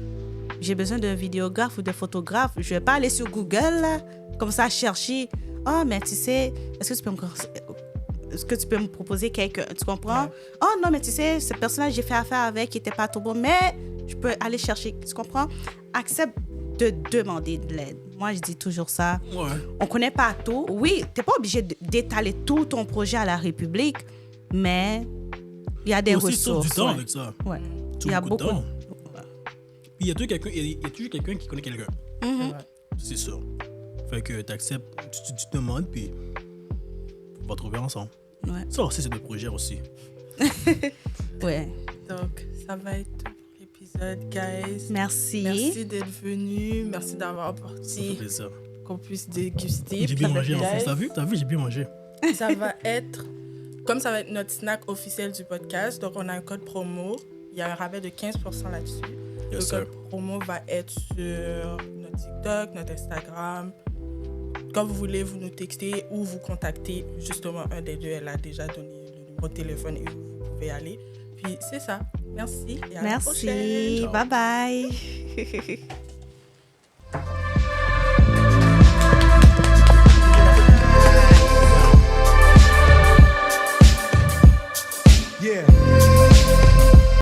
j'ai besoin d'un vidéographe ou d'un photographe, je vais pas aller sur Google, là, comme ça chercher. Oh, mais tu sais, est-ce que tu peux me proposer quelqu'un? Tu comprends? Oh non, mais tu sais, ce personnage, j'ai fait affaire avec, il n'était pas trop bon, mais je peux aller chercher. Tu comprends? Accepte de demander de l'aide. Moi, je dis toujours ça. Ouais. On ne connaît pas tout. Oui, tu n'es pas obligé d'étaler tout ton projet à la République, mais il y a des ressources. Sauve du temps avec ça. Ouais. Il y a beaucoup de temps. Puis il y a toujours quelqu'un qui connaît quelqu'un. C'est sûr. Fait que tu acceptes, tu te demandes, puis on va trouver ensemble. Ouais. Ça aussi, c'est de projet aussi. Ouais. Donc, ça va être tout pour l'épisode, guys. Merci. Merci d'être venu. Merci d'avoir Ça fait apporté plaisir. qu'on puisse déguster. J'ai bien mangé, en Guys, fait. T'as vu, j'ai bien mangé. ça va être notre snack officiel du podcast. Donc, on a un code promo. Il y a un rabais de 15% là-dessus. Le code promo va être sur notre TikTok, notre Instagram. Quand vous voulez, vous nous textez ou vous contactez. Justement, un des deux, elle a déjà donné le numéro de téléphone et vous pouvez aller. Puis, c'est ça. Merci et à la prochaine. Merci. Bye bye.